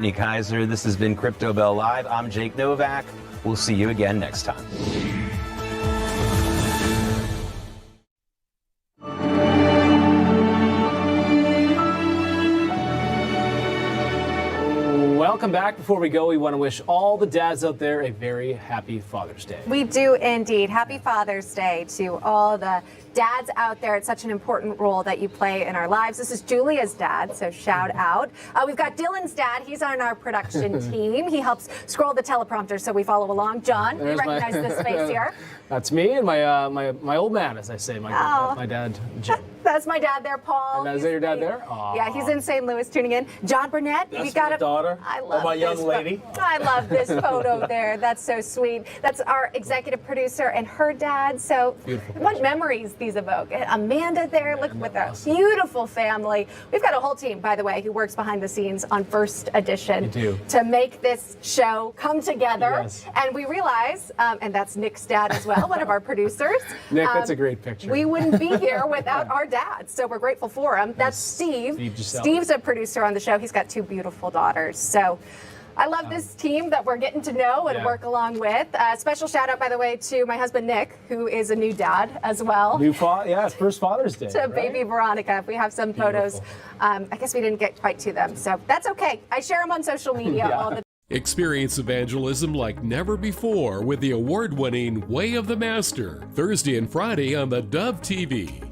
Kaiser, this has been Crypto Bell Live. I'm Jake Novak. We'll see you again next time. Welcome back. Before we go, we want to wish all the dads out there a very happy Father's Day. We do indeed. Happy Father's Day to all the dads out there. It's such an important role that you play in our lives. This is Julia's dad, so shout out. We've got Dylan's dad. He's on our production team. He helps scroll the teleprompter so we follow along. John, you recognize this face here? That's me and my old man, as I say, my dad, Jim. That's my dad there, Paul. And is that your dad there? Aww. Yeah, he's in St. Louis tuning in. John Burnett. That's we got my daughter. I love my young lady. I love this photo there. That's so sweet. That's our executive producer and her dad. So beautiful. What memories these evoke. Amanda there, look with a beautiful family. We've got a whole team, by the way, who works behind the scenes on First Edition to make this show come together. Yes. And we realize, and that's Nick's dad as well, one of our producers. Nick, that's a great picture. We wouldn't be here without our dad, so we're grateful for him. That's Steve. Steve's a producer on the show. He's got two beautiful daughters. So I love this team that we're getting to know and work along with. Special shout out, by the way, to my husband Nick, who is a new dad as well. It's first Father's Day. To baby Veronica. We have some photos. I guess we didn't get quite to them, so that's okay. I share them on social media all the time. Experience evangelism like never before with the award-winning Way of the Master, Thursday and Friday on theDove TV.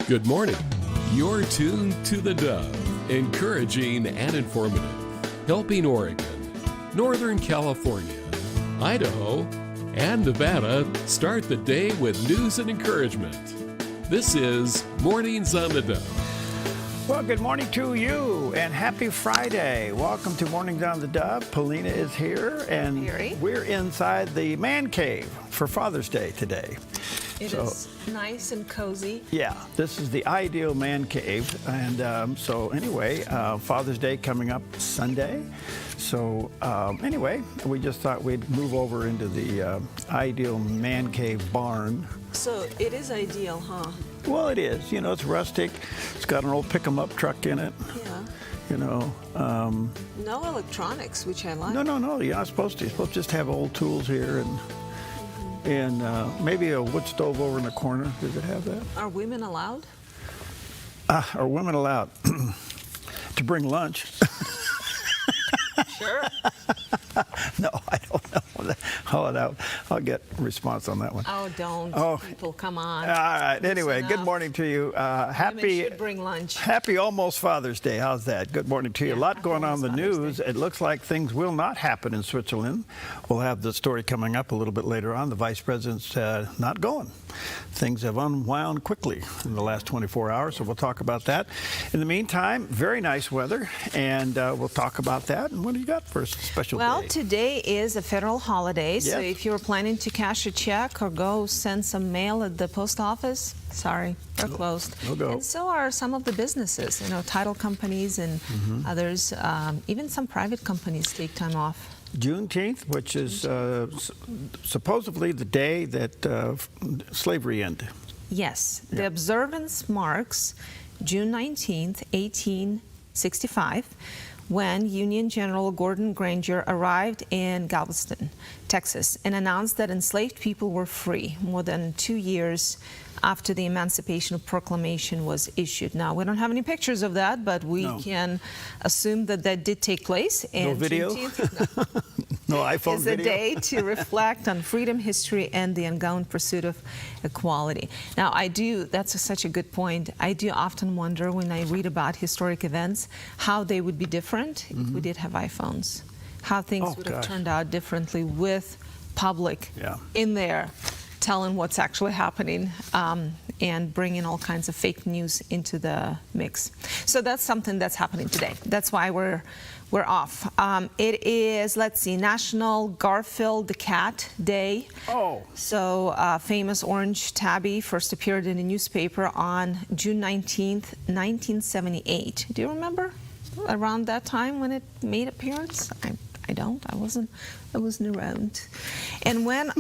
Good morning. You're tuned to theDove, encouraging and informative, helping Oregon, Northern California, Idaho, and Nevada start the day with news and encouragement. This is Mornings on theDove. Well, good morning to you and happy Friday. Welcome to Mornings on theDove. Paulina is here and we're inside the man cave for Father's Day today. It is nice and cozy. Yeah, this is the ideal man cave. And so anyway, Father's Day coming up Sunday. So anyway, we just thought we'd move over into the ideal man cave barn. So it is ideal, huh? Well, it is. You know, it's rustic. It's got an old pick-em-up truck in it. Yeah. You know. No electronics, which I like. No. You're not supposed to. You're supposed to just have old tools here and maybe a wood stove over in the corner. Does it have that? Are women allowed? Are women allowed to bring lunch? Sure. No, I don't know. I'll get a response on that one. Oh, don't. Oh. People, come on. All right. Anyway, good morning to you. Women should bring lunch. Happy almost Father's Day. How's that? Good morning to you. A lot going on in the news. It looks like things will not happen in Switzerland. We'll have the story coming up a little bit later on. The vice president's not going. Things have unwound quickly in the last 24 hours, so we'll talk about that. In the meantime, very nice weather, and we'll talk about that. And what do you got for a special day? Well, today is a federal holiday, so if you're planning to cash a check or go send some mail at the post office, sorry, they're closed. No go. And so are some of the businesses, you know, title companies and others, even some private companies take time off. Juneteenth, which is supposedly the day that slavery ended. Yes, the observance marks June 19th, 1865, when Union General Gordon Granger arrived in Galveston, Texas, and announced that enslaved people were free more than 2 years after the Emancipation Proclamation was issued. Now, we don't have any pictures of that, but we can assume that that did take place. And no video? No iPhone video? It's a day to reflect on freedom, history, and the ongoing pursuit of equality. Now, that's such a good point. I do often wonder when I read about historic events how they would be different if we did have iPhones, how things would have turned out differently with public in there telling what's actually happening and bringing all kinds of fake news into the mix. So that's something that's happening today. That's why we're off. It is, let's see, National Garfield the Cat Day. Oh. So famous orange tabby first appeared in a newspaper on June 19th, 1978. Do you remember around that time when it made appearance? I don't. I wasn't around. And when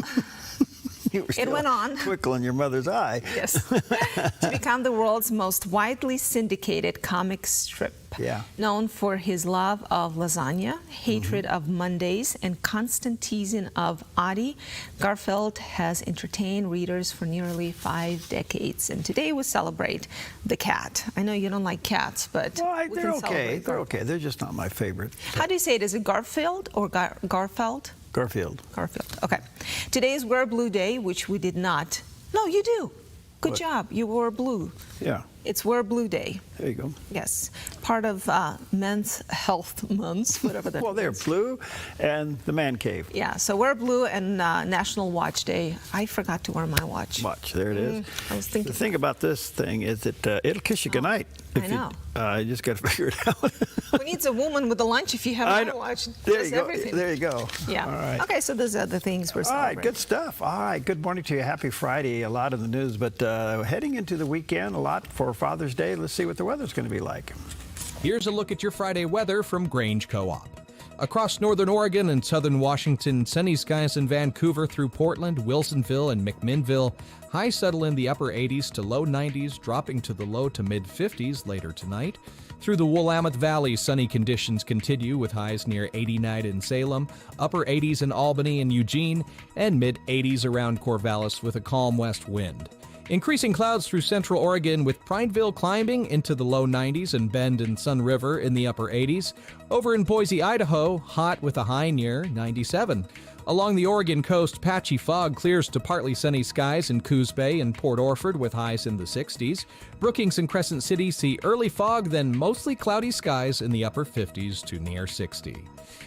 You were still went on. twinkle in your mother's eye. Yes. To become the world's most widely syndicated comic strip. Yeah. Known for his love of lasagna, hatred of Mondays, and constant teasing of Audie, Garfield has entertained readers for nearly 5 decades. And today we celebrate the cat. I know you don't like cats, but Well, we they're can okay. celebrate They're Garfield. okay. They're just not my favorite. How do you say it? Is it Garfield or Garfield? Garfield. Garfield. Okay. Today is Wear Blue Day, which we did not. No, you do. Good What? job. You wore blue. Yeah. It's Wear Blue Day. There you go. Yes. Part of Men's Health Months, whatever that Well, they're means. blue and the man cave. Yeah, so Wear Blue and National Watch Day. I forgot to wear my watch. Watch, there it is. I was thinking. The thing about this thing is that it'll kiss you goodnight. I know. You just got to figure it out. Who needs a woman with a lunch if you have I a know. watch? There Does you go. everything. There you go. Yeah. All right. Okay, so those are the things we're All right, celebrating. good stuff. All right, good morning to you. Happy Friday. A lot in the news, but heading into the weekend, a lot for Father's Day. Let's see what the weather's going to be like. Here's a look at your Friday weather from Grange Co-op. Across northern Oregon and southern Washington, sunny skies in Vancouver through Portland, Wilsonville, and McMinnville. Highs settle in the upper 80s to low 90s, dropping to the low to mid 50s later tonight. Through the Willamette Valley, sunny conditions continue with highs near 89 in Salem, upper 80s in Albany and Eugene, and mid 80s around Corvallis with a calm west wind. Increasing clouds through central Oregon with Prineville climbing into the low 90s and Bend and Sun River in the upper 80s. Over in Boise, Idaho, hot with a high near 97. Along the Oregon coast, patchy fog clears to partly sunny skies in Coos Bay and Port Orford with highs in the 60s. Brookings and Crescent City see early fog, then mostly cloudy skies in the upper 50s to near 60.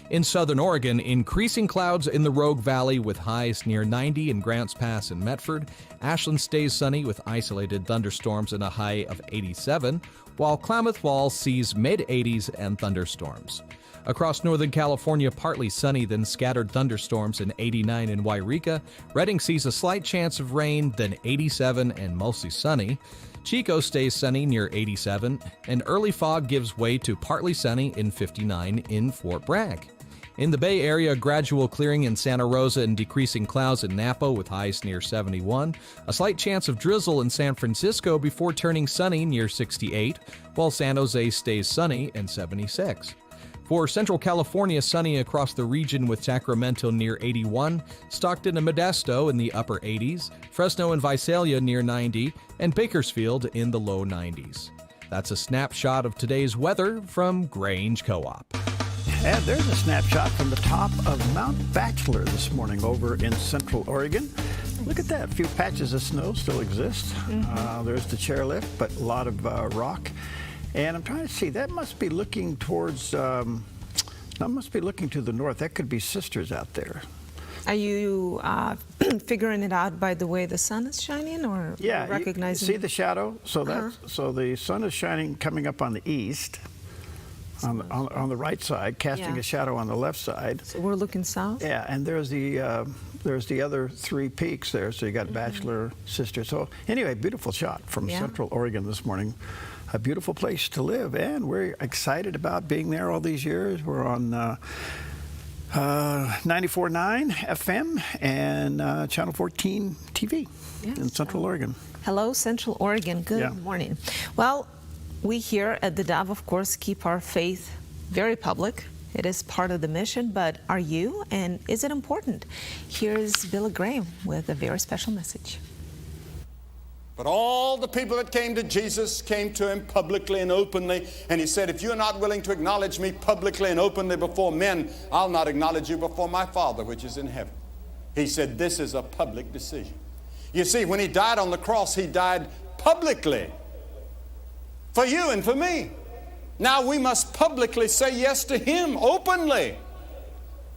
In southern Oregon, increasing clouds in the Rogue Valley with highs near 90 in Grants Pass and Medford. Ashland stays sunny with isolated thunderstorms and a high of 87, while Klamath Falls sees mid-80s and thunderstorms. Across Northern California, partly sunny, then scattered thunderstorms and 89 in Wairika. Redding sees a slight chance of rain, then 87 and mostly sunny. Chico stays sunny near 87, and early fog gives way to partly sunny in 59 in Fort Bragg. In the Bay Area, gradual clearing in Santa Rosa and decreasing clouds in Napa with highs near 71. A slight chance of drizzle in San Francisco before turning sunny near 68, while San Jose stays sunny and 76. For Central California, sunny across the region with Sacramento near 81, Stockton and Modesto in the upper 80s, Fresno and Visalia near 90, and Bakersfield in the low 90s. That's a snapshot of today's weather from Grange Co-op. And there's a snapshot from the top of Mount Bachelor this morning over in central Oregon. Look at that. A few patches of snow still exist. There's the chairlift, but a lot of rock. And I'm trying to see, that must be looking towards, that must be looking to the north. That could be Sisters out there. Are you figuring it out by the way the sun is shining, or Yeah, recognizing? you see the shadow? So so the sun is shining coming up on the east, on the right side, casting Yeah. a shadow on the left side. So we're looking south? Yeah, and there's the other 3 peaks there. So you got Bachelor, Sister. So anyway, beautiful shot from Yeah. Central Oregon this morning. A beautiful place to live, and we're excited about being there all these years. We're on 94.9 FM and Channel 14 TV in Central Oregon. Hello, Central Oregon. Good morning. Well, we here at theDove, of course, keep our faith very public. It is part of the mission, but are you, and is it important? Here's Billy Graham with a very special message. But all the people that came to Jesus came to him publicly and openly. And he said, if you're not willing to acknowledge me publicly and openly before men, I'll not acknowledge you before my Father which is in heaven. He said, this is a public decision. You see, when he died on the cross, he died publicly for you and for me. Now we must publicly say yes to him openly.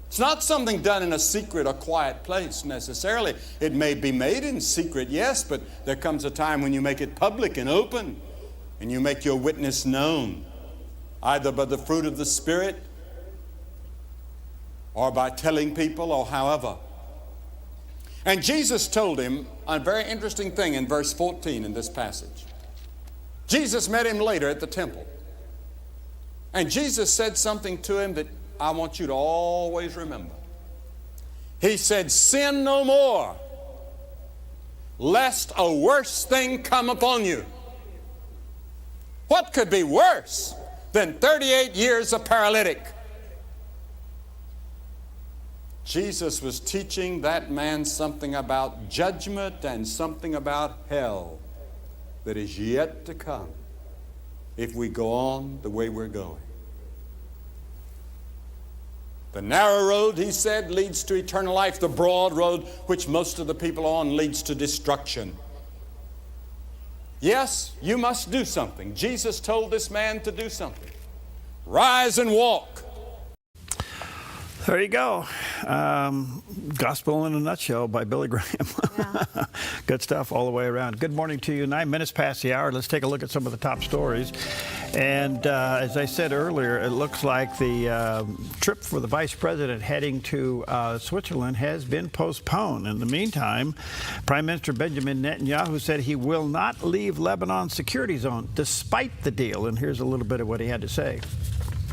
It's not something done in a secret or quiet place necessarily. It may be made in secret, yes, but there comes a time when you make it public and open, and you make your witness known, either by the fruit of the Spirit or by telling people or however. And Jesus told him a very interesting thing in verse 14 in this passage. Jesus met him later at the temple. And Jesus said something to him that I want you to always remember. He said, sin no more. lest a worse thing come upon you. What could be worse than 38 years of paralytic? Jesus was teaching that man something about judgment and something about hell that is yet to come if we go on the way we're going. The narrow road, he said, leads to eternal life. The broad road, which most of the people are on, leads to destruction. Yes, you must do something. Jesus told this man to do something. Rise and walk. There you go. Gospel in a nutshell by Billy Graham. Yeah. Good stuff all the way around. Good morning to you. 9 minutes past the hour. Let's take a look at some of the top stories. And as I said earlier, it looks like the trip for the vice president heading to Switzerland has been postponed. In the meantime, Prime Minister Benjamin Netanyahu said he will not leave Lebanon's security zone despite the deal. And here's a little bit of what he had to say.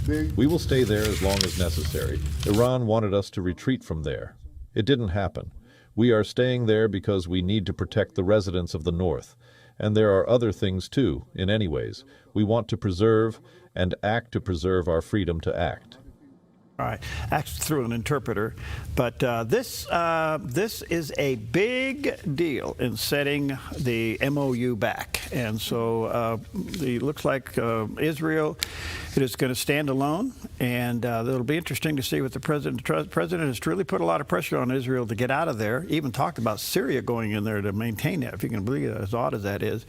We will stay there as long as necessary. Iran wanted us to retreat from there. It didn't happen. We are staying there because we need to protect the residents of the north. And there are other things too, in any ways. We want to preserve and act to preserve our freedom to act. All right, act through an interpreter, but this is a big deal in setting the MOU back, and so it looks like Israel is going to stand alone, and it'll be interesting to see what the president has truly put a lot of pressure on Israel to get out of there. Even talked about Syria going in there to maintain that, if you can believe it, as odd as that is.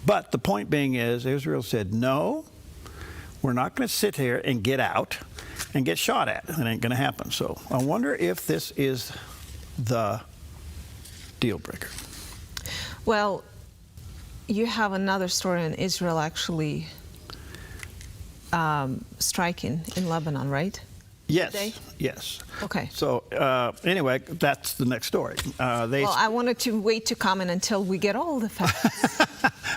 But the point being is, Israel said no. We're not going to sit here and get out and get shot at. It ain't going to happen. So I wonder if this is the deal breaker. Well, you have another story in Israel actually striking in Lebanon, right? Yes. Today? Yes. Okay. So anyway, that's the next story. Well, I wanted to wait to comment until we get all the facts.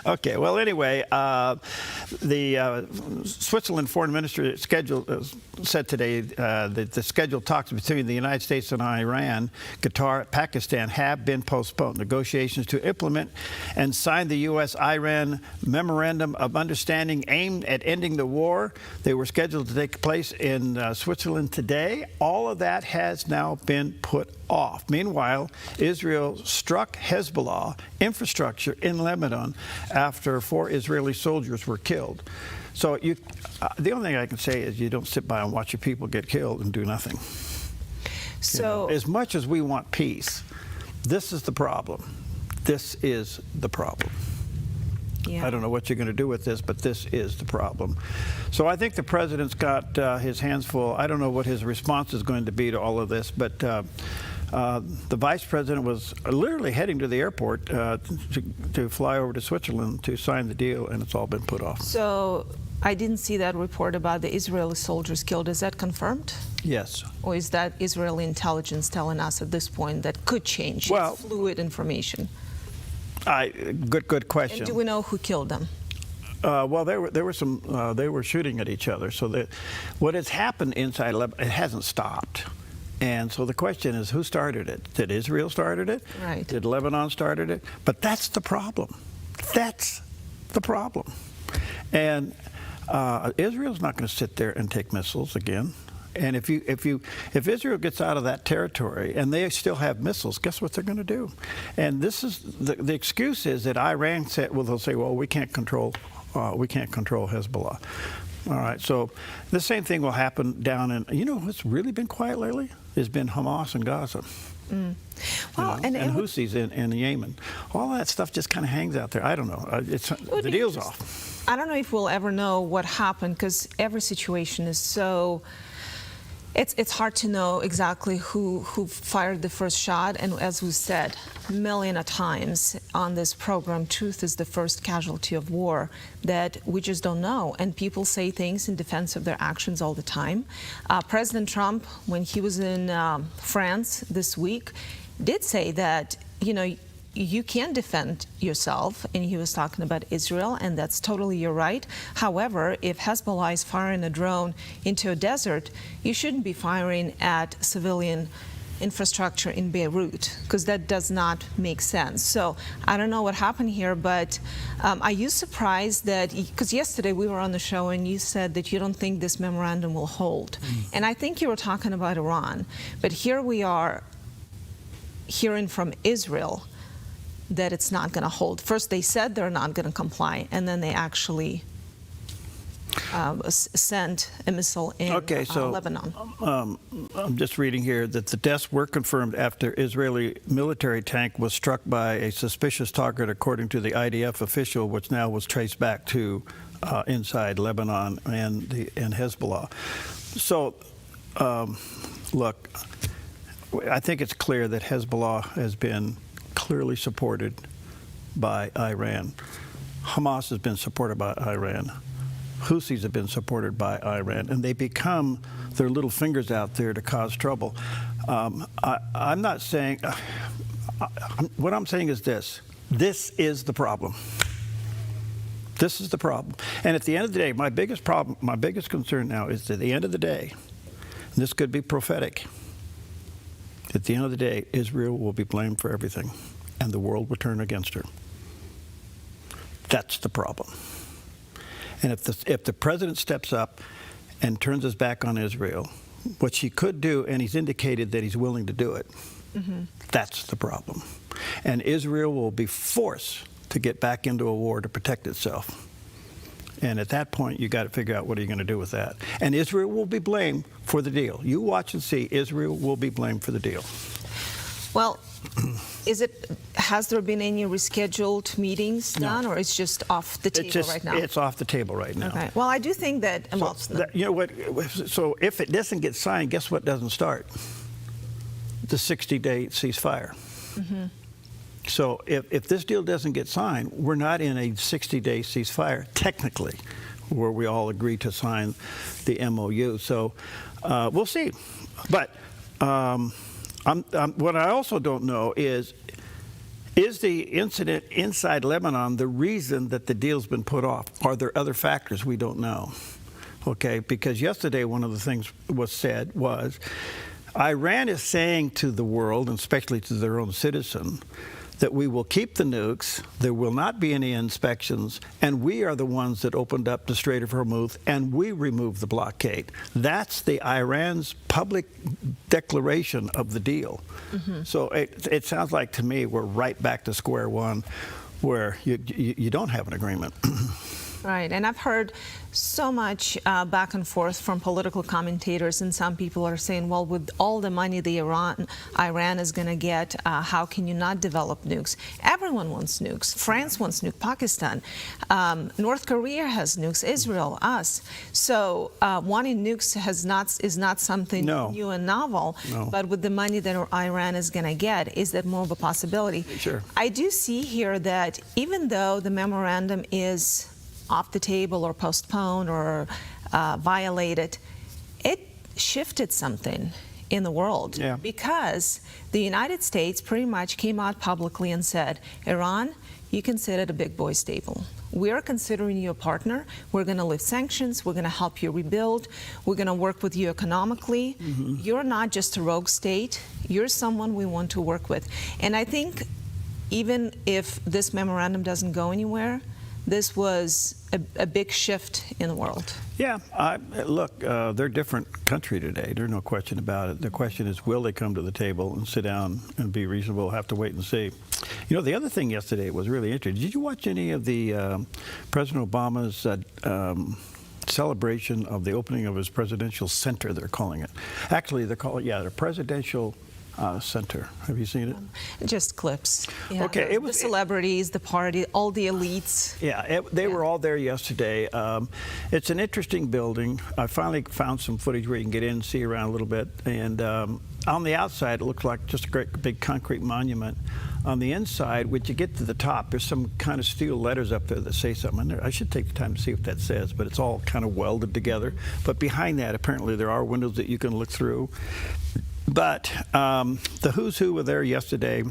Okay. Well, anyway, the Switzerland foreign minister said today that the scheduled talks between the United States and Iran, Qatar, Pakistan have been postponed. Negotiations to implement and sign the U.S.-Iran Memorandum of Understanding aimed at ending the war. They were scheduled to take place in Switzerland today. All of that has now been put off. Meanwhile, Israel struck Hezbollah infrastructure in Lebanon after 4 Israeli soldiers were killed. So the only thing I can say is you don't sit by and watch your people get killed and do nothing. So, as much as we want peace, this is the problem. This is the problem. yeah. I don't know what you're going to do with this, but this is the problem. So I think the president's got his hands full. I don't know what his response is going to be to all of this, but the vice president was literally heading to the airport to fly over to Switzerland to sign the deal, and it's all been put off. So I didn't see that report about the Israeli soldiers killed. Is that confirmed? Yes. Or is that Israeli intelligence telling us at this point that could change? Well, it's fluid information. Good question. And do we know who killed them? Well, there were some. They were shooting at each other. So what has happened inside Lebanon, it hasn't stopped. And so the question is, who started it? Did Israel started it? Right. Did Lebanon started it? But that's the problem. That's the problem. And Israel's not going to sit there and take missiles again. And if Israel gets out of that territory and they still have missiles, guess what they're going to do? And this is the excuse is that Iran said, well, they'll say, well, we can't control Hezbollah. All right, so the same thing will happen down in, you know what's really been quiet lately? Has been Hamas in Gaza. Mm. Well, and Houthis in Yemen. All that stuff just kind of hangs out there. I don't know. The deal's off. I don't know if we'll ever know what happened because every situation is so... It's hard to know exactly who fired the first shot, and as we said a million times on this program, truth is the first casualty of war, that we just don't know, and people say things in defense of their actions all the time. President Trump, when he was in France this week, did say that, you know, you can defend yourself, and he was talking about Israel, and that's totally your right. However, if Hezbollah is firing a drone into a desert, you shouldn't be firing at civilian infrastructure in Beirut, because that does not make sense. So I don't know what happened here, but are you surprised that, because yesterday we were on the show and you said that you don't think this memorandum will hold. And I think you were talking about Iran, but here we are hearing from Israel that it's not going to hold. First they said they're not going to comply, and then they actually sent a missile in Lebanon. I'm just reading here that the deaths were confirmed after Israeli military tank was struck by a suspicious target, according to the IDF official, which now was traced back to inside Lebanon and Hezbollah. So, look, I think it's clear that Hezbollah has been clearly supported by Iran. Hamas has been supported by Iran. Houthis have been supported by Iran, and they become their little fingers out there to cause trouble. I'm not saying, what I'm saying is this. This is the problem. This is the problem. And at the end of the day, my biggest problem, my biggest concern now is that at the end of the day, and this could be prophetic, at the end of the day, Israel will be blamed for everything, and the world will turn against her. That's the problem. And if the president steps up and turns his back on Israel, what he could do, and he's indicated that he's willing to do it, that's the problem. And Israel will be forced to get back into a war to protect itself. And at that point, you got to figure out what are you going to do with that. And Israel will be blamed for the deal. You watch and see. Israel will be blamed for the deal. Well, has there been any rescheduled meetings done, or it's just off the table right now? It's off the table right now. Okay. Well, I do think that, you know what? So if it doesn't get signed, guess what doesn't start? The 60-day ceasefire. So if this deal doesn't get signed, we're not in a 60-day ceasefire, technically, where we all agree to sign the MOU. So we'll see. But what I also don't know is the incident inside Lebanon the reason that the deal's been put off? Are there other factors we don't know? Okay, because yesterday one of the things was said was Iran is saying to the world, and especially to their own citizen, that we will keep the nukes, there will not be any inspections, and we are the ones that opened up the Strait of Hormuz, and we removed the blockade. That's the Iran's public declaration of the deal. So it sounds like to me we're right back to square one, where you don't have an agreement. Right, and I've heard so much back and forth from political commentators, and some people are saying, well, with all the money the Iran is going to get, how can you not develop nukes? Everyone wants nukes. France wants nukes. Pakistan. North Korea has nukes. Israel, us. So wanting nukes is not something new and novel, but with the money that Iran is going to get, is that more of a possibility? Sure. I do see here that even though the memorandum is off the table or postponed or violated, it shifted something in the world. Because the United States pretty much came out publicly and said, Iran, you can sit at a big boys table. We're considering you a partner. We're going to lift sanctions. We're going to help you rebuild. We're going to work with you economically. You're not just a rogue state. You're someone we want to work with. And I think even if this memorandum doesn't go anywhere, this was a big shift in the world. Yeah, look, they're a different country today. There's no question about it. The question is, will they come to the table and sit down and be reasonable? We'll have to wait and see. You know, the other thing yesterday was really interesting. Did you watch any of the President Obama's celebration of the opening of his presidential center, they're calling it? Actually, they're calling it, the presidential center. Have you seen it? Just clips. Yeah. Okay, the celebrities, the party, all the elites. Yeah, they were all there yesterday. It's an interesting building. I finally found some footage where you can get in and see around a little bit. And on the outside, it looks like just a great big concrete monument. On the inside, when you get to the top, there's some kind of steel letters up there that say something. I should take the time to see what that says, but it's all kind of welded together. But behind that, apparently, there are windows that you can look through. But the who's who were there yesterday.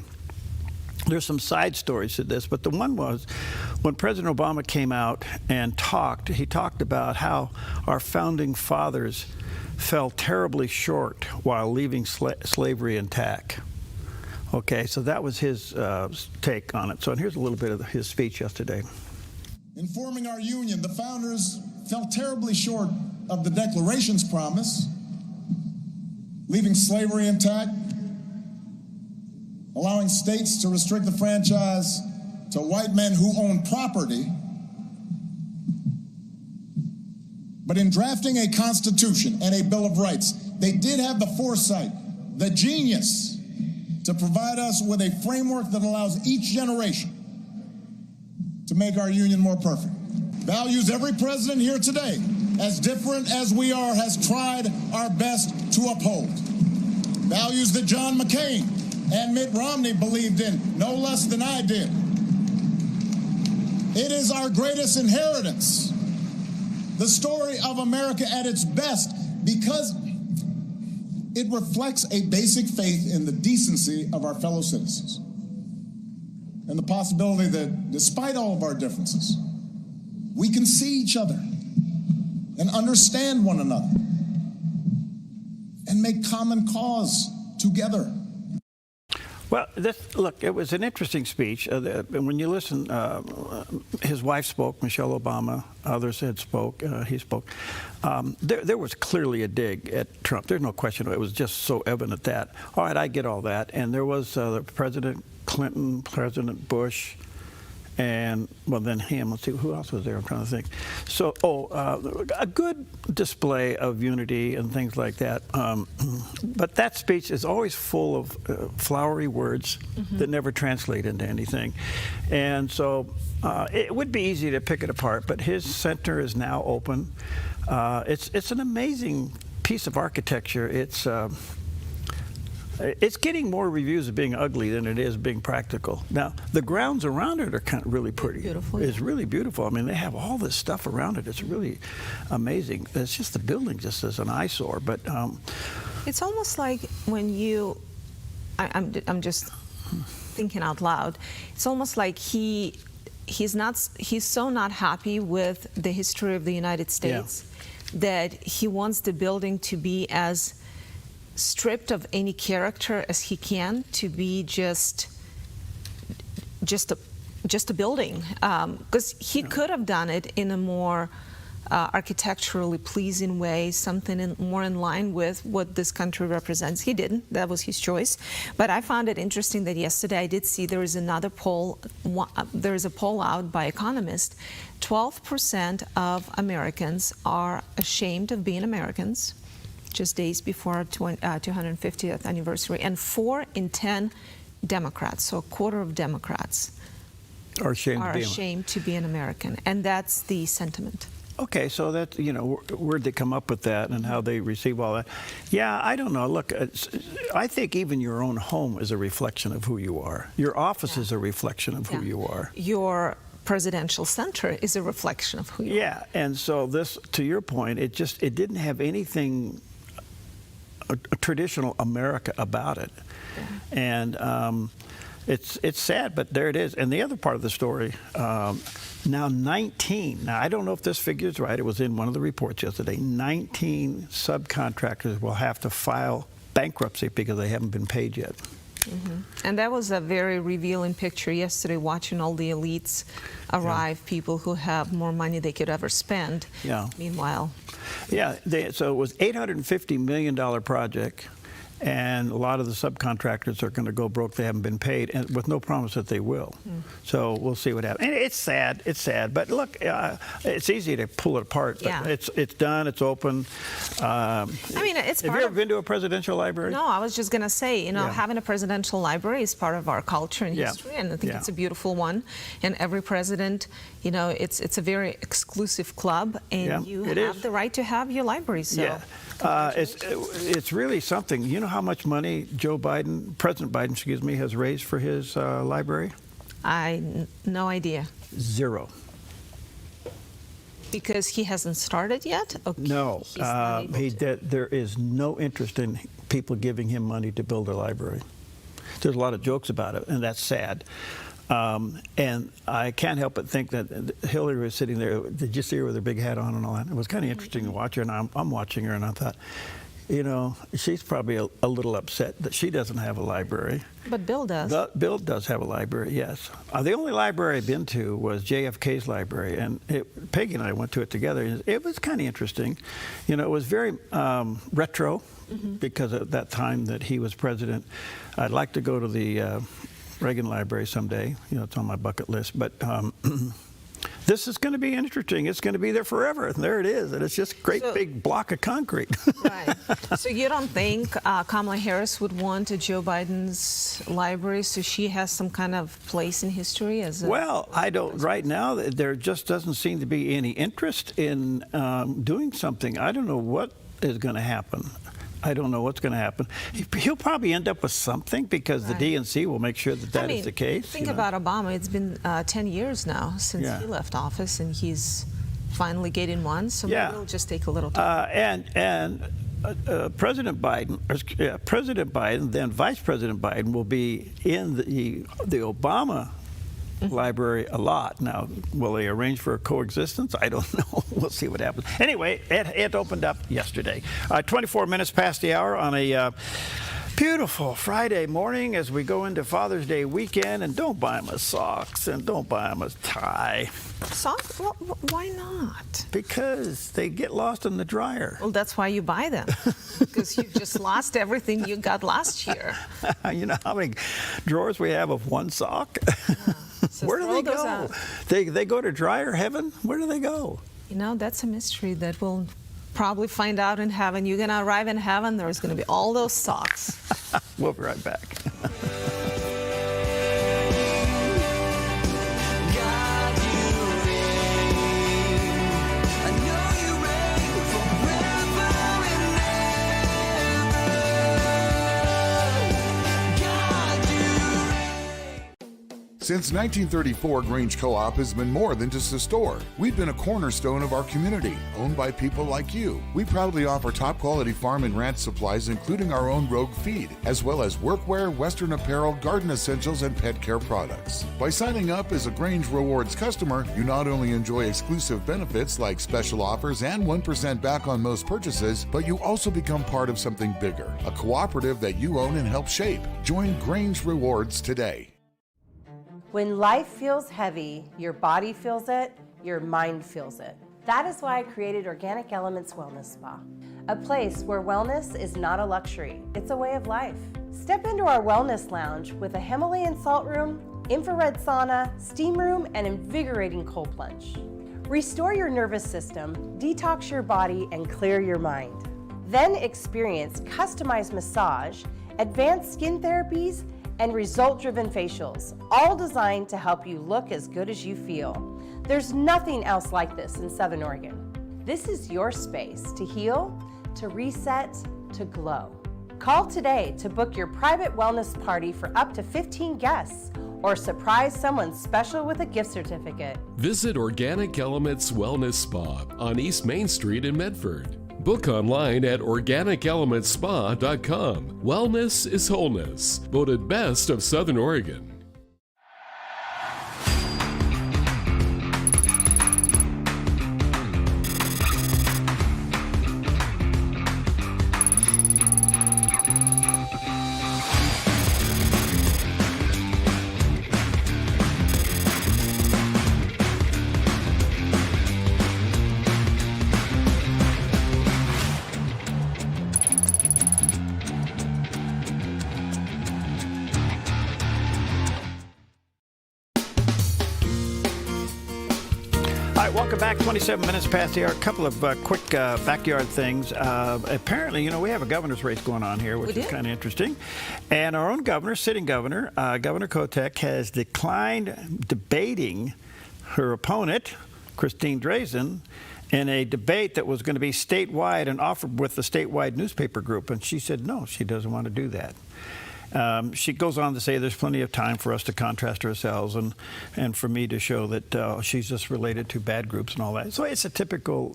There's some side stories to this, but the one was when President Obama came out and talked, he talked about how our founding fathers fell terribly short while leaving slavery intact. Okay, so that was his take on it. So here's a little bit of his speech yesterday. In forming our union, the founders fell terribly short of the Declaration's promise, leaving slavery intact, allowing states to restrict the franchise to white men who own property. But in drafting a Constitution and a Bill of Rights, they did have the foresight, the genius, to provide us with a framework that allows each generation to make our union more perfect. Values every president here today, as different as we are, has tried our best to uphold. Values that John McCain and Mitt Romney believed in no less than I did. It is our greatest inheritance, the story of America at its best, because it reflects a basic faith in the decency of our fellow citizens and the possibility that despite all of our differences, we can see each other and understand one another and make common cause together. Well, look, it was an interesting speech. When you listen, his wife spoke, Michelle Obama, others had spoke, he spoke. There was clearly a dig at Trump. There's no question. It was just so evident that. All right, I get all that. And there was President Clinton, President Bush, and, well, then him. Let's see, who else was there? I'm trying to think. So, a good display of unity and things like that. But that speech is always full of flowery words that never translate into anything. And so it would be easy to pick it apart, but his center is now open. It's an amazing piece of architecture. It's getting more reviews of being ugly than it is being practical. Now, the grounds around it are kind of really pretty. Beautiful. It's really beautiful. I mean, they have all this stuff around it. It's really amazing. It's just the building just is an eyesore. But it's almost like when you, I'm just thinking out loud. It's almost like he's so not happy with the history of the United States that he wants the building to be as stripped of any character as he can, to be just a building, because he could have done it in a more architecturally pleasing way, something more in line with what this country represents. He didn't. That was his choice. But I found it interesting that yesterday I did see there is another poll. There is a poll out by economists. 12% of Americans are ashamed of being Americans, just days before our 250th anniversary, and 4 in 10 Democrats, so a quarter of Democrats, are ashamed to be an American, and that's the sentiment. Okay, so that, where'd they come up with that and how they receive all that? Yeah, I don't know. Look, I think even your own home is a reflection of who you are. Your office is a reflection of who you are. Your presidential center is a reflection of who you are. Yeah, and so this, to your point, it didn't have anything a traditional America about it. And it's sad, but there it is. And the other part of the story, now 19, now I don't know if this figure is right, it was in one of the reports yesterday, 19 subcontractors will have to file bankruptcy because they haven't been paid yet. And that was a very revealing picture yesterday, watching all the elites arrive, people who have more money they could ever spend. Meanwhile. So it was $850 million project, and a lot of the subcontractors are going to go broke. They haven't been paid, and with no promise that they will. So we'll see what happens. And it's sad. It's sad. But look, it's easy to pull it apart. But it's done. It's open. I mean, it's have you ever been to a presidential library? No, I was just going to say, having a presidential library is part of our culture and history, and I think it's a beautiful one. And every president, it's a very exclusive club, and you have the right to have your library. So. It's really something. You know how much money President Biden, has raised for his library? No idea. 0. Because he hasn't started yet? Okay. No, there is no interest in people giving him money to build a library. There's a lot of jokes about it, and that's sad. And I can't help but think that Hillary was sitting there. Did you see her with her big hat on and all that? It was kind of interesting to watch her, and I'm watching her, and I thought, you know, she's probably a little upset that she doesn't have a library. But Bill does. Bill does have a library, yes. The only library I've been to was JFK's library, and Peggy and I went to it together. It was kind of interesting. You know, it was very retro because at that time that he was president. I'd like to go to the Reagan Library someday. You know, it's on my bucket list. But this is going to be interesting. It's going to be there forever. And there it is. And it's just a great big block of concrete. Right. So you don't think Kamala Harris would want Joe Biden's library so she has some kind of place in history as a... Well, I don't. Right now, there just doesn't seem to be any interest in doing something. I don't know what is going to happen. I don't know what's going to happen. He'll probably end up with something because the DNC will make sure that is the case. Think about Obama. It's been 10 years now since he left office, and he's finally getting one. So maybe it'll just take a little time. President Biden, then Vice President Biden, will be in the Obama library a lot. Now, will they arrange for a coexistence? I don't know. We'll see what happens. Anyway, it opened up yesterday. 24 minutes past the hour on a beautiful Friday morning as we go into Father's Day weekend. And don't buy him a socks and don't buy him a tie. Socks? Well, why not? Because they get lost in the dryer. Well, that's why you buy them. Because you've just lost everything you got last year. You know how many drawers we have of one sock? So where do they go? They go to dryer heaven? Where do they go? You know, that's a mystery that we'll probably find out in heaven. You're going to arrive in heaven, there's going to be all those socks. We'll be right back. Since 1934, Grange Co-op has been more than just a store. We've been a cornerstone of our community, owned by people like you. We proudly offer top-quality farm and ranch supplies, including our own Rogue feed, as well as workwear, Western apparel, garden essentials, and pet care products. By signing up as a Grange Rewards customer, you not only enjoy exclusive benefits like special offers and 1% back on most purchases, but you also become part of something bigger, a cooperative that you own and help shape. Join Grange Rewards today. When life feels heavy, your body feels it, your mind feels it. That is why I created Organic Elements Wellness Spa, a place where wellness is not a luxury, it's a way of life. Step into our wellness lounge with a Himalayan salt room, infrared sauna, steam room, and invigorating cold plunge. Restore your nervous system, detox your body, and clear your mind. Then experience customized massage, advanced skin therapies, and result-driven facials, all designed to help you look as good as you feel. There's nothing else like this in Southern Oregon. This is your space to heal, to reset, to glow. Call today to book your private wellness party for up to 15 guests or surprise someone special with a gift certificate. Visit Organic Elements Wellness Spa on East Main Street in Medford. Book online at organicelementspa.com. Wellness is wholeness. Voted best of Southern Oregon. Welcome back. 27 minutes past the hour. A couple of quick backyard things. Apparently, you know, we have a governor's race going on here, which is kind of interesting. And our own governor, sitting governor, Governor Kotek, has declined debating her opponent, Christine Drazen, in a debate that was going to be statewide and offered with the statewide newspaper group. And she said, no, she doesn't want to do that. She goes on to say there's plenty of time for us to contrast ourselves and for me to show that she's just related to bad groups and all that. So it's a typical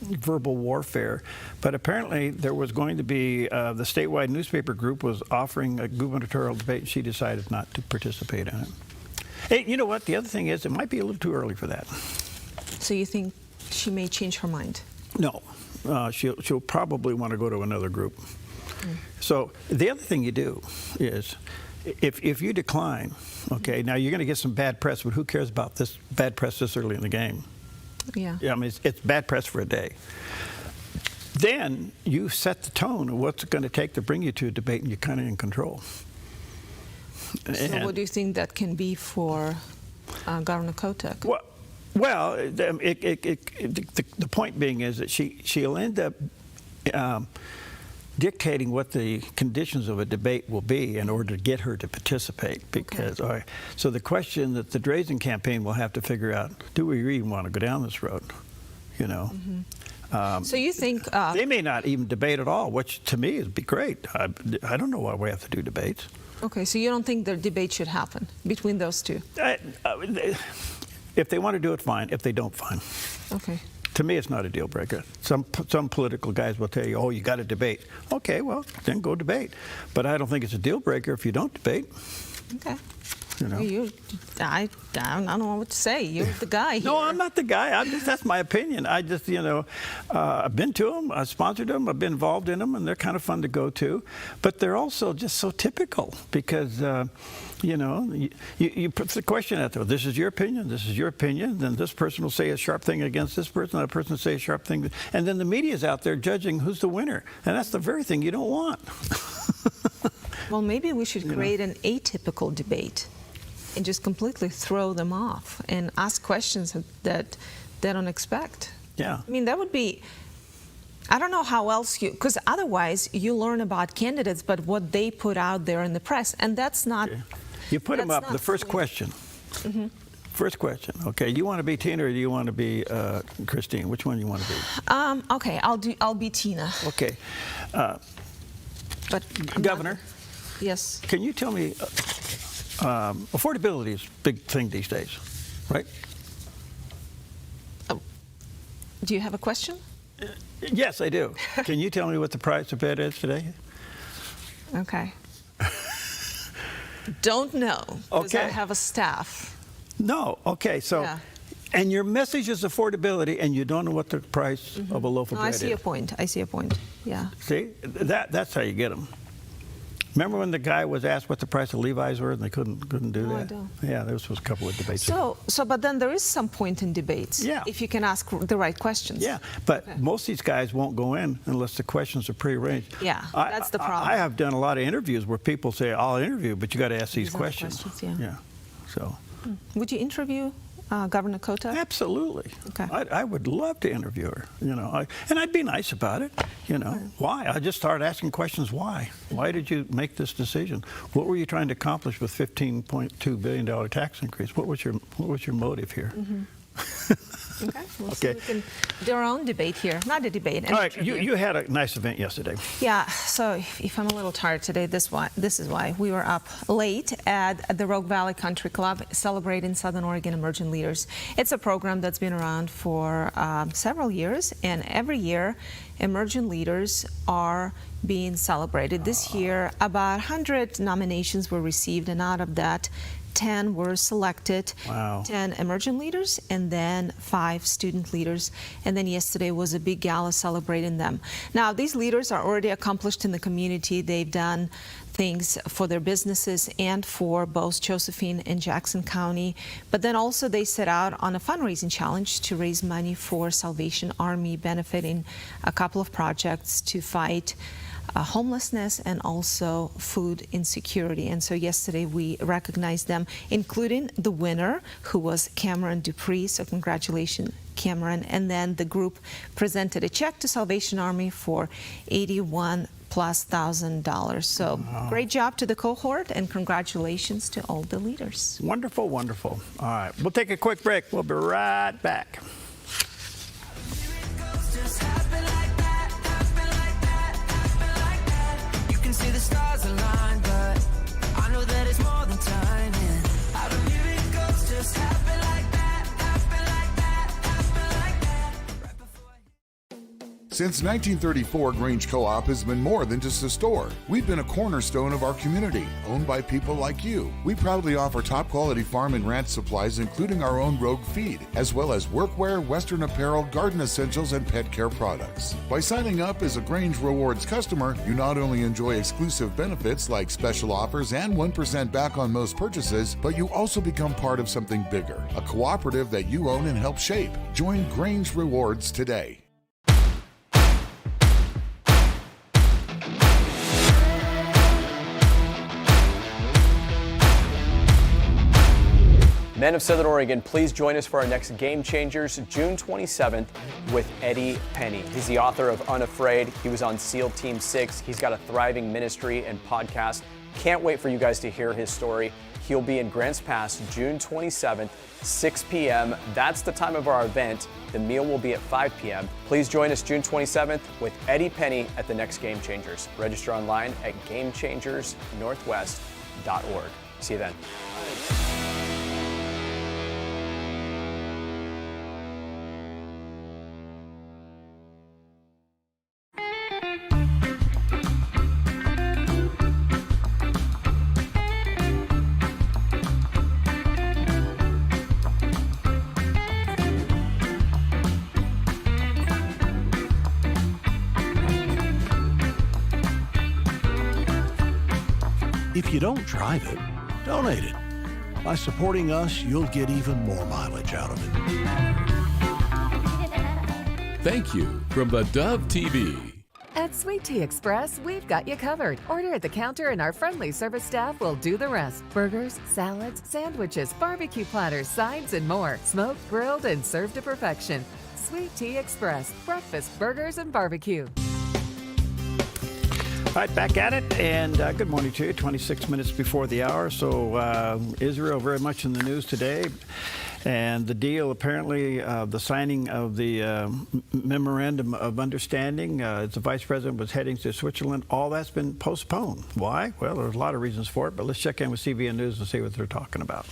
verbal warfare. But apparently there was going to be, the statewide newspaper group was offering a gubernatorial debate, and she decided not to participate in it. Hey, you know what? The other thing is, it might be a little too early for that. So you think she may change her mind? No. She'll probably want to go to another group. So the other thing you do is, if you decline, okay, now you're going to get some bad press, but who cares about this bad press this early in the game? Yeah. I mean, it's bad press for a day. Then you set the tone of what's it going to take to bring you to a debate, and you're kind of in control. So what do you think that can be for Governor Kotek? Well, the point being is that she'll end up dictating what the conditions of a debate will be in order to get her to participate. Because, all right, so the question that the Drazen campaign will have to figure out: do we really want to go down this road? You know. So you think they may not even debate at all, which to me would be great. I don't know why we have to do debates. Okay, so you don't think the debate should happen between those two? If they want to do it, fine. If they don't, fine. Okay. To me, it's not a deal breaker. Some political guys will tell you, oh, you got to debate. Okay, well, then go debate. But I don't think it's a deal breaker if you don't debate. Okay. You know? I don't know what to say. You're the guy here. No, I'm not the guy. That's my opinion. I just, I've been to them, I've sponsored them, I've been involved in them, and they're kind of fun to go to. But they're also just so typical because, you put the question out there. This is your opinion. This is your opinion. Then this person will say a sharp thing against this person. That person will say a sharp thing. And then the media's out there judging who's the winner. And that's the very thing you don't want. Well, maybe we should create an atypical debate and just completely throw them off and ask questions that they don't expect. Yeah. I mean, that would be, I don't know how else because otherwise you learn about candidates, but what they put out there in the press, and that's not. Yeah. You put them up. The first question. Mm-hmm. First question. Okay, you want to be Tina or do you want to be Christine? Which one do you want to be? Okay, I'll be Tina. Okay. But Governor. Yes. Can you tell me? Affordability is a big thing these days, right? Oh. Do you have a question? Yes, I do. Can you tell me what the price of bed is today? Okay. Don't know, because I have a staff. No, okay, so, and your message is affordability, and you don't know what the price of a loaf of bread is. I see a point, yeah. See, that's how you get them. Remember when the guy was asked what the price of Levi's were, and they couldn't do that? I don't. Yeah, there was a couple of debates. But then there is some point in debates. Yeah. If you can ask the right questions. Yeah, but most of these guys won't go in unless the questions are prearranged. Yeah, that's the problem. I have done a lot of interviews where people say, "I'll interview, but you got to ask these questions." Yeah. So. Would you interview Governor Kotek? Absolutely. Okay. I would love to interview her. And I'd be nice about it. Why? I just started asking questions. Why? Why did you make this decision? What were you trying to accomplish with $15.2 billion tax increase? What was your motive here? Okay. So we can do our own debate here. Not a debate. All right. You had a nice event yesterday. Yeah. So if I'm a little tired today, this is why. We were up late at the Rogue Valley Country Club celebrating Southern Oregon Emerging Leaders. It's a program that's been around for several years, and every year emerging leaders are being celebrated. This year, about 100 nominations were received, and out of that, 10 were selected. Wow. 10 emerging leaders and then 5 student leaders. And then yesterday was a big gala celebrating them. Now, these leaders are already accomplished in the community. They've done things for their businesses and for both Josephine and Jackson County. But then also they set out on a fundraising challenge to raise money for Salvation Army, benefiting a couple of projects to fight homelessness and also food insecurity. And so yesterday we recognized them, including the winner, who was Cameron Dupree. So congratulations, Cameron. And then the group presented a check to Salvation Army for $81,000+. So great job to the cohort, and congratulations to all the leaders. Wonderful, wonderful. All right, we'll take a quick break. We'll be right back. See the stars align, but I know that it's more than timing. I don't hear it goes, just happen like that, happen like that, happen like that. Right before Since 1934, Grange Co-op has been more than just a store. We've been a cornerstone of our community, owned by people like you. We proudly offer top-quality farm and ranch supplies, including our own Rogue feed, as well as workwear, Western apparel, garden essentials, and pet care products. By signing up as a Grange Rewards customer, you not only enjoy exclusive benefits like special offers and 1% back on most purchases, but you also become part of something bigger, a cooperative that you own and help shape. Join Grange Rewards today. Men of Southern Oregon, please join us for our next Game Changers, June 27th, with Eddie Penny. He's the author of Unafraid. He was on SEAL Team 6. He's got a thriving ministry and podcast. Can't wait for you guys to hear his story. He'll be in Grants Pass, June 27th, 6 p.m. That's the time of our event. The meal will be at 5 p.m. Please join us June 27th with Eddie Penny at the next Game Changers. Register online at gamechangersnorthwest.org. See you then. If you don't drive it, donate it. By supporting us, you'll get even more mileage out of it. Thank you from the Dove TV. At Sweet Tea Express, we've got you covered. Order at the counter and our friendly service staff will do the rest. Burgers, salads, sandwiches, barbecue platters, sides, and more. Smoked, grilled, and served to perfection. Sweet Tea Express, breakfast, burgers, and barbecue. All right, back at it, and good morning to you. 26 minutes before the hour. So Israel very much in the news today. And the deal, apparently, the signing of the memorandum of understanding, the vice president was heading to Switzerland, all that's been postponed. Why? Well, there's a lot of reasons for it, but let's check in with CBN News and see what they're talking about.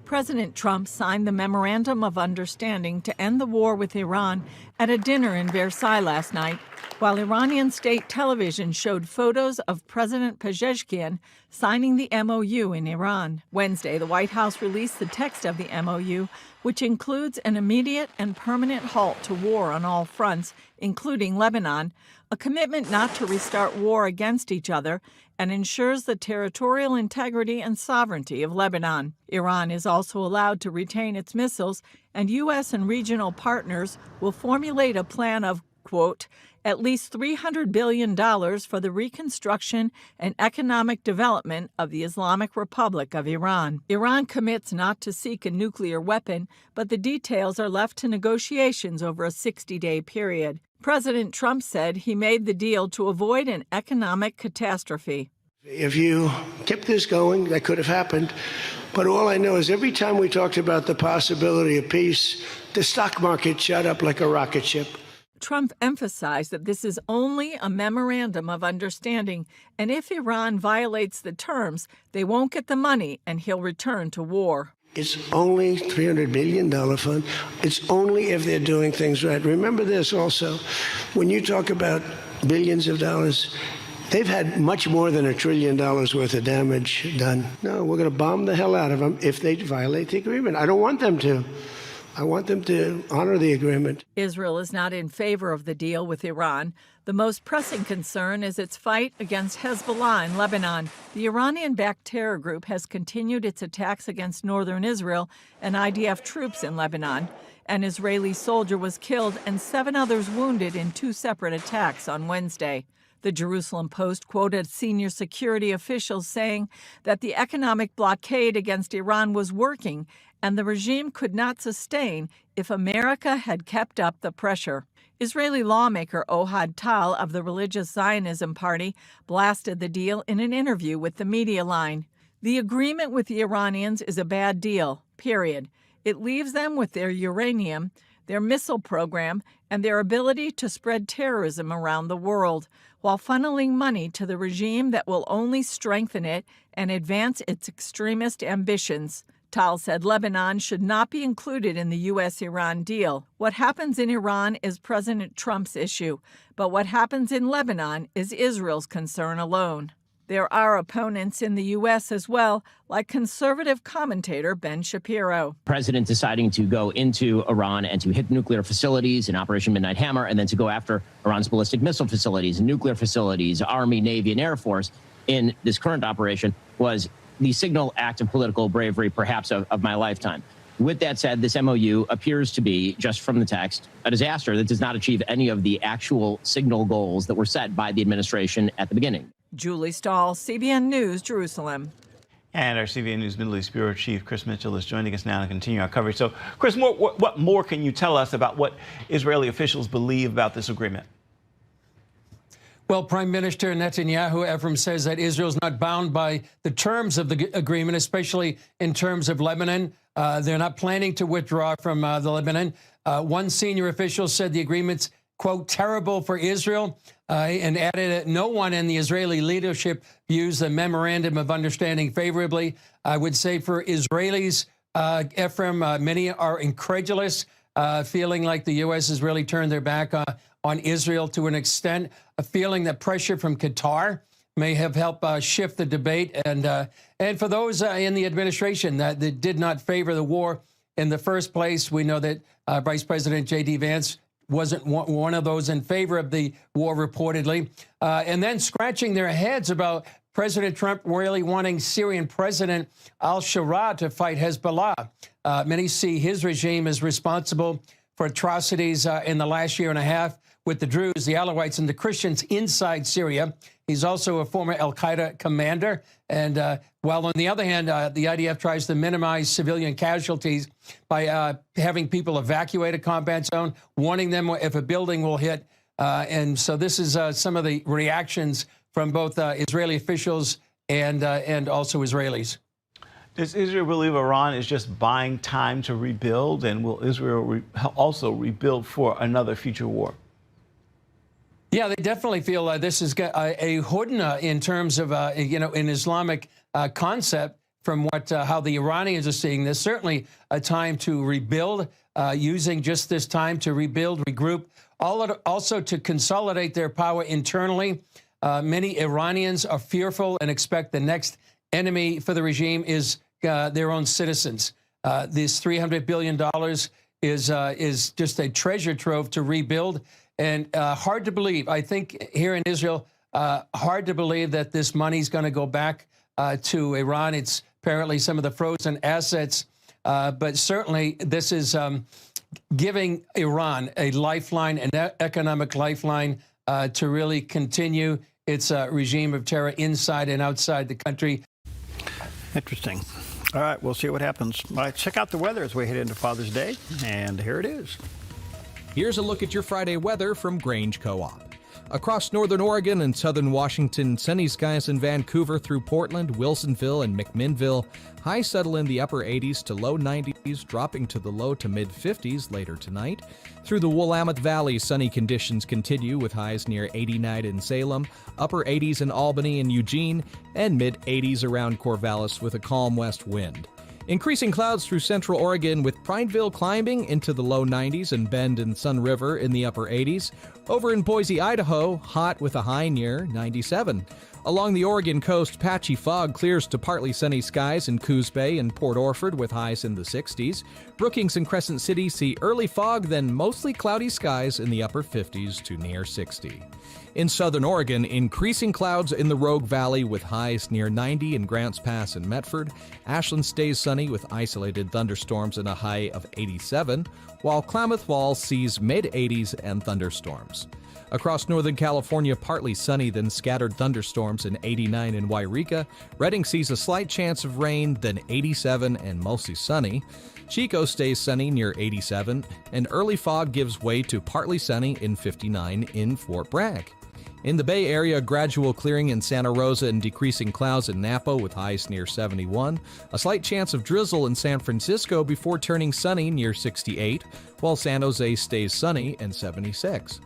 President Trump signed the Memorandum of Understanding to end the war with Iran at a dinner in Versailles last night, while Iranian state television showed photos of President Pezeshkian signing the MOU in Iran. Wednesday, the White House released the text of the MOU, which includes an immediate and permanent halt to war on all fronts, including Lebanon, a commitment not to restart war against each other, and ensures the territorial integrity and sovereignty of Lebanon. Iran is also allowed to retain its missiles, and U.S. and regional partners will formulate a plan of, quote, at least $300 billion for the reconstruction and economic development of the Islamic Republic of Iran. Iran commits not to seek a nuclear weapon, but the details are left to negotiations over a 60-day period. President Trump said he made the deal to avoid an economic catastrophe. If you kept this going, that could have happened. But all I know is every time we talked about the possibility of peace, the stock market shot up like a rocket ship. Trump emphasized that this is only a memorandum of understanding, and if Iran violates the terms, they won't get the money and he'll return to war. It's only $300 billion fund. It's only if they're doing things right. Remember this also, when you talk about billions of dollars, they've had much more than $1 trillion worth of damage done. No, we're going to bomb the hell out of them if they violate the agreement. I don't want them to. I want them to honor the agreement. Israel is not in favor of the deal with Iran. The most pressing concern is its fight against Hezbollah in Lebanon. The Iranian-backed terror group has continued its attacks against northern Israel and IDF troops in Lebanon. An Israeli soldier was killed and 7 others wounded in 2 separate attacks on Wednesday. The Jerusalem Post quoted senior security officials saying that the economic blockade against Iran was working and the regime could not sustain if America had kept up the pressure. Israeli lawmaker Ohad Tal of the Religious Zionism Party blasted the deal in an interview with the Media Line. The agreement with the Iranians is a bad deal, period. It leaves them with their uranium, their missile program, and their ability to spread terrorism around the world, while funneling money to the regime that will only strengthen it and advance its extremist ambitions. Tal said Lebanon should not be included in the U.S.-Iran deal. What happens in Iran is President Trump's issue, but what happens in Lebanon is Israel's concern alone. There are opponents in the U.S. as well, like conservative commentator Ben Shapiro. President deciding to go into Iran and to hit nuclear facilities in Operation Midnight Hammer, and then to go after Iran's ballistic missile facilities and nuclear facilities, Army, Navy, and Air Force in this current operation was the signal act of political bravery, perhaps, of my lifetime. With that said, this MOU appears to be, just from the text, a disaster that does not achieve any of the actual signal goals that were set by the administration at the beginning. Julie Stahl, CBN News, Jerusalem. And our CBN News Middle East Bureau Chief Chris Mitchell is joining us now to continue our coverage. So, Chris, what more can you tell us about what Israeli officials believe about this agreement? Well, Prime Minister Netanyahu, Ephraim, says that Israel's not bound by the terms of the agreement, especially in terms of Lebanon. They're not planning to withdraw from the Lebanon. One senior official said the agreement's, quote, terrible for Israel, and added that no one in the Israeli leadership views the memorandum of understanding favorably. I would say for Israelis, Ephraim, many are incredulous, feeling like the U.S. has really turned their back on Israel to an extent, a feeling that pressure from Qatar may have helped shift the debate. And for those in the administration that did not favor the war in the first place, we know that Vice President J.D. Vance wasn't one of those in favor of the war, reportedly. And then scratching their heads about President Trump really wanting Syrian President al-Shara to fight Hezbollah. Many see his regime as responsible for atrocities in the last year and a half with the Druze, the Alawites, and the Christians inside Syria. He's also a former al-Qaeda commander. And while on the other hand, the IDF tries to minimize civilian casualties by having people evacuate a combat zone, warning them if a building will hit. And so this is some of the reactions from both Israeli officials and also Israelis. Does Israel believe Iran is just buying time to rebuild? And will Israel also rebuild for another future war? Yeah, they definitely feel this is a hudna in terms of, an Islamic concept from how the Iranians are seeing this. Certainly a time to rebuild, using just this time to rebuild, regroup, also to consolidate their power internally. Many Iranians are fearful and expect the next enemy for the regime is their own citizens. This $300 billion is just a treasure trove to rebuild. And hard to believe, I think here in Israel, hard to believe that this money is going to go back to Iran. It's apparently some of the frozen assets. But certainly this is giving Iran a lifeline, an economic lifeline to really continue its regime of terror inside and outside the country. Interesting. All right, we'll see what happens. All right, check out the weather as we head into Father's Day. And here it is. Here's a look at your Friday weather from Grange Co-op. Across northern Oregon and southern Washington, sunny skies in Vancouver through Portland, Wilsonville, and McMinnville. Highs settle in the upper 80s to low 90s, dropping to the low to mid 50s later tonight. Through the Willamette Valley, sunny conditions continue with highs near 89 in Salem, upper 80s in Albany and Eugene, and mid 80s around Corvallis with a calm west wind. Increasing clouds through central Oregon with Prineville climbing into the low 90s and Bend and Sun River in the upper 80s. Over in Boise, Idaho, hot with a high near 97. Along the Oregon coast, patchy fog clears to partly sunny skies in Coos Bay and Port Orford with highs in the 60s. Brookings and Crescent City see early fog, then mostly cloudy skies in the upper 50s to near 60. In southern Oregon, increasing clouds in the Rogue Valley with highs near 90 in Grants Pass and Medford. Ashland stays sunny with isolated thunderstorms and a high of 87, while Klamath Falls sees mid-80s and thunderstorms. Across Northern California, partly sunny, then scattered thunderstorms in 89 in Wairika. Redding sees a slight chance of rain, then 87 and mostly sunny. Chico stays sunny near 87, and early fog gives way to partly sunny in 59 in Fort Bragg. In the Bay Area, gradual clearing in Santa Rosa and decreasing clouds in Napa with highs near 71. A slight chance of drizzle in San Francisco before turning sunny near 68, while San Jose stays sunny and 76.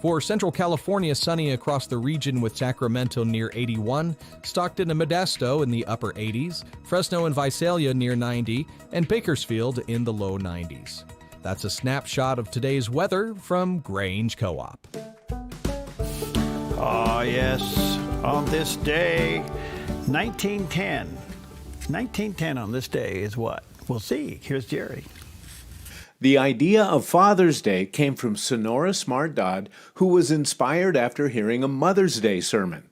For Central California, sunny across the region with Sacramento near 81, Stockton and Modesto in the upper 80s, Fresno and Visalia near 90, and Bakersfield in the low 90s. That's a snapshot of today's weather from Grange Co-op. Oh, yes. On this day, 1910. 1910 on this day is what? We'll see. Here's Jerry. The idea of Father's Day came from Sonora Smart Dodd, who was inspired after hearing a Mother's Day sermon.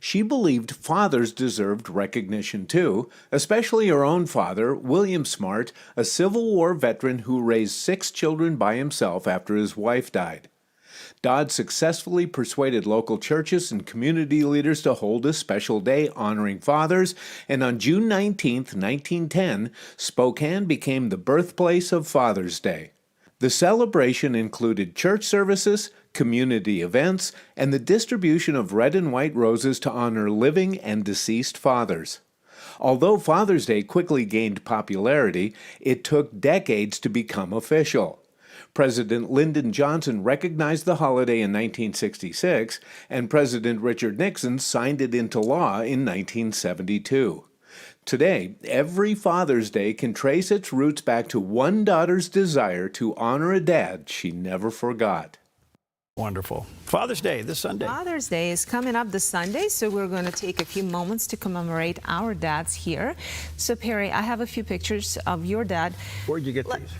She believed fathers deserved recognition too, especially her own father, William Smart, a Civil War veteran who raised 6 children by himself after his wife died. Dodd successfully persuaded local churches and community leaders to hold a special day honoring fathers, and on June 19, 1910, Spokane became the birthplace of Father's Day. The celebration included church services, community events, and the distribution of red and white roses to honor living and deceased fathers. Although Father's Day quickly gained popularity, it took decades to become official. President Lyndon Johnson recognized the holiday in 1966, and President Richard Nixon signed it into law in 1972. Today, every Father's Day can trace its roots back to one daughter's desire to honor a dad she never forgot. Wonderful. Father's Day this Sunday. Father's Day is coming up this Sunday, so we're going to take a few moments to commemorate our dads here. So, Perry, I have a few pictures of your dad. Where'd you get these?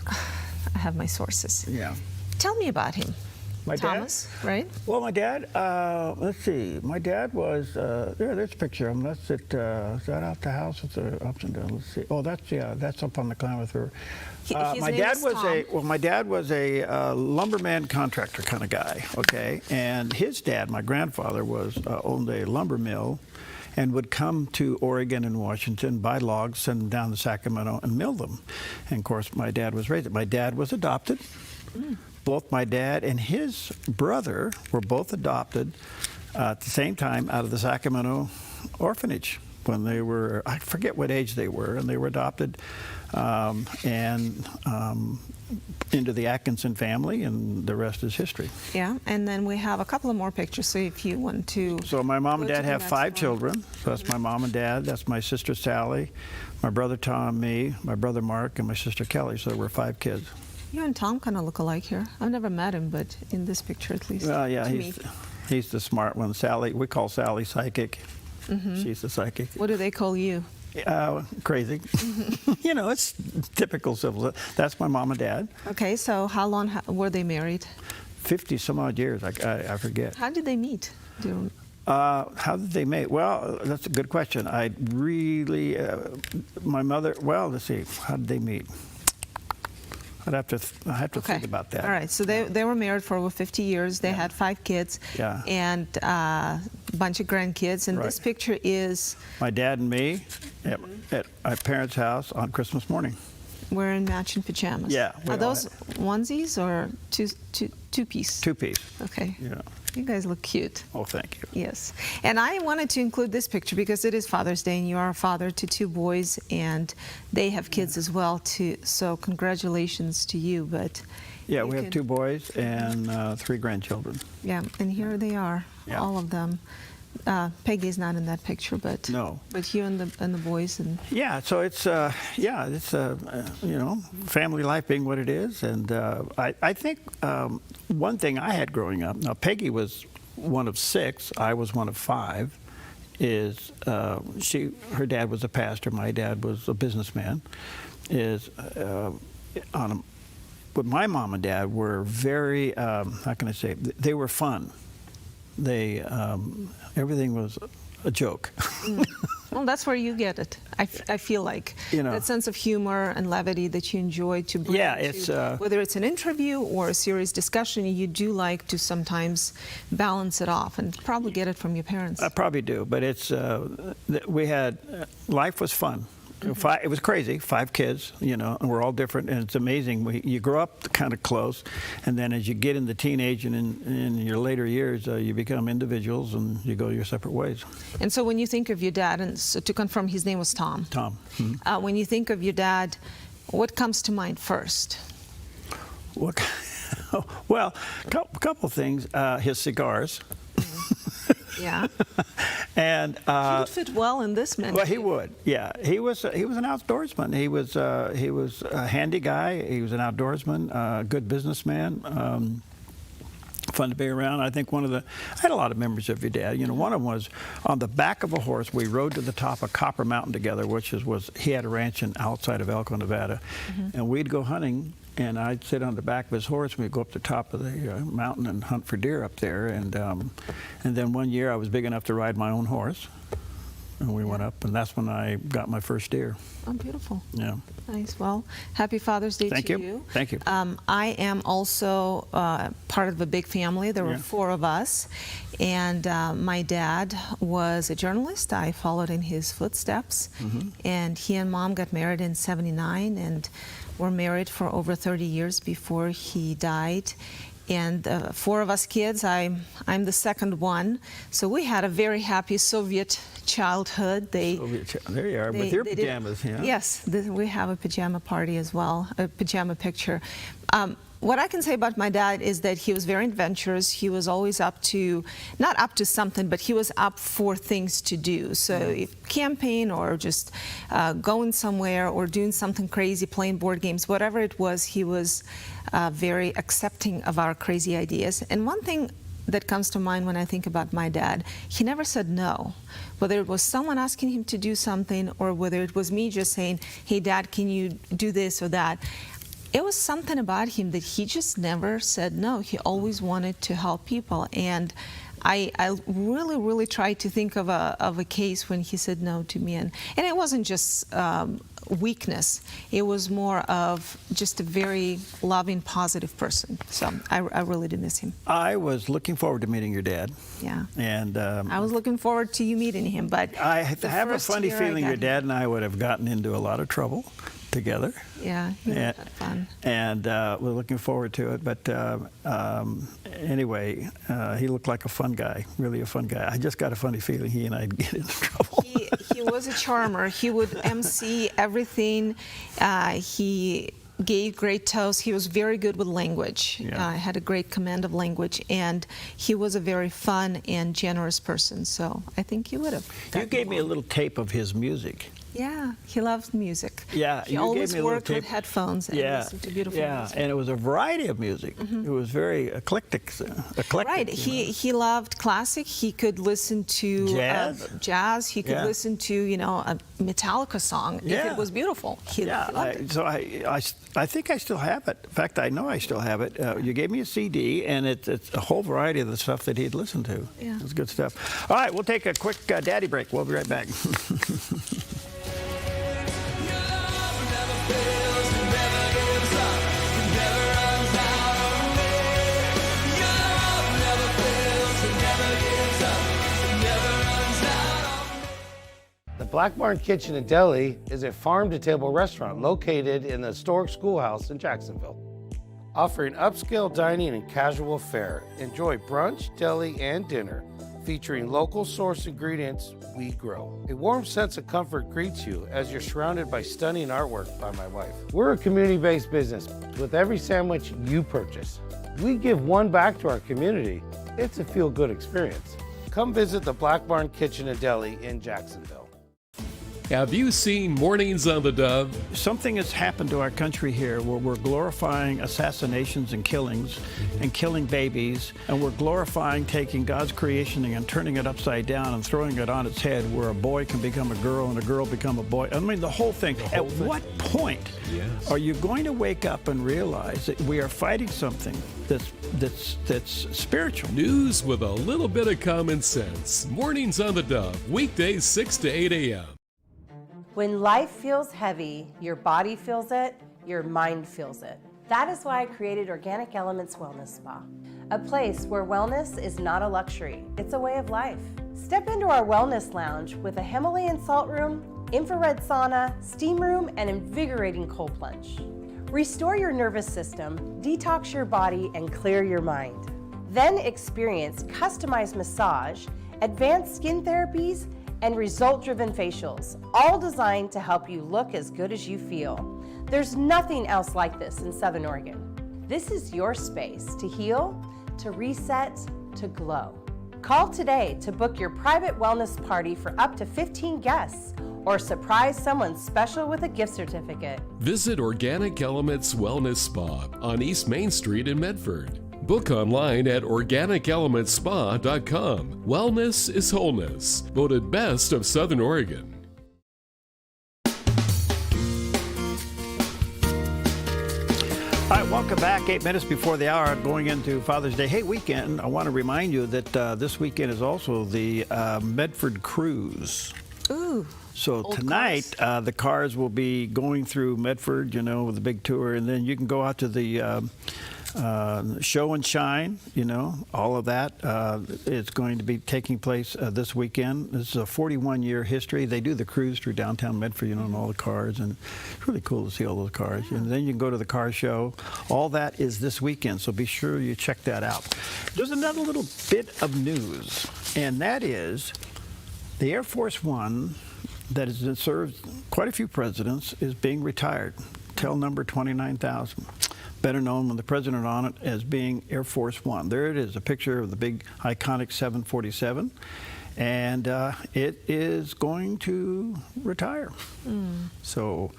I have my sources. Yeah. Tell me about him. My Thomas, dad? right? Well, my dad, let's see. My dad was, there's a picture of him. That's it. Is that out the house with the ups and downs? Let's see. Oh, that's up on the Klamath River. My dad was a lumberman contractor kind of guy, okay? And his dad, my grandfather, owned a lumber mill and would come to Oregon and Washington, buy logs, send them down to Sacramento, and mill them. And, of course, my dad was raised. My dad was adopted. Both my dad and his brother were both adopted at the same time out of the Sacramento orphanage when they were, I forget what age they were, and they were adopted into the Atkinson family, and the rest is history. Yeah, and then we have a couple of more pictures, so if you want to... So my mom and dad have 5 children. So that's my mom and dad. That's my sister Sally, my brother Tom, me, my brother Mark, and my sister Kelly. So we're 5 kids. You and Tom kind of look alike here. I've never met him, but in this picture at least. Well, yeah, he's the smart one. Sally, we call Sally psychic. She's the psychic. What do they call you? Crazy. You know, it's typical civil. That's my mom and dad. Okay, so how long were they married? 50 some odd years, I forget. How did they meet? How did they meet? Well, that's a good question. I really, my mother, well, let's see, how did they meet? I have to think about that. All right, so they were married for over 50 years. They had 5 kids and a bunch of grandkids. And this picture is... my dad and me at my parents' house on Christmas morning. Wearing matching pajamas. Yeah. Are those onesies or two-piece? Two-piece. Okay. Yeah. You guys look cute. Oh, thank you. Yes. And I wanted to include this picture because it is Father's Day and you are a father to 2 boys and they have kids as well too. So congratulations to you. But yeah, we have 2 boys and 3 grandchildren. Yeah, and here they are, all of them. Peggy's not in that picture, but no. But you and the boys and so it's you know, family life being what it is, and I think one thing I had growing up. Now Peggy was one of 6. I was one of 5. Is her dad was a pastor. My dad was a businessman. But my mom and dad were very how can I say? They were fun. They everything was a joke. Well, that's where you get it. I feel like that sense of humor and levity that you enjoy to bring. Yeah, it's whether it's an interview or a serious discussion, you do like to sometimes balance it off, and probably get it from your parents. I probably do, but it's we had life was fun. It was crazy, 5 kids, you know, and we're all different, and it's amazing. You grow up kind of close, and then as you get into teenage and in your later years, you become individuals and you go your separate ways. And so when you think of your dad, and so to confirm, his name was Tom. Tom. When you think of your dad, what comes to mind first? What? Well, a couple things. His cigars. Yeah. And he would fit well in this menu. Well, he would. Yeah, he was an outdoorsman. He was a handy guy. He was an outdoorsman, good businessman. Fun to be around. I think I had a lot of memories of your dad. You know, one of them was on the back of a horse. We rode to the top of Copper Mountain together, he had a ranch outside of Elko, Nevada, and we'd go hunting. And I'd sit on the back of his horse, and we'd go up the top of the mountain and hunt for deer up there. And then one year I was big enough to ride my own horse, and we went up, and that's when I got my first deer. Oh, beautiful. Yeah. Nice. Well, happy Father's Day to you. Thank you. I am also part of a big family. There were 4 of us, and my dad was a journalist. I followed in his footsteps, and he and Mom got married in '79, and were married for over 30 years before he died. And 4 of us kids, I'm the second one. So we had a very happy Soviet childhood. There you are, with your pajamas. Yeah. Yes, we have a pajama party as well, a pajama picture. What I can say about my dad is that he was very adventurous. He was always not up to something, but he was up for things to do. So if camping or just going somewhere or doing something crazy, playing board games, whatever it was, he was very accepting of our crazy ideas. And one thing that comes to mind when I think about my dad, he never said no. Whether it was someone asking him to do something or whether it was me just saying, hey, Dad, can you do this or that? It was something about him that he just never said no. He always wanted to help people. And I really, really tried to think of a case when he said no to me. And it wasn't just weakness. It was more of just a very loving, positive person. So I really do miss him. I was looking forward to meeting your dad. Yeah. And I was looking forward to you meeting him. But I have a funny feeling your dad and I would have gotten into a lot of trouble together. Yeah, he had fun. And we're looking forward to it. But anyway, he looked like a fun guy, really a fun guy. I just got a funny feeling he and I'd get into trouble. He was a charmer. He would MC everything. He gave great toasts. He was very good with language. Had a great command of language. And he was a very fun and generous person. So I think he would have. You gave me a little tape of his music. Yeah, he loved music. Yeah, he always worked with headphones and listened to beautiful music. And it was a variety of music. It was very eclectic. Right. He loved classic. He could listen to jazz. He could listen to a Metallica song if it was beautiful. He loved it. So I think I still have it. In fact, I know I still have it. You gave me a CD, and it's a whole variety of the stuff that he'd listened to. Yeah, it was good stuff. All right, we'll take a quick daddy break. We'll be right back. The Black Barn Kitchen and Deli is a farm-to-table restaurant located in the historic schoolhouse in Jacksonville. Offering upscale dining and casual fare, enjoy brunch, deli, and dinner, featuring local source ingredients we grow. A warm sense of comfort greets you as you're surrounded by stunning artwork by my wife. We're a community-based business. With every sandwich you purchase, we give one back to our community. It's a feel-good experience. Come visit the Black Barn Kitchen and Deli in Jacksonville. Have you seen Mornings on the Dove? Something has happened to our country here where we're glorifying assassinations and killings and killing babies, and we're glorifying taking God's creation and turning it upside down and throwing it on its head where a boy can become a girl and a girl become a boy. I mean, the whole thing. At what point are you going to wake up and realize that we are fighting something that's spiritual? News with a little bit of common sense. Mornings on the Dove, weekdays 6 to 8 a.m. When life feels heavy, your body feels it, your mind feels it. That is why I created Organic Elements Wellness Spa, a place where wellness is not a luxury, it's a way of life. Step into our wellness lounge with a Himalayan salt room, infrared sauna, steam room, and invigorating cold plunge. Restore your nervous system, detox your body, and clear your mind. Then experience customized massage, advanced skin therapies, and result-driven facials, all designed to help you look as good as you feel. There's nothing else like this in Southern Oregon. This is your space to heal, to reset, to glow. Call today to book your private wellness party for up to 15 guests or surprise someone special with a gift certificate. Visit Organic Elements Wellness Spa on East Main Street in Medford. Book online at organicelementspa.com. Wellness is wholeness. Voted best of Southern Oregon. All right, welcome back. 8 minutes before the hour, going into Father's Day. Hey, weekend, I want to remind you that this weekend is also the Medford Cruise. Ooh. So tonight, the cars will be going through Medford, you know, with a big tour, and then you can go out to the show and shine, you know, all of that is going to be taking place this weekend. This is a 41-year history. They do the cruise through downtown Medford, you know, and all the cars, and it's really cool to see all those cars. And then you can go to the car show. All that is this weekend, so be sure you check that out. There's another little bit of news, and that is the Air Force One that has served quite a few presidents is being retired. Tail number 29,000. Better known with the president on it as being Air Force One. There it is, a picture of the big iconic 747. And it is going to retire. So,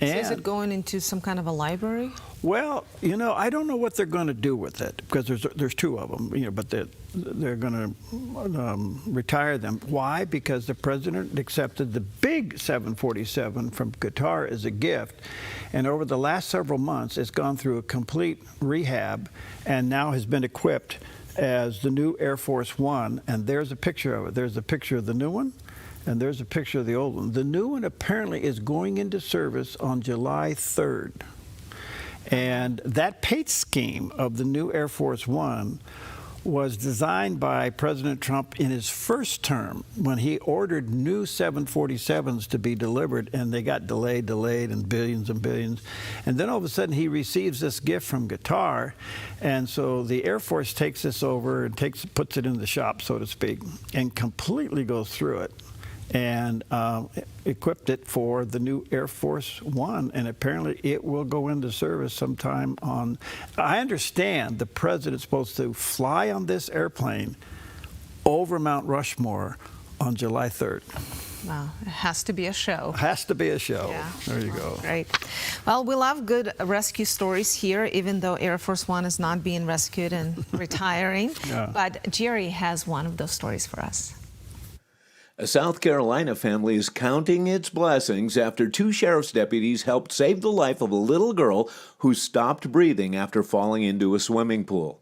is it going into some kind of a library? Well, you know, I don't know what they're going to do with it because there's two of them, you know, but they're going to retire them. Why? Because the president accepted the big 747 from Qatar as a gift, and over the last several months, it's gone through a complete rehab and now has been equipped as the new Air Force One. And there's a picture of it. There's a picture of the new one, and there's a picture of the old one. The new one apparently is going into service on July 3rd. And that pay scheme of the new Air Force One was designed by President Trump in his first term when he ordered new 747s to be delivered, and they got delayed, and billions and billions. And then all of a sudden he receives this gift from Qatar, and so the Air Force takes this over and puts it in the shop, so to speak, and completely goes through it and equipped it for the new Air Force One, and apparently it will go into service sometime on, I understand the president's supposed to fly on this airplane over Mount Rushmore on July 3rd. Wow, it has to be a show. Has to be a show. Yeah. There you go. Great. Well, we love good rescue stories here, even though Air Force One is not being rescued and retiring. Yeah. But Jerry has one of those stories for us. A South Carolina family is counting its blessings after two sheriff's deputies helped save the life of a little girl who stopped breathing after falling into a swimming pool.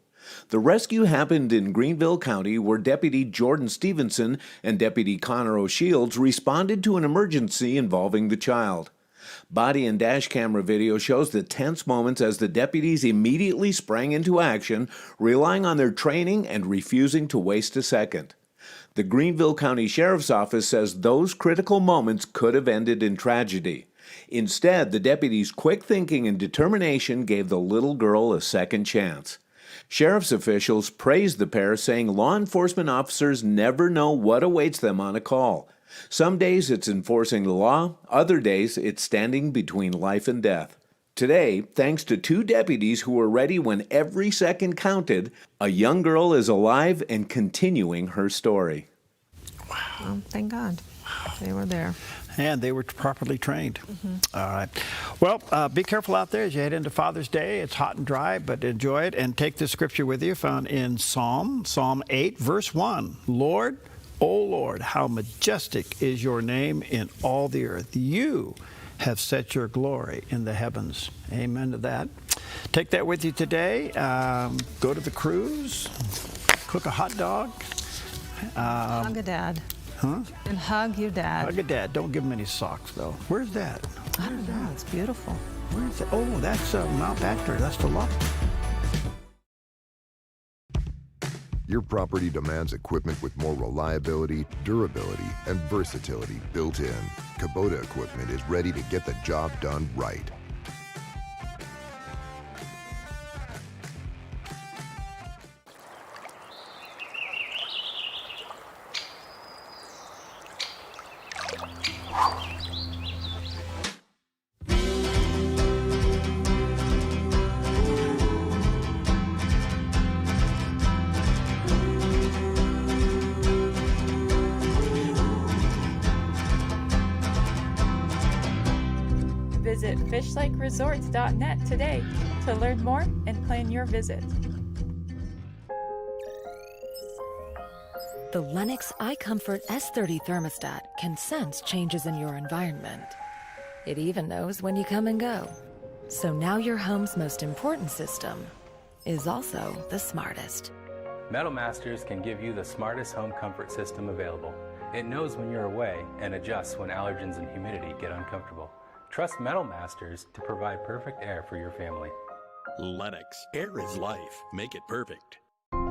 The rescue happened in Greenville County, where Deputy Jordan Stevenson and Deputy Connor O'Shields responded to an emergency involving the child. Body and dash camera video shows the tense moments as the deputies immediately sprang into action, relying on their training and refusing to waste a second. The Greenville County Sheriff's Office says those critical moments could have ended in tragedy. Instead, the deputies' quick thinking and determination gave the little girl a second chance. Sheriff's officials praised the pair, saying law enforcement officers never know what awaits them on a call. Some days it's enforcing the law, other days it's standing between life and death. Today, thanks to two deputies who were ready when every second counted, a young girl is alive and continuing her story. Wow. Well, thank God they were there. And they were properly trained. All right. Well, be careful out there as you head into Father's Day. It's hot and dry, but enjoy it. And take this scripture with you, found in Psalm 8, verse 1. Lord, O Lord, how majestic is your name in all the earth. You have set your glory in the heavens. Amen to that. Take that with you today. Go to the cruise. Cook a hot dog. Hug a dad. Huh? And hug your dad. Hug a dad. Don't give him any socks, though. Where's that? I don't know. It's beautiful. Where's that? Oh, that's Mount Patrick. That's the lot. Your property demands equipment with more reliability, durability, and versatility built in. Kubota equipment is ready to get the job done right. fishlikeresorts.net today to learn more and plan your visit. The Lennox iComfort S30 thermostat can sense changes in your environment. It even knows when you come and go. So now your home's most important system is also the smartest. Metal Masters can give you the smartest home comfort system available. It knows when you're away and adjusts when allergens and humidity get uncomfortable. Trust Metal Masters to provide perfect air for your family. Lennox, air is life. Make it perfect.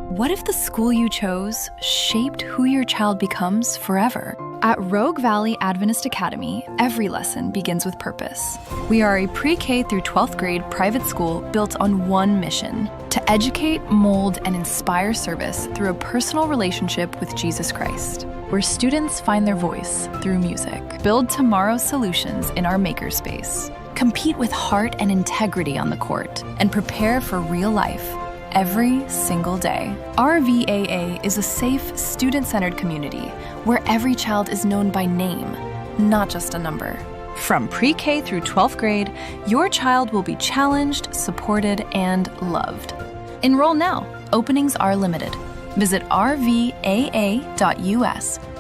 What if the school you chose shaped who your child becomes forever? At Rogue Valley Adventist Academy, every lesson begins with purpose. We are a pre-K through 12th grade private school built on one mission: to educate, mold, and inspire service through a personal relationship with Jesus Christ, where students find their voice through music. Build tomorrow's solutions in our makerspace. Compete with heart and integrity on the court, and prepare for real life every single day. Our VAA is a safe, student-centered community where every child is known by name, not just a number. From pre-K through 12th grade, your child will be challenged, supported, and loved. Enroll now. Openings are limited. Visit rvaa.us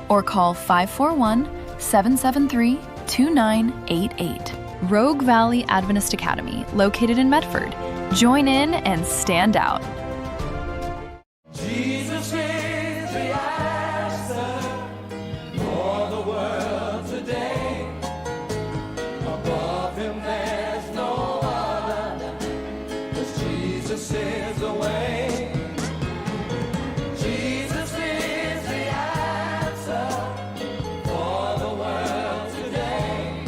or call 541-773-2988. Rogue Valley Adventist Academy, located in Medford. Join in and stand out. Jesus is the answer for the world today. Above him there's no other, 'cause Jesus is the way. Jesus is the answer for the world today.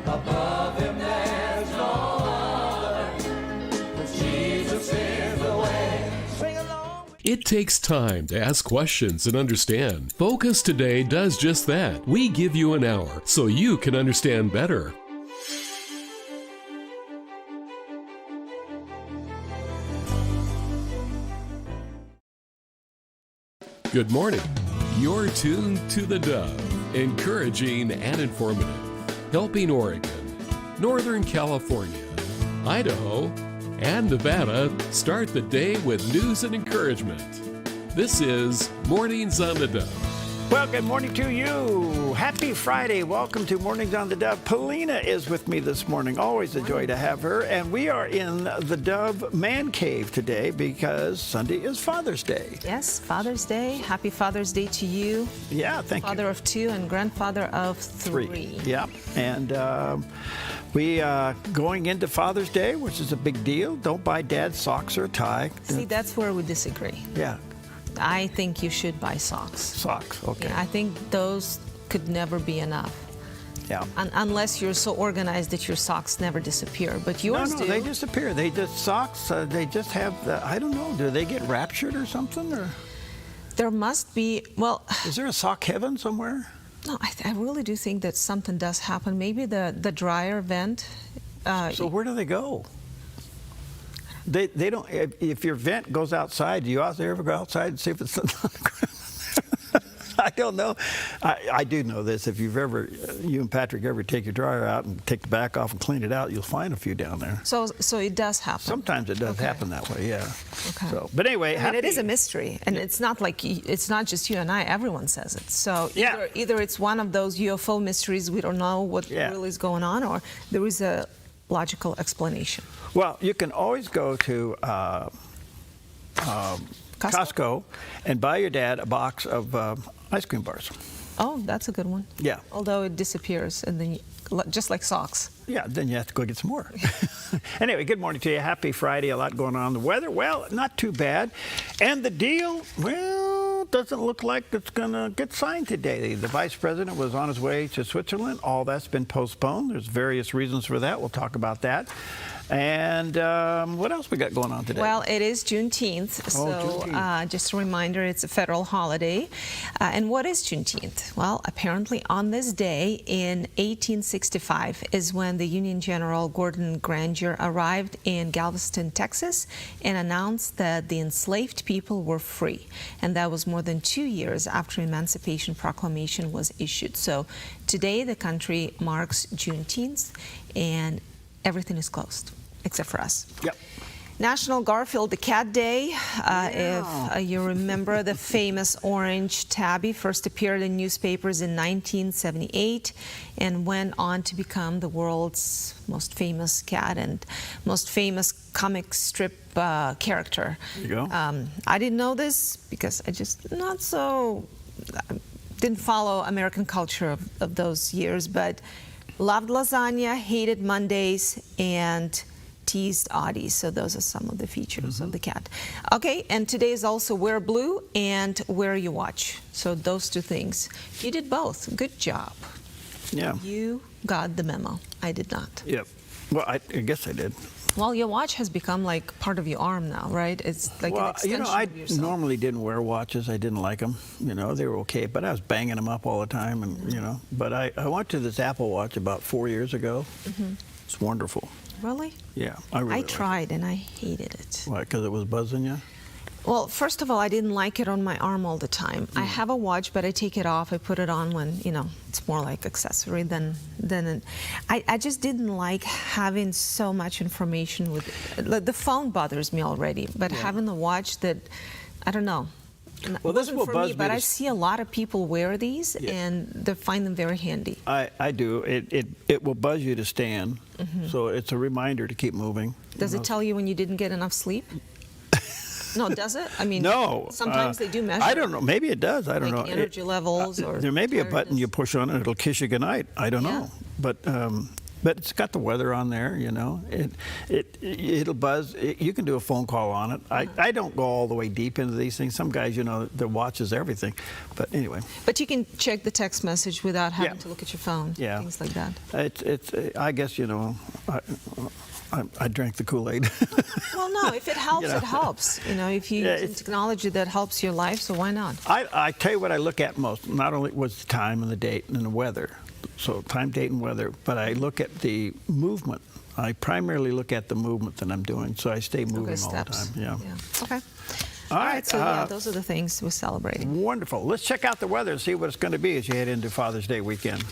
Above him there's no It takes time to ask questions and understand. Focus Today does just that. We give you an hour so you can understand better. Good morning. You're tuned to the Dove, encouraging and informative, helping Oregon, Northern California, Idaho, and Nevada start the day with news and encouragement. This is Mornings on the Dove. Well, good morning to you. Happy Friday. Welcome to Mornings on the Dove. Paulina is with me this morning. Always a joy to have her. And we are in the Dove Man Cave today because Sunday is Father's Day. Yes, Father's Day. Happy Father's Day to you. Yeah, thank you. Father of 2 and grandfather of 3. Yeah, and we going into Father's Day, which is a big deal. Don't buy Dad socks or a tie. See, that's where we disagree. Yeah. I think you should buy socks. Socks, okay. Yeah, I think those could never be enough. Yeah. Unless you're so organized that your socks never disappear, but yours do. No, they disappear. They just socks. They just have. I don't know. Do they get raptured or something? Or there must be. Well, is there a sock heaven somewhere? No, I really do think that something does happen. Maybe the dryer vent. So where do they go? They don't. If your vent goes outside, do you ever go outside and see if it's on the ground? I don't know. I do know this. If you and Patrick ever take your dryer out and take the back off and clean it out, you'll find a few down there. So it does happen. Sometimes it does happen that way, yeah. Okay. So, but anyway, it is a mystery, and it's not like it's not just you and I. Everyone says it. So either it's one of those UFO mysteries we don't know what really is going on, or there is a logical explanation. Well, you can always go to Costco and buy your dad a box of ice cream bars. Oh, that's a good one. Yeah. Although it disappears, and then just like socks. Yeah, then you have to go get some more. Anyway, good morning to you. Happy Friday. A lot going on. The weather, well, not too bad. And the deal, well, doesn't look like it's going to get signed today. The vice president was on his way to Switzerland. All that's been postponed. There's various reasons for that. We'll talk about that. And what else we got going on today? Well, it is Juneteenth, so just a reminder, it's a federal holiday. And what is Juneteenth? Well, apparently on this day in 1865 is when the Union General Gordon Granger arrived in Galveston, Texas, and announced that the enslaved people were free. And that was more than 2 years after Emancipation Proclamation was issued. So today the country marks Juneteenth, and everything is closed, except for us. Yep. National Garfield the Cat Day. If you remember, the famous orange tabby first appeared in newspapers in 1978 and went on to become the world's most famous cat and most famous comic strip character. There you go. I didn't know this because I just didn't follow American culture of those years, but loved lasagna, hated Mondays, and teased Audie. So those are some of the features of the cat. Okay, and today is also Wear Blue and Wear Your Watch. So those two things. You did both. Good job. Yeah. You got the memo. I did not. Yep. Well, I guess I did. Well, your watch has become like part of your arm now, right? It's like an extension of yourself. I normally didn't wear watches. I didn't like them. You know, they were okay, but I was banging them up all the time, and you know. But I went to this Apple Watch about 4 years ago. It's wonderful. Really? Yeah, I really. I tried and I hated it. Why? Because it was buzzing you? Well, first of all, I didn't like it on my arm all the time. I have a watch, but I take it off. I put it on when, you know, it's more like accessory than I just didn't like having so much information with it. The phone bothers me already, but having the watch that, I don't know. Well, this will buzz me, but I see a lot of people wear these and they find them very handy. I do. It will buzz you to stand, so it's a reminder to keep moving. Does it tell you when you didn't get enough sleep? No, does it? I mean, no. Sometimes they do measure. I don't know. Maybe it does. I don't know. Energy levels, or there may be a button you push on and it'll kiss you goodnight. I don't know. But it's got the weather on there. You know, it'll buzz. You can do a phone call on it. I don't go all the way deep into these things. Some guys, you know, their watch is everything. But anyway. But you can check the text message without having to look at your phone. Yeah. Things like that. It's. I guess, you know. I drank the Kool-Aid. Well, no, if it helps, it helps. You know, if you use technology that helps your life, so why not? I tell you what I look at most. Not only was the time and the date and the weather, so time, date, and weather, but I look at the movement. I primarily look at the movement that I'm doing, so I stay moving all the time. Yeah. Okay. All right. So yeah, those are the things we're celebrating. Wonderful. Let's check out the weather and see what it's going to be as you head into Father's Day weekend.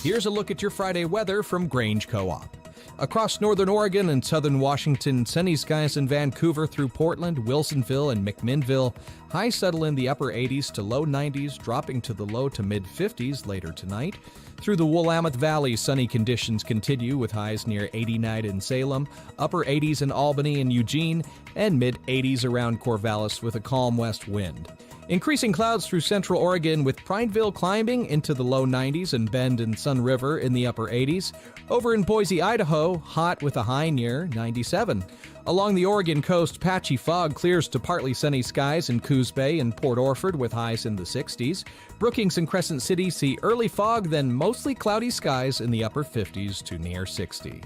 Here's a look at your Friday weather from Grange Co-op. Across northern Oregon and southern Washington, sunny skies in Vancouver through Portland, Wilsonville, and McMinnville. Highs settle in the upper 80s to low 90s, dropping to the low to mid 50s later tonight. Through the Willamette Valley, sunny conditions continue with highs near 89 in Salem, upper 80s in Albany and Eugene, and mid 80s around Corvallis with a calm west wind. Increasing clouds through central Oregon with Prineville climbing into the low 90s and Bend and Sun River in the upper 80s. Over in Boise, Idaho, hot with a high near 97. Along the Oregon coast, patchy fog clears to partly sunny skies in Coos Bay and Port Orford with highs in the 60s. Brookings and Crescent City see early fog, then mostly cloudy skies in the upper 50s to near 60.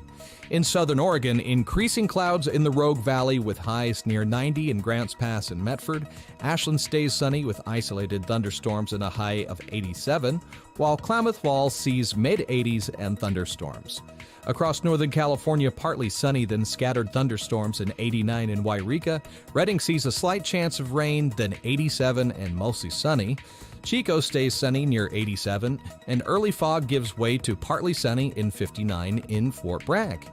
In southern Oregon, increasing clouds in the Rogue Valley with highs near 90 in Grants Pass and Medford. Ashland stays sunny with isolated thunderstorms and a high of 87, while Klamath Falls sees mid-80s and thunderstorms. Across Northern California, partly sunny, then scattered thunderstorms and 89 in Wairika. Redding sees a slight chance of rain, then 87 and mostly sunny. Chico stays sunny near 87, and early fog gives way to partly sunny in 59 in Fort Bragg.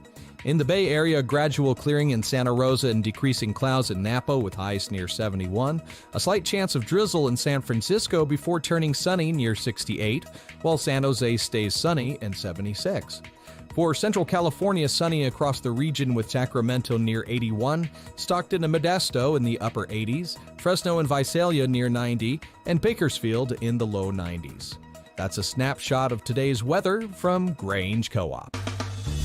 In the Bay Area, gradual clearing in Santa Rosa and decreasing clouds in Napa with highs near 71. A slight chance of drizzle in San Francisco before turning sunny near 68, while San Jose stays sunny and 76. For Central California, sunny across the region with Sacramento near 81, Stockton and Modesto in the upper 80s, Fresno and Visalia near 90, and Bakersfield in the low 90s. That's a snapshot of today's weather from Grange Co-op.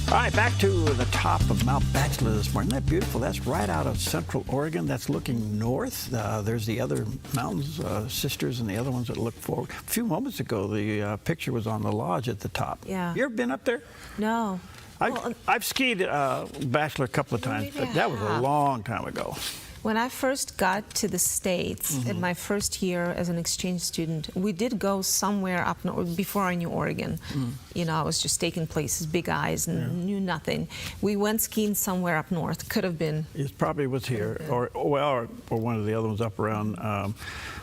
All right, back to the top of Mount Bachelor this morning. Isn't that beautiful? That's right out of central Oregon. That's looking north. There's the other mountains, Sisters, and the other ones that look forward. A few moments ago, the picture was on the lodge at the top. Yeah. You ever been up there? No. I've skied Bachelor a couple of times, but that was a long time ago. When I first got to the States in my first year as an exchange student, we did go somewhere up north before I knew Oregon. You know, I was just taking places, big eyes, and knew nothing. We went skiing somewhere up north. Could have been. It probably was here, or one of the other ones up around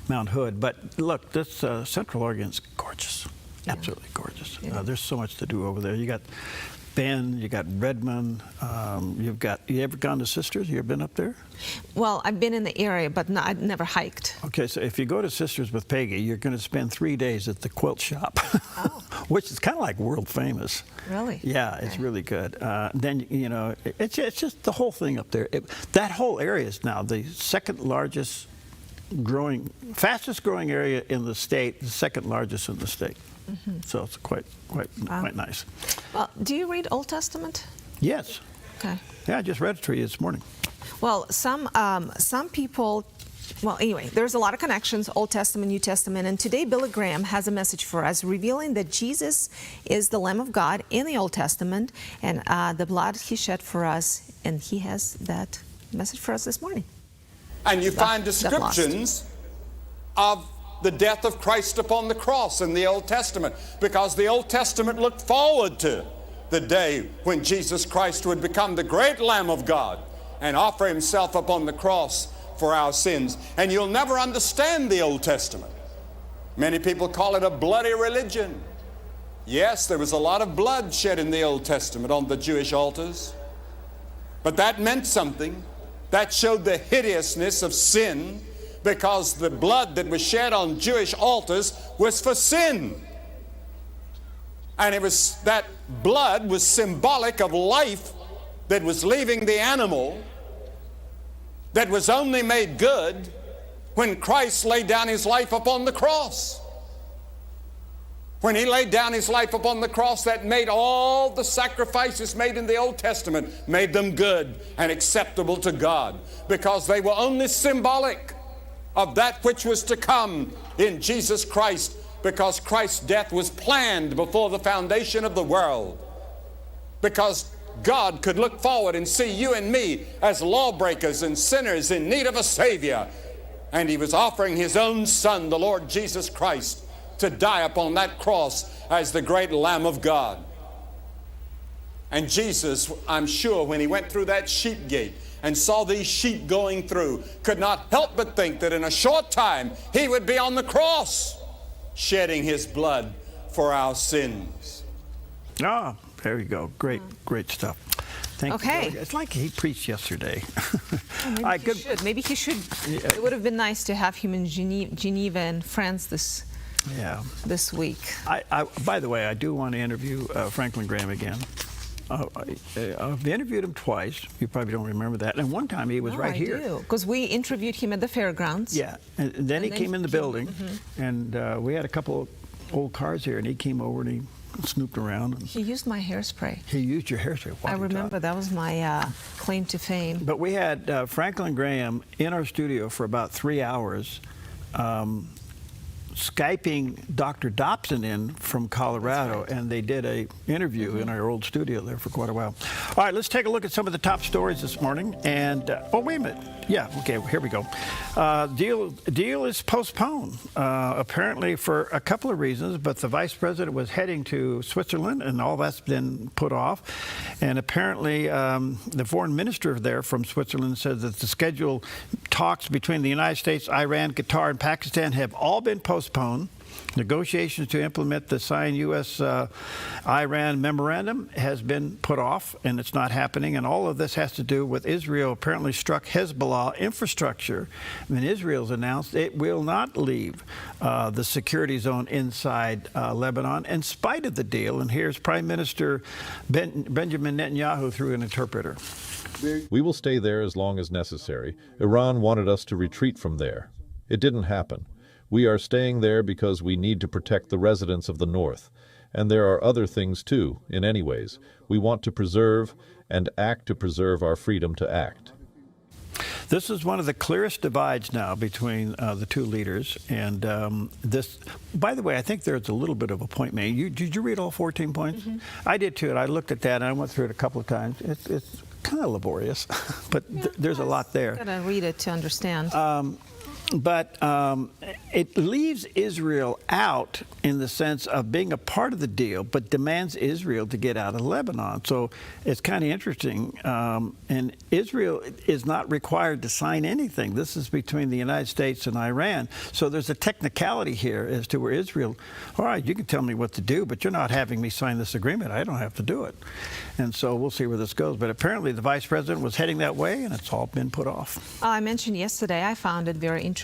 Mount Hood. But look, this Central Oregon's gorgeous, absolutely gorgeous. There's so much to do over there. You got Bend, you got Redmond, you ever gone to Sisters? You ever been up there? Well, I've been in the area, but I've never hiked. Okay, so if you go to Sisters with Peggy, you're going to spend 3 days at the quilt shop, which is kind of like world famous. Really? Yeah, it's really good. Then, you know, it's just the whole thing up there. That whole area is now the fastest growing area in the state, the second largest in the state. So it's quite nice. Well, do you read Old Testament? Yes. Okay. Yeah, I just read it to you this morning. Well, some people. Well, anyway, there's a lot of connections, Old Testament, New Testament, and today Billy Graham has a message for us, revealing that Jesus is the Lamb of God in the Old Testament, and the blood He shed for us, and he has that message for us this morning. And you find descriptions of the death of Christ upon the cross in the Old Testament, because the Old Testament looked forward to the day when Jesus Christ would become the great Lamb of God and offer Himself upon the cross for our sins. And you'll never understand the Old Testament. Many people call it a bloody religion. Yes, there was a lot of blood shed in the Old Testament on the Jewish altars, but that meant something. That showed the hideousness of sin, because the blood that was shed on Jewish altars was for sin. And that blood was symbolic of life that was leaving the animal, that was only made good when Christ laid down His life upon the cross. When He laid down His life upon the cross, that made all the sacrifices made in the Old Testament, made them good and acceptable to God, because they were only symbolic of that which was to come in Jesus Christ, because Christ's death was planned before the foundation of the world. Because God could look forward and see you and me as lawbreakers and sinners in need of a Savior. And He was offering His own Son, the Lord Jesus Christ, to die upon that cross as the great Lamb of God. And Jesus, I'm sure, when He went through that sheep gate and saw these sheep going through, could not help but think that in a short time He would be on the cross, shedding His blood for our sins. Ah, there you go. Great stuff. Thank you. It's like he preached yesterday. Maybe he should. It would have been nice to have him in Geneva and France this week. By the way, I do want to interview Franklin Graham again. I've interviewed him twice. You probably don't remember that. And one time he was right here. I do, because we interviewed him at the fairgrounds. Yeah, and then he came in the building, and we had a couple of old cars here, and he came over and he snooped around. And he used my hairspray. He used your hairspray. I remember. That was my claim to fame. But we had Franklin Graham in our studio for about 3 hours, Skyping Dr. Dobson in from Colorado, and they did an interview in our old studio there for quite a while. All right, let's take a look at some of the top stories this morning. And, oh, wait a minute. Yeah, okay, here we go. Deal is postponed, apparently for a couple of reasons, but the vice president was heading to Switzerland, and all that's been put off. And apparently the foreign minister there from Switzerland said that the scheduled talks between the United States, Iran, Qatar, and Pakistan have all been postponed. Negotiations to implement the signed U.S.-Iran memorandum has been put off, and it's not happening. And all of this has to do with Israel apparently struck Hezbollah infrastructure. And Israel's announced it will not leave the security zone inside Lebanon in spite of the deal. And here's Prime Minister Benjamin Netanyahu through an interpreter. We will stay there as long as necessary. Iran wanted us to retreat from there. It didn't happen. We are staying there because we need to protect the residents of the north. And there are other things too, in any ways. We want to preserve and act to preserve our freedom to act. This is one of the clearest divides now between the two leaders. And this, by the way, I think there's a little bit of a point made. Did you read all 14 points? Mm-hmm. I did too, and I looked at that, and I went through it a couple of times. It's kind of laborious, but there's a lot there. Got to read it to understand. But it leaves Israel out in the sense of being a part of the deal, but demands Israel to get out of Lebanon. So it's kind of interesting. And Israel is not required to sign anything. This is between the United States and Iran. So there's a technicality here as to where Israel, all right, you can tell me what to do, but you're not having me sign this agreement. I don't have to do it. And so we'll see where this goes. But apparently the vice president was heading that way, and it's all been put off. I mentioned yesterday, I found it very interesting.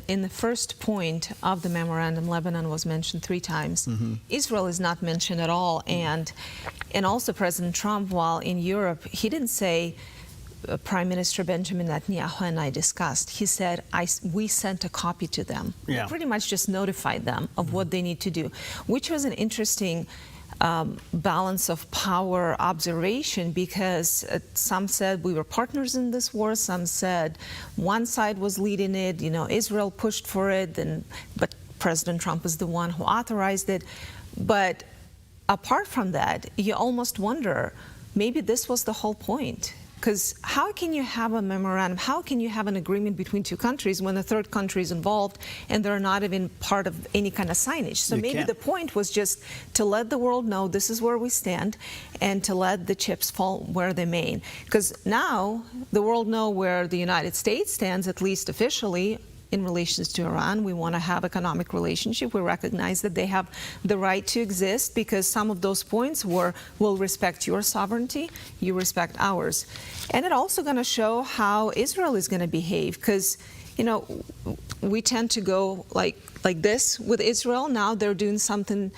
In the first point of the memorandum, Lebanon was mentioned 3 times. Mm-hmm. Israel is not mentioned at all. And also President Trump, while in Europe, he didn't say Prime Minister Benjamin Netanyahu and I discussed. He said, we sent a copy to them. Yeah. We pretty much just notified them of what they need to do, which was an interesting balance of power observation, because some said we were partners in this war, some said one side was leading it, Israel pushed for it, but President Trump is the one who authorized it. But apart from that, you almost wonder, maybe this was the whole point. Because how can you have a memorandum, how can you have an agreement between 2 countries when a third country is involved and they're not even part of any kind of signage? So maybe the point was just to let the world know this is where we stand and to let the chips fall where they may. Because now the world know where the United States stands, at least officially, in relations to Iran. We want to have economic relationship. We recognize that they have the right to exist because some of those points will respect your sovereignty, you respect ours. And it's also going to show how Israel is going to behave, because we tend to go like this with Israel. Now they're doing something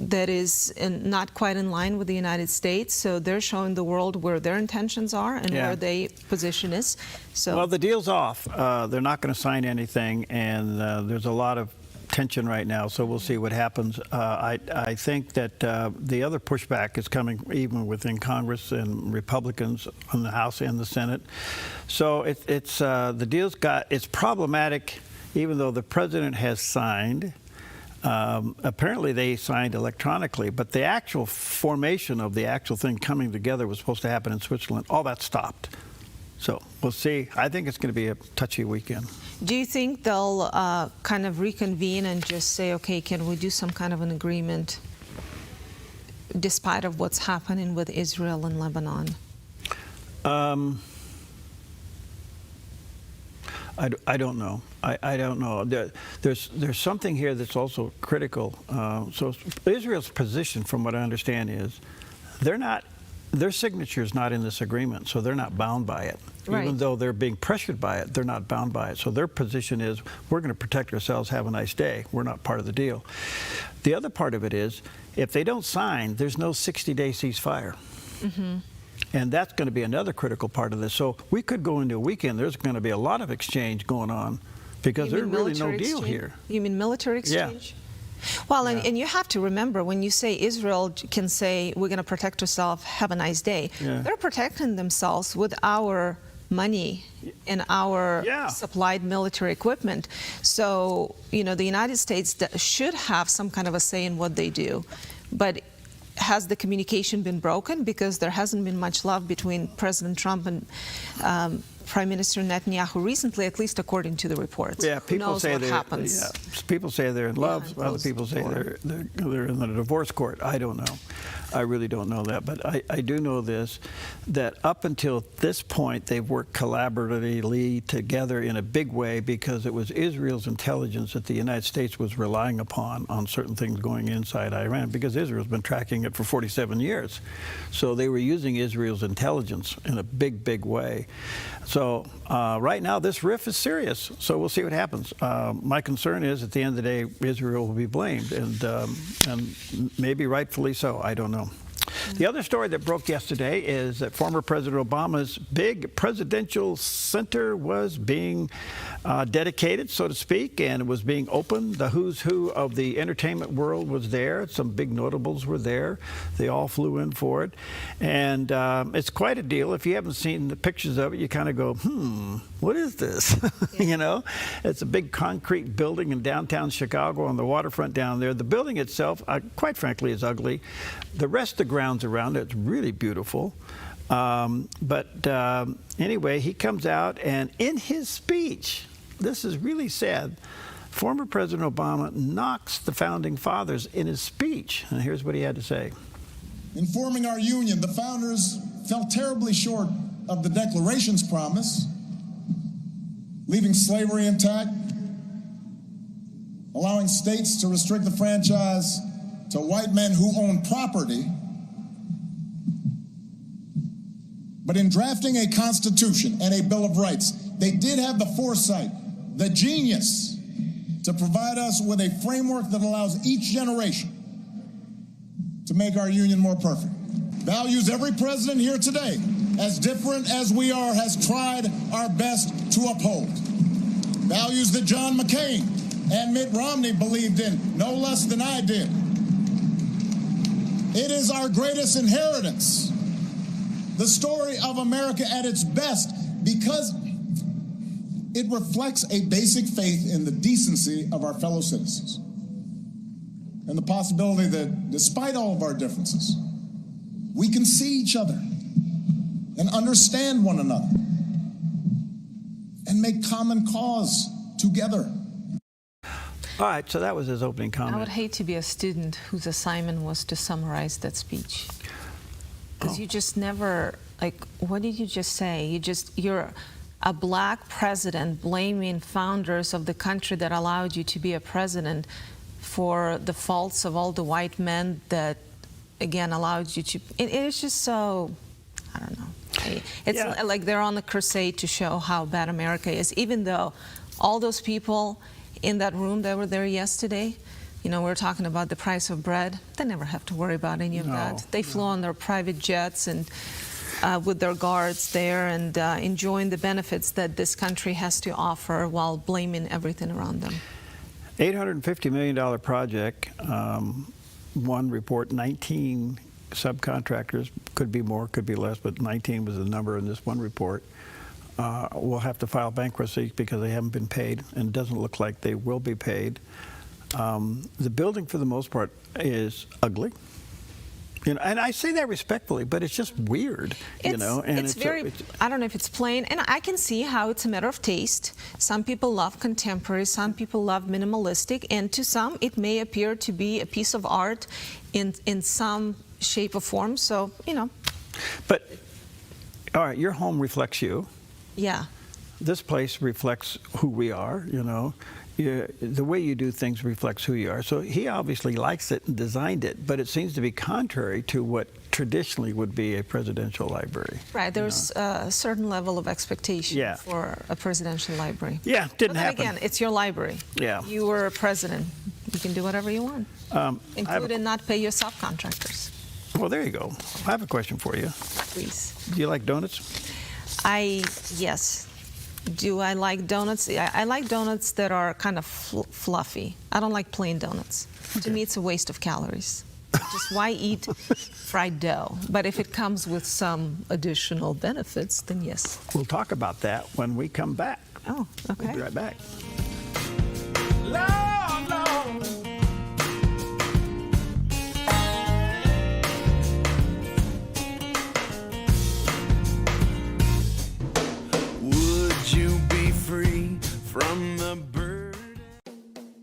that is not quite in line with the United States, so they're showing the world where their intentions are and where their position is. So, well, the deal's off. They're not going to sign anything, and there's a lot of tension right now, so we'll see what happens. I think that the other pushback is coming even within Congress and Republicans in the House and the Senate. So the deal's it's problematic, even though the president has signed. Apparently they signed electronically, but the actual formation of the actual thing coming together was supposed to happen in Switzerland. All that stopped. So we'll see. I think it's going to be a touchy weekend. Do you think they'll kind of reconvene and just say, okay, can we do some kind of an agreement despite of what's happening with Israel and Lebanon? I don't know. I don't know. There's something here that's also critical. So Israel's position, from what I understand, is their signature is not in this agreement, so they're not bound by it. Right. Even though they're being pressured by it, they're not bound by it. So their position is, we're going to protect ourselves, have a nice day. We're not part of the deal. The other part of it is, if they don't sign, there's no 60-day ceasefire. Mm-hmm. And that's going to be another critical part of this. So we could go into a weekend, there's going to be a lot of exchange going on, because there's really no deal here. You mean military exchange? Yeah. Well, and you have to remember, when you say Israel can say, we're going to protect ourselves, have a nice day, they're protecting themselves with our money and our supplied military equipment. So, the United States should have some kind of a say in what they do. But has the communication been broken? Because there hasn't been much love between President Trump and Prime Minister Netanyahu recently, at least according to the reports. Yeah, people say people say they're in love. Other people say they're in the divorce court. I don't know. I really don't know that. But I do know this, that up until this point, they've worked collaboratively together in a big way, because it was Israel's intelligence that the United States was relying upon on certain things going inside Iran, because Israel's been tracking it for 47 years. So they were using Israel's intelligence in a big, big way. So right now, this rift is serious. So we'll see what happens. My concern is, at the end of the day, Israel will be blamed, and maybe rightfully so. I don't know. The other story that broke yesterday is that former President Obama's big presidential center was being dedicated, so to speak, and it was being opened. The who's who of the entertainment world was there. Some big notables were there. They all flew in for it. And it's quite a deal. If you haven't seen the pictures of it, you kind of go, what is this? You know, it's a big concrete building in downtown Chicago on the waterfront down there. The building itself, quite frankly, is ugly. The rest of the grounds around it's really beautiful. Anyway, he comes out, and in his speech, this is really sad, former President Obama knocks the founding fathers in his speech. And here's what he had to say. In forming our union, the founders fell terribly short of the Declaration's promise, leaving slavery intact, allowing states to restrict the franchise to white men who own property. But in drafting a Constitution and a Bill of Rights, they did have the foresight, the genius, to provide us with a framework that allows each generation to make our union more perfect. Values every president here today, as different as we are, has tried our best to uphold. Values that John McCain and Mitt Romney believed in no less than I did. It is our greatest inheritance, the story of America at its best, because it reflects a basic faith in the decency of our fellow citizens and the possibility that despite all of our differences, we can see each other and understand one another and make common cause together. All right, so that was his opening comment. I would hate to be a student whose assignment was to summarize that speech. Because you just never, like, what did you just say? You're a black president blaming founders of the country that allowed you to be a president for the faults of all the white men that, again, allowed you to. It's just so, I don't know. It's like they're on a crusade to show how bad America is, even though all those people in that room that were there yesterday, you know, we're talking about the price of bread. They never have to worry about any of that. They flew on their private jets and with their guards there and enjoying the benefits that this country has to offer while blaming everything around them. $850 million project. One report, 19 subcontractors, could be more, could be less, but 19 was the number in this one report. Will have to file bankruptcy because they haven't been paid, and it doesn't look like they will be paid. The building, for the most part, is ugly. You know, and I say that respectfully, but it's just weird, you know. And it's very, I don't know if it's plain, and I can see how it's a matter of taste. Some people love contemporary, some people love minimalistic, and to some it may appear to be a piece of art in some shape or form, so, you know. But, all right, your home reflects you. Yeah. This place reflects who we are, you know. The way you do things reflects who you are. So he obviously likes it and designed it, but it seems to be contrary to what traditionally would be a presidential library. Right, there's a certain level of expectation for a presidential library. Yeah, didn't happen. Again, it's your library. Yeah. You were a president. You can do whatever you want, including not pay your subcontractors. Well, there you go. I have a question for you. Please. Do you like donuts? Yes. Do I like donuts? I like donuts that are kind of fluffy. I don't like plain donuts. Okay. To me, it's a waste of calories. Just why eat fried dough? But if it comes with some additional benefits, then yes. We'll talk about that when we come back. Oh, okay. We'll be right back.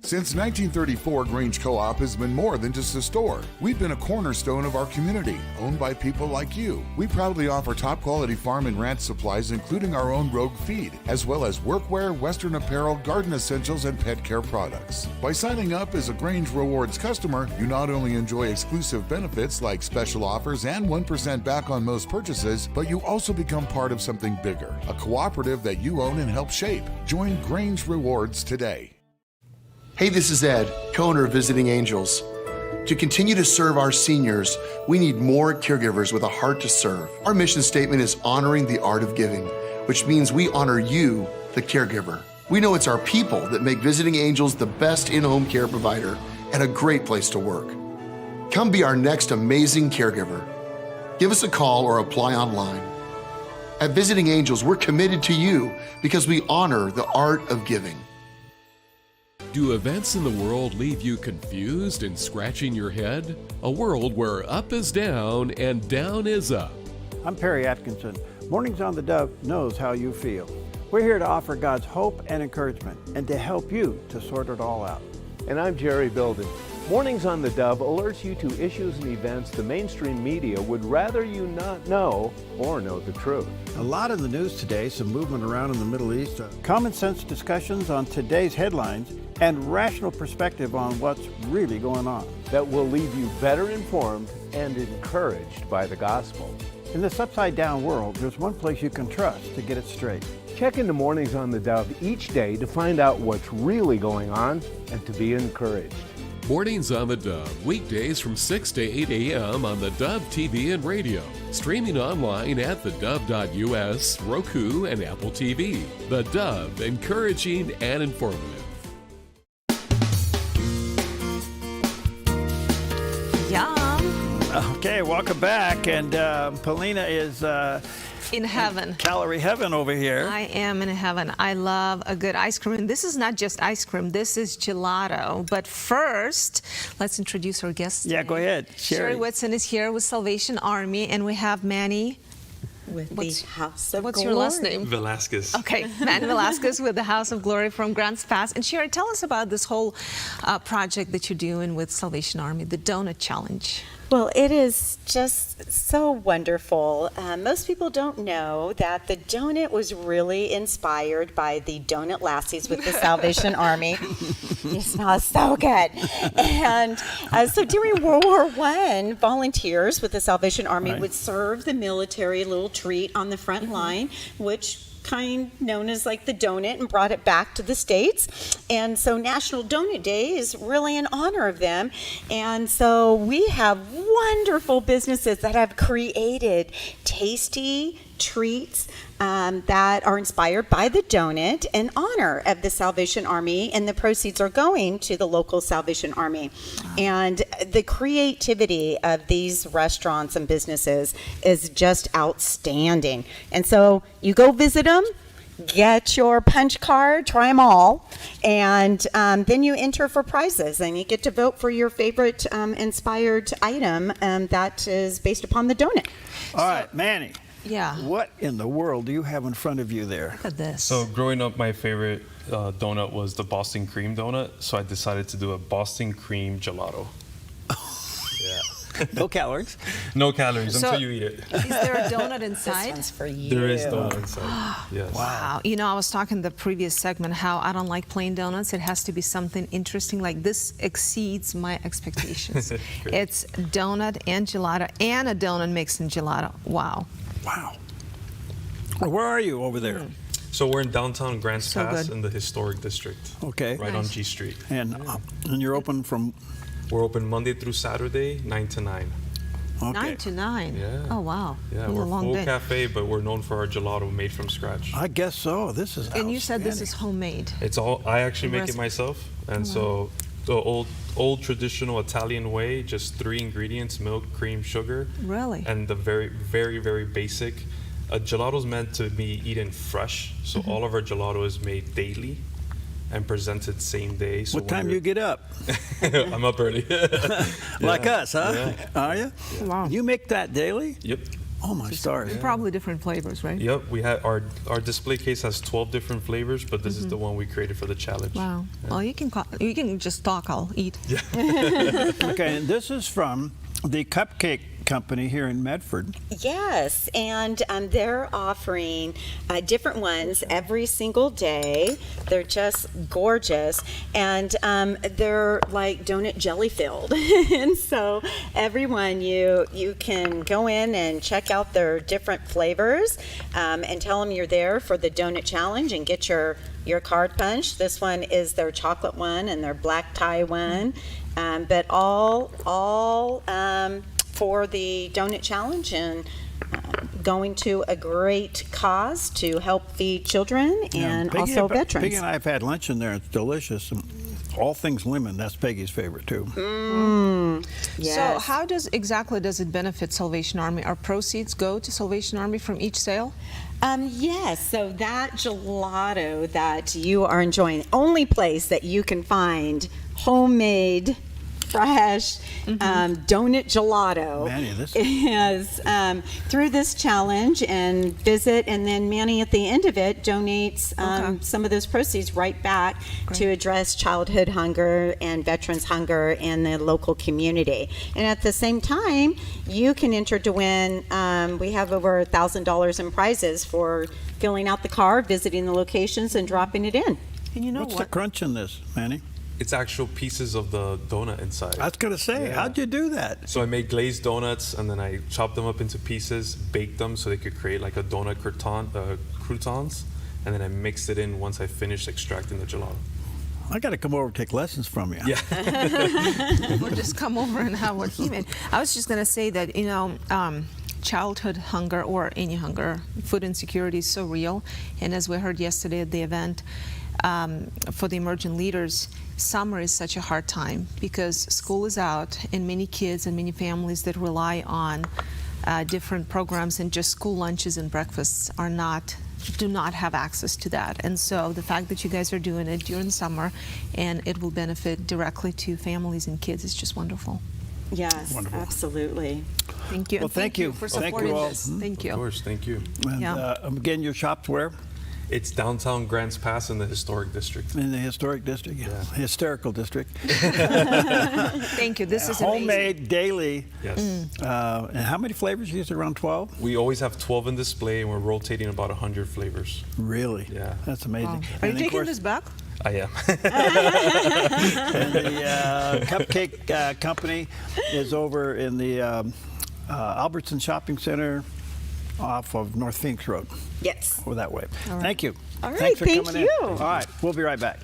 Since 1934, Grange Co-op has been more than just a store. We've been a cornerstone of our community, owned by people like you. We proudly offer top-quality farm and ranch supplies, including our own Rogue feed, as well as workwear, Western apparel, garden essentials, and pet care products. By signing up as a Grange Rewards customer, you not only enjoy exclusive benefits like special offers and 1% back on most purchases, but you also become part of something bigger, a cooperative that you own and help shape. Join Grange Rewards today. Hey, this is Ed, co-owner of Visiting Angels. To continue to serve our seniors, we need more caregivers with a heart to serve. Our mission statement is honoring the art of giving, which means we honor you, the caregiver. We know it's our people that make Visiting Angels the best in-home care provider and a great place to work. Come be our next amazing caregiver. Give us a call or apply online. At Visiting Angels, we're committed to you because we honor the art of giving. Do events in the world leave you confused and scratching your head? A world where up is down and down is up. I'm Perry Atkinson. Mornings on the Dove knows how you feel. We're here to offer God's hope and encouragement and to help you to sort it all out. And I'm Jerry Bilden. Mornings on the Dove alerts you to issues and events the mainstream media would rather you not know or know the truth. A lot in the news today, some movement around in the Middle East, common sense discussions on today's headlines, and rational perspective on what's really going on. That will leave you better informed and encouraged by the gospel. In this upside-down world, there's one place you can trust to get it straight. Check into Mornings on the Dove each day to find out what's really going on and to be encouraged. Mornings on the Dove, weekdays from 6 to 8 a.m. on the Dove TV and radio. Streaming online at thedove.us, Roku, and Apple TV. The Dove, encouraging and informative. Yum. Okay, welcome back. And Paulina is in heaven. Calorie heaven over here. I am in heaven. I love a good ice cream. And this is not just ice cream. This is gelato. But first, let's introduce our guests. Yeah, today. go ahead. Sherry Whitson is here with Salvation Army, and we have Manny. With the House of Glory. What's your last name? Velasquez. Okay, Manny Velasquez with the House of Glory from Grants Pass. And Sherry, tell us about this whole project that you're doing with Salvation Army, the Donut Challenge. Well, it is just so wonderful. Most people don't know that the donut was really inspired by the donut lassies with the Salvation Army. It smells so good. And so during World War I, volunteers with the Salvation Army would serve the military a little treat on the front line, which kind known as like the donut, and brought it back to the States. And so National Donut Day is really in honor of them. And so we have wonderful businesses that have created tasty treats that are inspired by the donut in honor of the Salvation Army, and the proceeds are going to the local Salvation Army. And the creativity of these restaurants and businesses is just outstanding. And so you go visit them, get your punch card, try them all, and then you enter for prizes, and you get to vote for your favorite inspired item that is based upon the donut. All right, Manny. Yeah. What in the world do you have in front of you there? Look at this. So growing up, my favorite donut was the Boston cream donut. So I decided to do a Boston cream gelato. Yeah. No calories. No calories So, until you eat it. Is there a donut inside? This one's for you. There is donut inside. Yes. Wow. You know, I was talking in the previous segment how I don't like plain donuts. It has to be something interesting. Like this exceeds my expectations. It's donut and gelato and a donut mixed in gelato. Wow. Wow. Well, where are you over there? So we're in downtown Grants So Pass good. in the historic district. Okay. Right on G Street. And you're open from? We're open Monday through Saturday, 9 to 9. Okay. 9 to 9. Yeah. Oh, wow. Yeah, What a we're a long full day. cafe, but we're known for our gelato made from scratch. I guess so. This is And you said this is homemade. It's all, I actually make it Recipe. myself. And Oh, so the old traditional Italian way, just 3 ingredients, milk, cream, sugar. Really? And the very, very, very basic. Gelato is meant to be eaten fresh. So all of our gelato is made daily and presented same day. So What time do you get up? I'm up early. Like Yeah. us, huh? Yeah. Are you? Wow. You make that daily? Yep. Oh my stars. Probably different flavors, right? Yep, we have our display case has 12 different flavors, but this is the one we created for the challenge. Wow. Yeah. Well, you can just talk. I'll eat. Okay, and this is from the Cupcake company here in Medford. Yes, and they're offering different ones every single day. They're just gorgeous, and they're like donut jelly filled. And so everyone, you can go in and check out their different flavors, and tell them you're there for the donut challenge and get your card punch. This one is their chocolate one and their black tie one, but all for the donut challenge, and going to a great cause to help feed children and also veterans. Peggy and I have had lunch in there. It's delicious. And all things lemon, that's Peggy's favorite too. Yes. So how does it benefit Salvation Army? Are proceeds go to Salvation Army from each sale? Yes, so that gelato that you are enjoying, only place that you can find homemade, fresh donut gelato is through this challenge and visit, and then Manny at the end of it donates some of those proceeds right back to address childhood hunger and veterans hunger in the local community. And at the same time, you can enter to win, we have over $1,000 in prizes for filling out the card, visiting the locations, and dropping it in. And you know What's the crunch in this, Manny? It's actual pieces of the donut inside. I was going to say, how'd you do that? So I made glazed donuts, and then I chopped them up into pieces, baked them so they could create like a donut croutons, and then I mixed it in once I finished extracting the gelato. I got to come over and take lessons from you. Yeah. We'll just come over and have what he made. I was just going to say that, childhood hunger, or any hunger, food insecurity is so real. And as we heard yesterday at the event, for the emerging leaders, summer is such a hard time because school is out, and many kids and many families that rely on different programs and just school lunches and breakfasts do not have access to that. And so the fact that you guys are doing it during summer and it will benefit directly to families and kids is just wonderful. Yes, Wonderful. Absolutely. Thank you. Well, And thank you. for Thank supporting you all. this. Thank you. Of course, thank you. And, again, your shop's where? It's downtown Grants Pass in the historic district. In the historic district, hysterical district. Thank you. This is homemade amazing. daily. Yes. And how many flavors you use? Around 12? We always have 12 in display, and we're rotating about 100 flavors. Really? Yeah. That's amazing. Wow. Are you And of taking course- this back? I am. And the cupcake company is over in the Albertson Shopping Center off of North Phoenix Road. Yes. Over that way. All right. Thank you. All right, Thanks for thank coming you. in. All right, we'll be right back.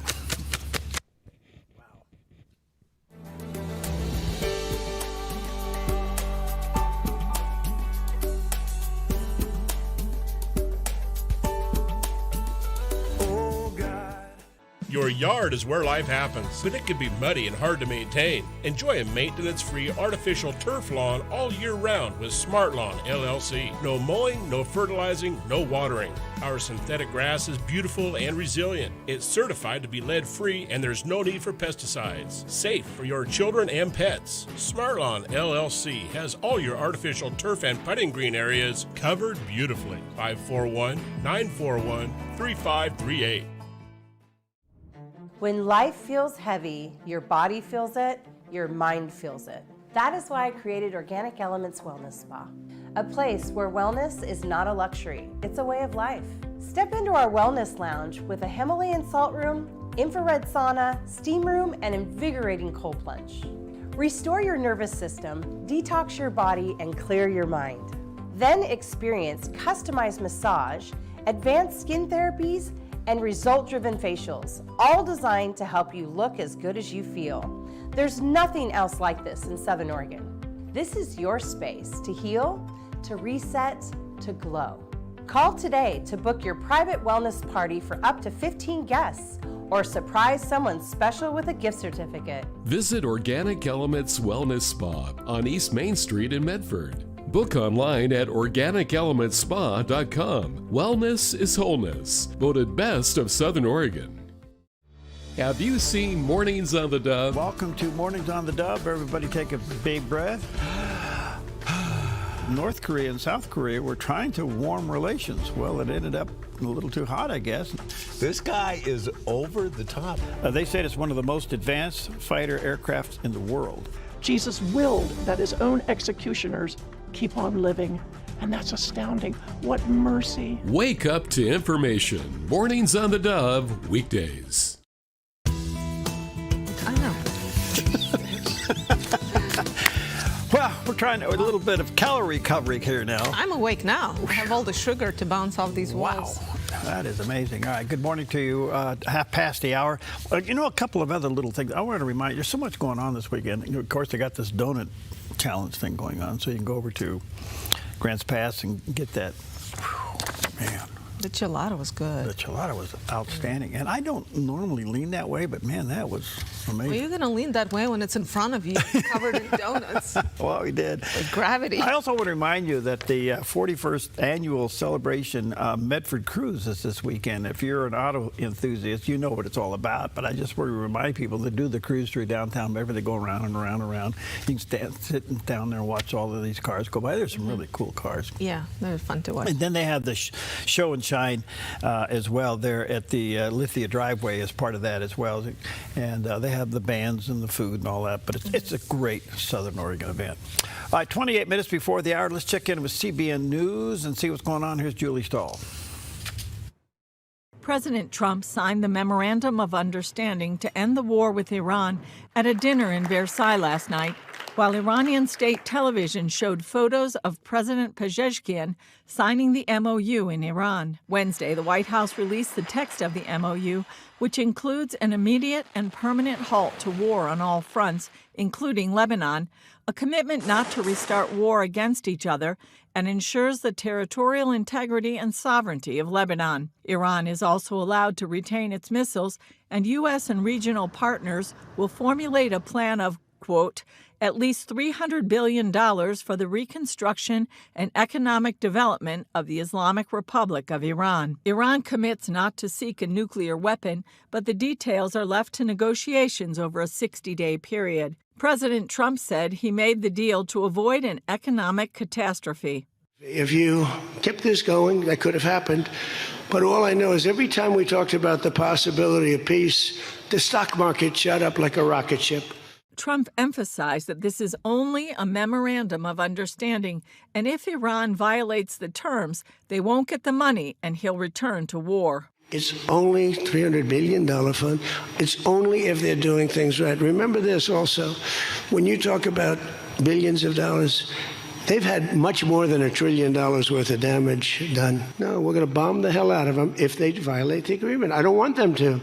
Your yard is where life happens, but it can be muddy and hard to maintain. Enjoy a maintenance-free artificial turf lawn all year round with Smart Lawn LLC. No mowing, no fertilizing, no watering. Our synthetic grass is beautiful and resilient. It's certified to be lead-free, and there's no need for pesticides. Safe for your children and pets. Smart Lawn LLC has all your artificial turf and putting green areas covered beautifully. 541-941-3538. When life feels heavy, your body feels it, your mind feels it. That is why I created Organic Elements Wellness Spa, a place where wellness is not a luxury, it's a way of life. Step into our wellness lounge with a Himalayan salt room, infrared sauna, steam room, and invigorating cold plunge. Restore your nervous system, detox your body, and clear your mind. Then experience customized massage, advanced skin therapies, and result-driven facials, all designed to help you look as good as you feel. There's nothing else like this in Southern Oregon. This is your space to heal, to reset, to glow. Call today to book your private wellness party for up to 15 guests or surprise someone special with a gift certificate. Visit Organic Elements Wellness Spa on East Main Street in Medford. Book online at organicelementspa.com. Wellness is wholeness. Voted best of Southern Oregon. Have you seen Mornings on the Dove? Welcome to Mornings on the Dove. Everybody take a big breath. North Korea and South Korea were trying to warm relations. Well, it ended up a little too hot, I guess. This guy is over the top. They said it's one of the most advanced fighter aircraft in the world. Jesus willed that his own executioners keep on living. And that's astounding. What mercy. Wake up to information. Mornings on the Dove, weekdays. I know. Well, we're trying to, a little bit of calorie recovery here now. I'm awake now. I have all the sugar to bounce off these walls. Wow. That is amazing. All right, good morning to you. Half past the hour. You know, a couple of other little things. I wanted to remind you, there's so much going on this weekend. Of course, they got this donut challenge thing going on, so you can go over to Grants Pass and get that. Whew, man. The gelato was good. The gelato was outstanding. And I don't normally lean that way, but man, that was amazing. Well, you're going to lean that way when it's in front of you, covered in donuts. Well, we did. With gravity. I also want to remind you that the 41st annual celebration Medford Cruise is this weekend. If you're an auto enthusiast, you know what it's all about. But I just want to remind people to do the cruise through downtown Medford. They go around and around and around. You can sit down there and watch all of these cars go by. There's some really cool cars. Yeah, they're fun to watch. And then they have the show and shine as well there at the Lithia Driveway as part of that as well. And they have the bands and the food and all that. But it's a great Southern Oregon event. All right, 28 minutes before the hour, let's check in with CBN News and see what's going on. Here's Julie Stahl. President Trump signed the Memorandum of Understanding to end the war with Iran at a dinner in Versailles last night, while Iranian state television showed photos of President Pezeshkian signing the MOU in Iran. Wednesday, the White House released the text of the MOU, which includes an immediate and permanent halt to war on all fronts, including Lebanon, a commitment not to restart war against each other, and ensures the territorial integrity and sovereignty of Lebanon. Iran is also allowed to retain its missiles, and U.S. and regional partners will formulate a plan of, quote, at least $300 billion for the reconstruction and economic development of the Islamic Republic of Iran. Iran commits not to seek a nuclear weapon, but the details are left to negotiations over a 60-day period. President Trump said he made the deal to avoid an economic catastrophe. If you kept this going, that could have happened. But all I know is every time we talked about the possibility of peace, the stock market shot up like a rocket ship. Trump emphasized that this is only a memorandum of understanding, and if Iran violates the terms, they won't get the money and he'll return to war. It's only $300 billion fund. It's only if they're doing things right. Remember this also, when you talk about billions of dollars, they've had much more than $1 trillion worth of damage done. No, we're going to bomb the hell out of them if they violate the agreement. I don't want them to.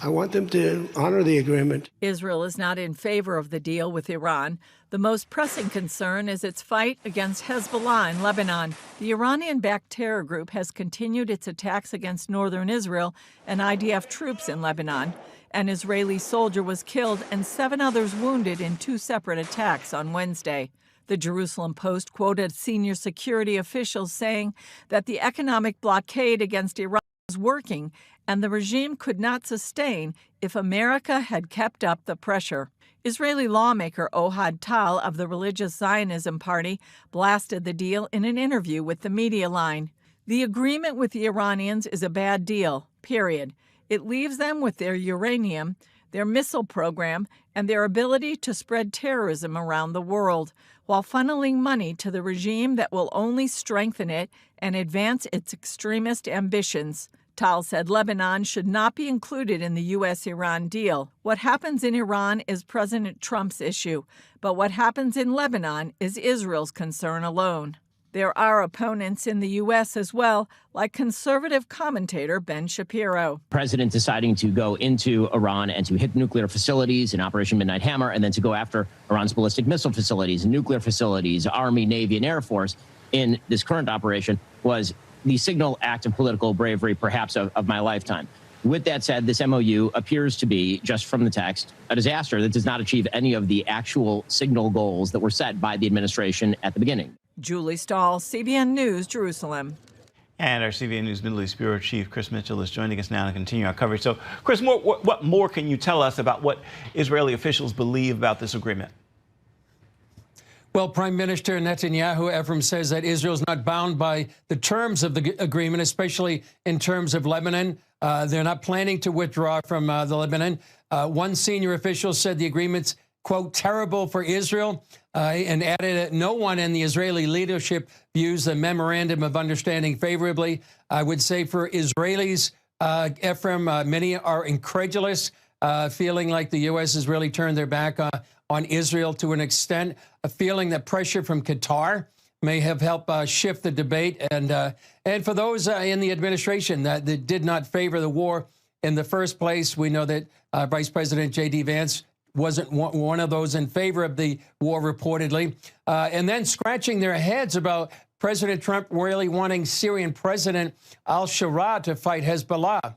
I want them to honor the agreement. Israel is not in favor of the deal with Iran. The most pressing concern is its fight against Hezbollah in Lebanon. The Iranian-backed terror group has continued its attacks against northern Israel and IDF troops in Lebanon. An Israeli soldier was killed and 7 others wounded in 2 separate attacks on Wednesday. The Jerusalem Post quoted senior security officials saying that the economic blockade against Iran was working and the regime could not sustain if America had kept up the pressure. Israeli lawmaker Ohad Tal of the Religious Zionism Party blasted the deal in an interview with the Media Line. The agreement with the Iranians is a bad deal, period. It leaves them with their uranium, their missile program, and their ability to spread terrorism around the world, while funneling money to the regime that will only strengthen it and advance its extremist ambitions. Tal said Lebanon should not be included in the U.S.-Iran deal. What happens in Iran is President Trump's issue, but what happens in Lebanon is Israel's concern alone. There are opponents in the U.S. as well, like conservative commentator Ben Shapiro. President deciding to go into Iran and to hit nuclear facilities in Operation Midnight Hammer, and then to go after Iran's ballistic missile facilities and nuclear facilities, Army, Navy, and Air Force in this current operation was the signal act of political bravery, perhaps, of my lifetime. With that said, this MOU appears to be, just from the text, a disaster that does not achieve any of the actual signal goals that were set by the administration at the beginning. Julie Stahl, CBN News, Jerusalem. And our CBN News Middle East Bureau Chief Chris Mitchell is joining us now to continue our coverage. So, Chris, what more can you tell us about what Israeli officials believe about this agreement? Well, Prime Minister Netanyahu, Ephraim, says that Israel is not bound by the terms of the agreement, especially in terms of Lebanon. They're not planning to withdraw from the Lebanon. One senior official said the agreement's quote, terrible for Israel, and added that no one in the Israeli leadership views the Memorandum of Understanding favorably. I would say for Israelis, Ephraim, many are incredulous, feeling like the U.S. has really turned their back on Israel to an extent, a feeling that pressure from Qatar may have helped shift the debate. And for those in the administration that did not favor the war in the first place, we know that Vice President J.D. Vance wasn't one of those in favor of the war, reportedly. And then scratching their heads about President Trump really wanting Syrian President al-Shara to fight Hezbollah.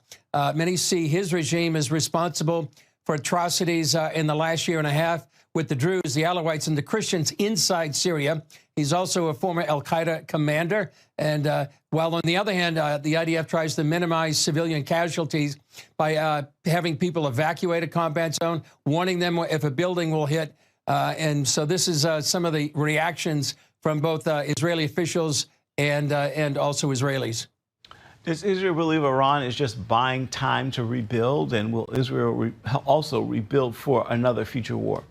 Many see his regime as responsible for atrocities in the last year and a half with the Druze, the Alawites, and the Christians inside Syria. He's also a former al-Qaeda commander. And while on the other hand, the IDF tries to minimize civilian casualties by having people evacuate a combat zone, warning them if a building will hit. And so this is some of the reactions from both Israeli officials and also Israelis. Does Israel believe Iran is just buying time to rebuild? And will Israel also rebuild for another future war?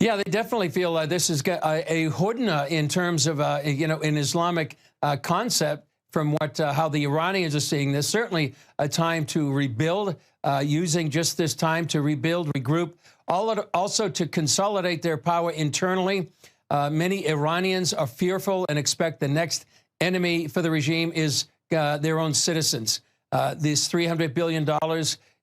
Yeah, they definitely feel this is a hudna in terms of, an Islamic concept from how the Iranians are seeing this. Certainly a time to rebuild, using just this time to rebuild, regroup, also to consolidate their power internally. Many Iranians are fearful and expect the next enemy for the regime is their own citizens. This $300 billion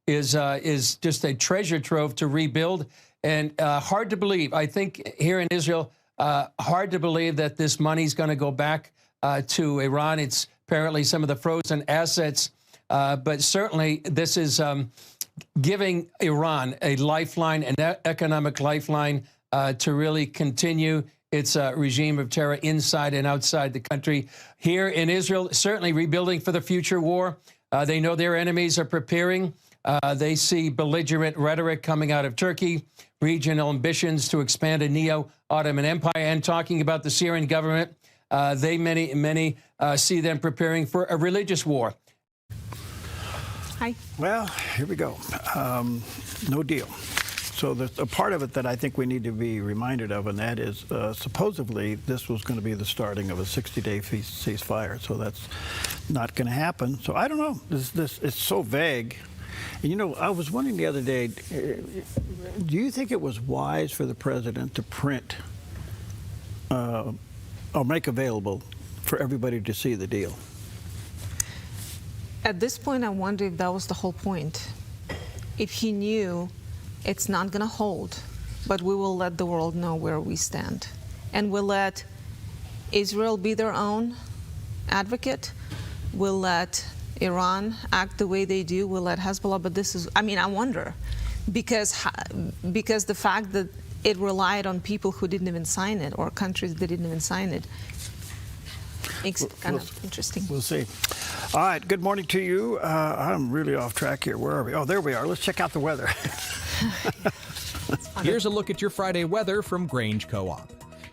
is just a treasure trove to rebuild. And hard to believe, I think here in Israel, hard to believe that this money is going to go back to Iran. It's apparently some of the frozen assets. But certainly this is giving Iran a lifeline, an economic lifeline to really continue its regime of terror inside and outside the country. Here in Israel, certainly rebuilding for the future war. They know their enemies are preparing. They see belligerent rhetoric coming out of Turkey, regional ambitions to expand a neo-Ottoman empire, and talking about the Syrian government. Many see them preparing for a religious war. Hi. Well, here we go. No deal. So there's a part of it that I think we need to be reminded of, and that is supposedly this was going to be the starting of a 60-day ceasefire. So that's not going to happen. So I don't know. It's so vague. And, I was wondering the other day, do you think it was wise for the president to print or make available for everybody to see the deal? At this point, I wonder if that was the whole point. If he knew it's not going to hold, but we will let the world know where we stand. And we'll let Israel be their own advocate. We'll let Iran act the way they do. We'll let Hezbollah. But this is, I wonder, because the fact that it relied on people who didn't even sign it, or countries that didn't even sign it, makes it kind of interesting. We'll see. All right, good morning to you. I'm really off track here. Where are we? Oh, there we are. Let's check out the weather. Here's a look at your Friday weather from Grange Co-op.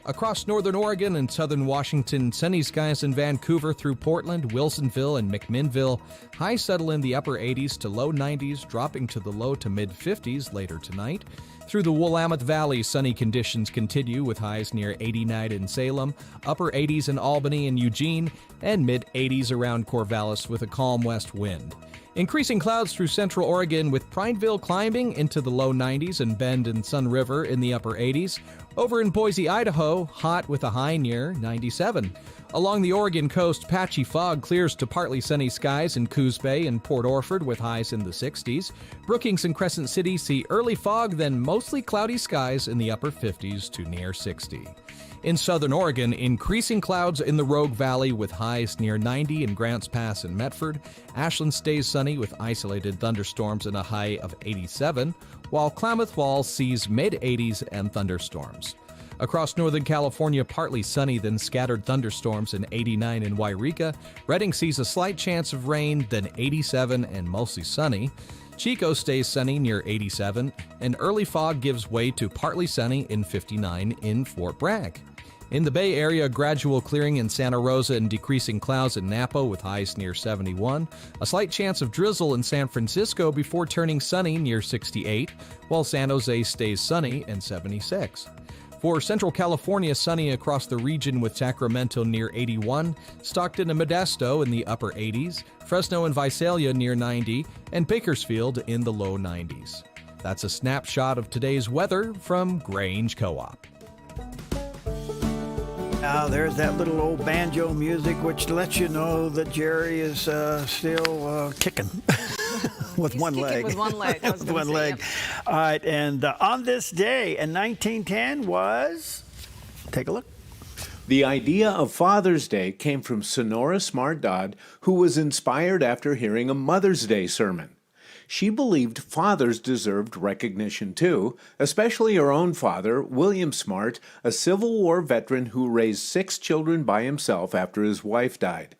Across northern Oregon and southern Washington, sunny skies in Vancouver through Portland, Wilsonville, and McMinnville. Highs settle in the upper 80s to low 90s, dropping to the low to mid 50s later tonight. Through the Willamette Valley, sunny conditions continue with highs near 89 in Salem, upper 80s in Albany and Eugene, and mid 80s around Corvallis with a calm west wind. Increasing clouds through central Oregon with Prineville climbing into the low 90s and Bend and Sun River in the upper 80s. Over in Boise, Idaho, hot with a high near 97. Along the Oregon coast, patchy fog clears to partly sunny skies in Coos Bay and Port Orford with highs in the 60s. Brookings and Crescent City see early fog, then mostly cloudy skies in the upper 50s to near 60. In southern Oregon, increasing clouds in the Rogue Valley with highs near 90 in Grants Pass and Medford. Ashland stays sunny with isolated thunderstorms and a high of 87, while Klamath Falls sees mid-80s and thunderstorms. Across Northern California, partly sunny, then scattered thunderstorms and 89 in Wairika. Redding sees a slight chance of rain, then 87 and mostly sunny. Chico stays sunny near 87, and early fog gives way to partly sunny in 59 in Fort Bragg. In the Bay Area, gradual clearing in Santa Rosa and decreasing clouds in Napa with highs near 71. A slight chance of drizzle in San Francisco before turning sunny near 68, while San Jose stays sunny and 76. For Central California, sunny across the region with Sacramento near 81, Stockton and Modesto in the upper 80s, Fresno and Visalia near 90, and Bakersfield in the low 90s. That's a snapshot of today's weather from Grange Co-op. Now there's that little old banjo music which lets you know that Jerry is still kicking with one leg. With one leg. I was with one say, leg. yep. All right, and on this day in 1910 was, take a look. The idea of Father's Day came from Sonora Smart Dodd, who was inspired after hearing a Mother's Day sermon. She believed fathers deserved recognition too, especially her own father, William Smart, a Civil War veteran who raised 6 children by himself after his wife died.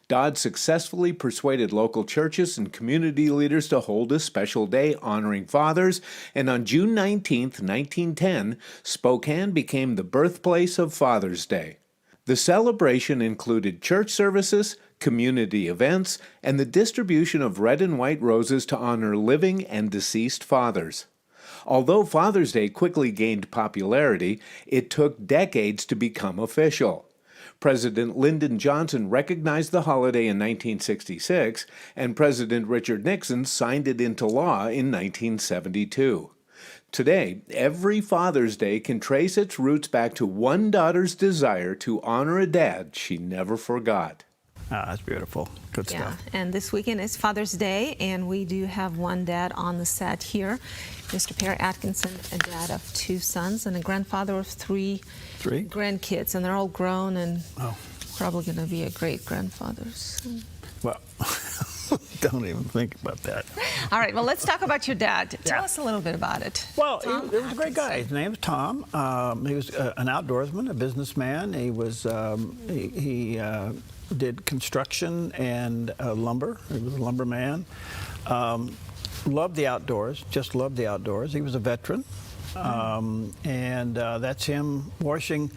Dodd successfully persuaded local churches and community leaders to hold a special day honoring fathers, and on June 19, 1910, Spokane became the birthplace of Father's Day. The celebration included church services, community events, and the distribution of red and white roses to honor living and deceased fathers. Although Father's Day quickly gained popularity, it took decades to become official. President Lyndon Johnson recognized the holiday in 1966, and President Richard Nixon signed it into law in 1972. Today, every Father's Day can trace its roots back to one daughter's desire to honor a dad she never forgot. Ah, that's beautiful. Good Yeah, stuff. and this weekend is Father's Day, and we do have one dad on the set here, Mr. Perry Atkinson, a dad of 2 sons and a grandfather of 3 grandkids, and they're all grown and probably going to be a great grandfathers. Well, don't even think about that. All right, well, let's talk about your dad. Tell us a little bit about it. Well, he was a great guy. His name was Tom. He was an outdoorsman, a businessman. He was he did construction and lumber. He was a lumberman. Loved the outdoors, just loved the outdoors. He was a veteran. And that's him washing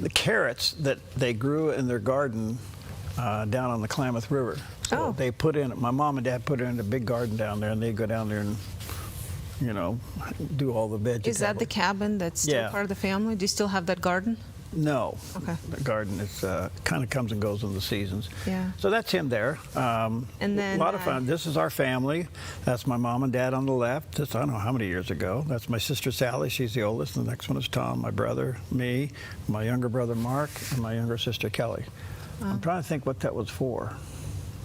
the carrots that they grew in their garden down on the Klamath River. So they put in, my mom and dad put in a big garden down there, and they go down there and, you know, do all the vegetables. Is that the cabin that's still part of the family? Do you still have that garden? No. Okay. The garden is kind of comes and goes in the seasons. Yeah. So that's him there. And then a lot of fun. This is our family. That's my mom and dad on the left. This, I don't know how many years ago. That's my sister Sally. She's the oldest. The next one is Tom, my brother, me, my younger brother Mark, and my younger sister Kelly. I'm trying to think what that was for.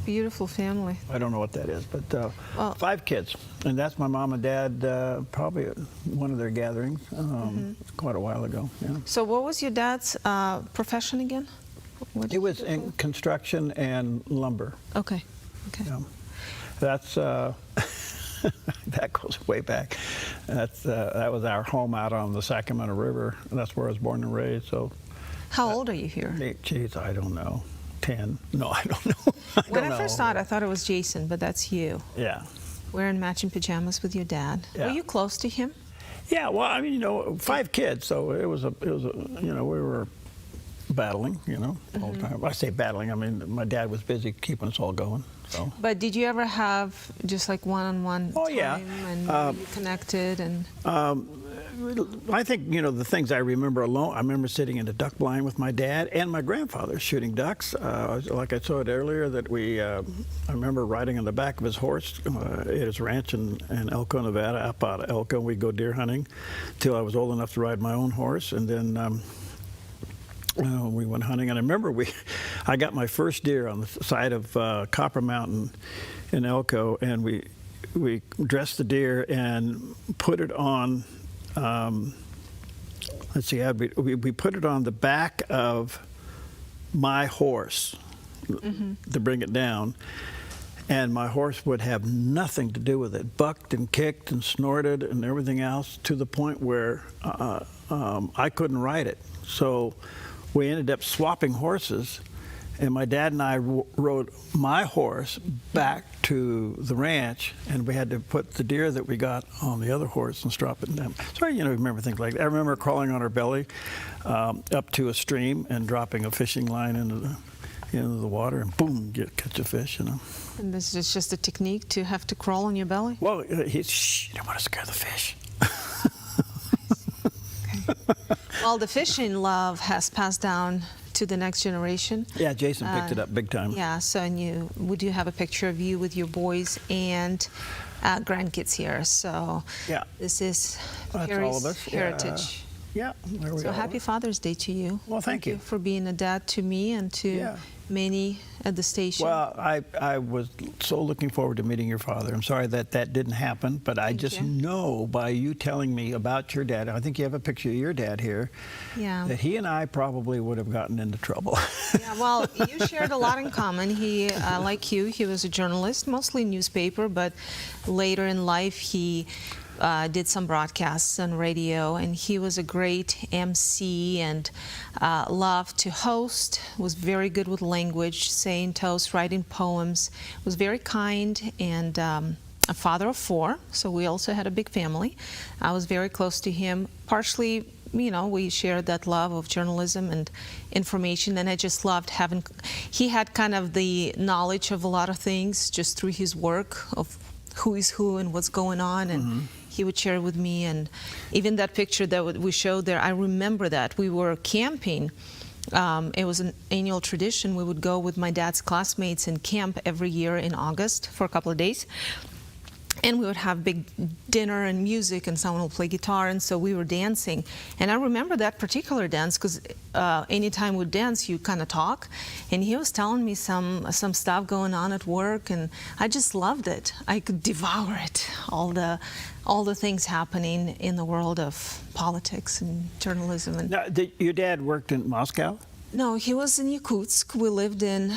Beautiful family. I don't know what that is, but 5 kids. And that's my mom and dad, probably at one of their gatherings quite a while ago. Yeah. So what was your dad's profession again? It was in construction and lumber. Okay. Okay. Yeah. That's that goes way back. That's that was our home out on the Sacramento River. And that's where I was born and raised. So. How old are you here? Geez, I don't know. 10. No, I don't know. When I first saw it, I thought it was Jason, but that's you. Yeah. Wearing matching pajamas with your dad. Yeah. Were you close to him? Yeah. Well, I mean, you know, 5 kids, so it was a, you know, we were battling, you know, all the time. I say battling. I mean, my dad was busy keeping us all going. So. But did you ever have just like one-on-one time and were you connected and? I think, you know, the things I remember alone, I remember sitting in the duck blind with my dad and my grandfather shooting ducks. Like I said earlier, that I remember riding on the back of his horse at his ranch in Elko, Nevada, up out of Elko. We'd go deer hunting till I was old enough to ride my own horse. And then we went hunting. And I remember I got my first deer on the side of Copper Mountain in Elko, and we dressed the deer and put it on. Let's see, we put it on the back of my horse to bring it down, and my horse would have nothing to do with it. Bucked and kicked and snorted and everything else to the point where I couldn't ride it. So we ended up swapping horses, And my dad and I rode my horse back to the ranch, and we had to put the deer that we got on the other horse and strap it down. So, remember things like that. I remember crawling on our belly up to a stream and dropping a fishing line into the water, and boom, catch a fish, And this is just a technique to have to crawl on your belly? Well, shh, you don't want to scare the fish. Well, the fishing love has passed down to the next generation. Yeah, Jason picked it up big time. Yeah, so we do have a picture of you with your boys and grandkids here. So yeah, this is that's Perry's all of us. heritage. Yeah, there we So go. happy Father's Day to you. Well, thank you for being a dad to me and to many at the station. Well, I was so looking forward to meeting your father. I'm sorry that didn't happen, but I just know by you telling me about your dad, I think you have a picture of your dad here, that he and I probably would have gotten into trouble. Yeah, well, you shared a lot in common. He, like you, he was a journalist, mostly newspaper, but later in life he did some broadcasts on radio, and he was a great MC and loved to host, was very good with language, saying toasts, writing poems, was very kind, and a father of 4, so we also had a big family. I was very close to him, partially, we shared that love of journalism and information, and I just loved he had kind of the knowledge of a lot of things just through his work of who is who and what's going on, and he would share with me. And even that picture that we showed there, I remember that. We were camping. It was an annual tradition. We would go with my dad's classmates and camp every year in August for a couple of days. And we would have big dinner and music, and someone would play guitar, and so we were dancing. And I remember that particular dance because anytime we dance, you kind of talk. And he was telling me some stuff going on at work, and I just loved it. I could devour it, all the things happening in the world of politics and journalism. And now, your dad worked in Moscow? No, he was in Yakutsk. We lived in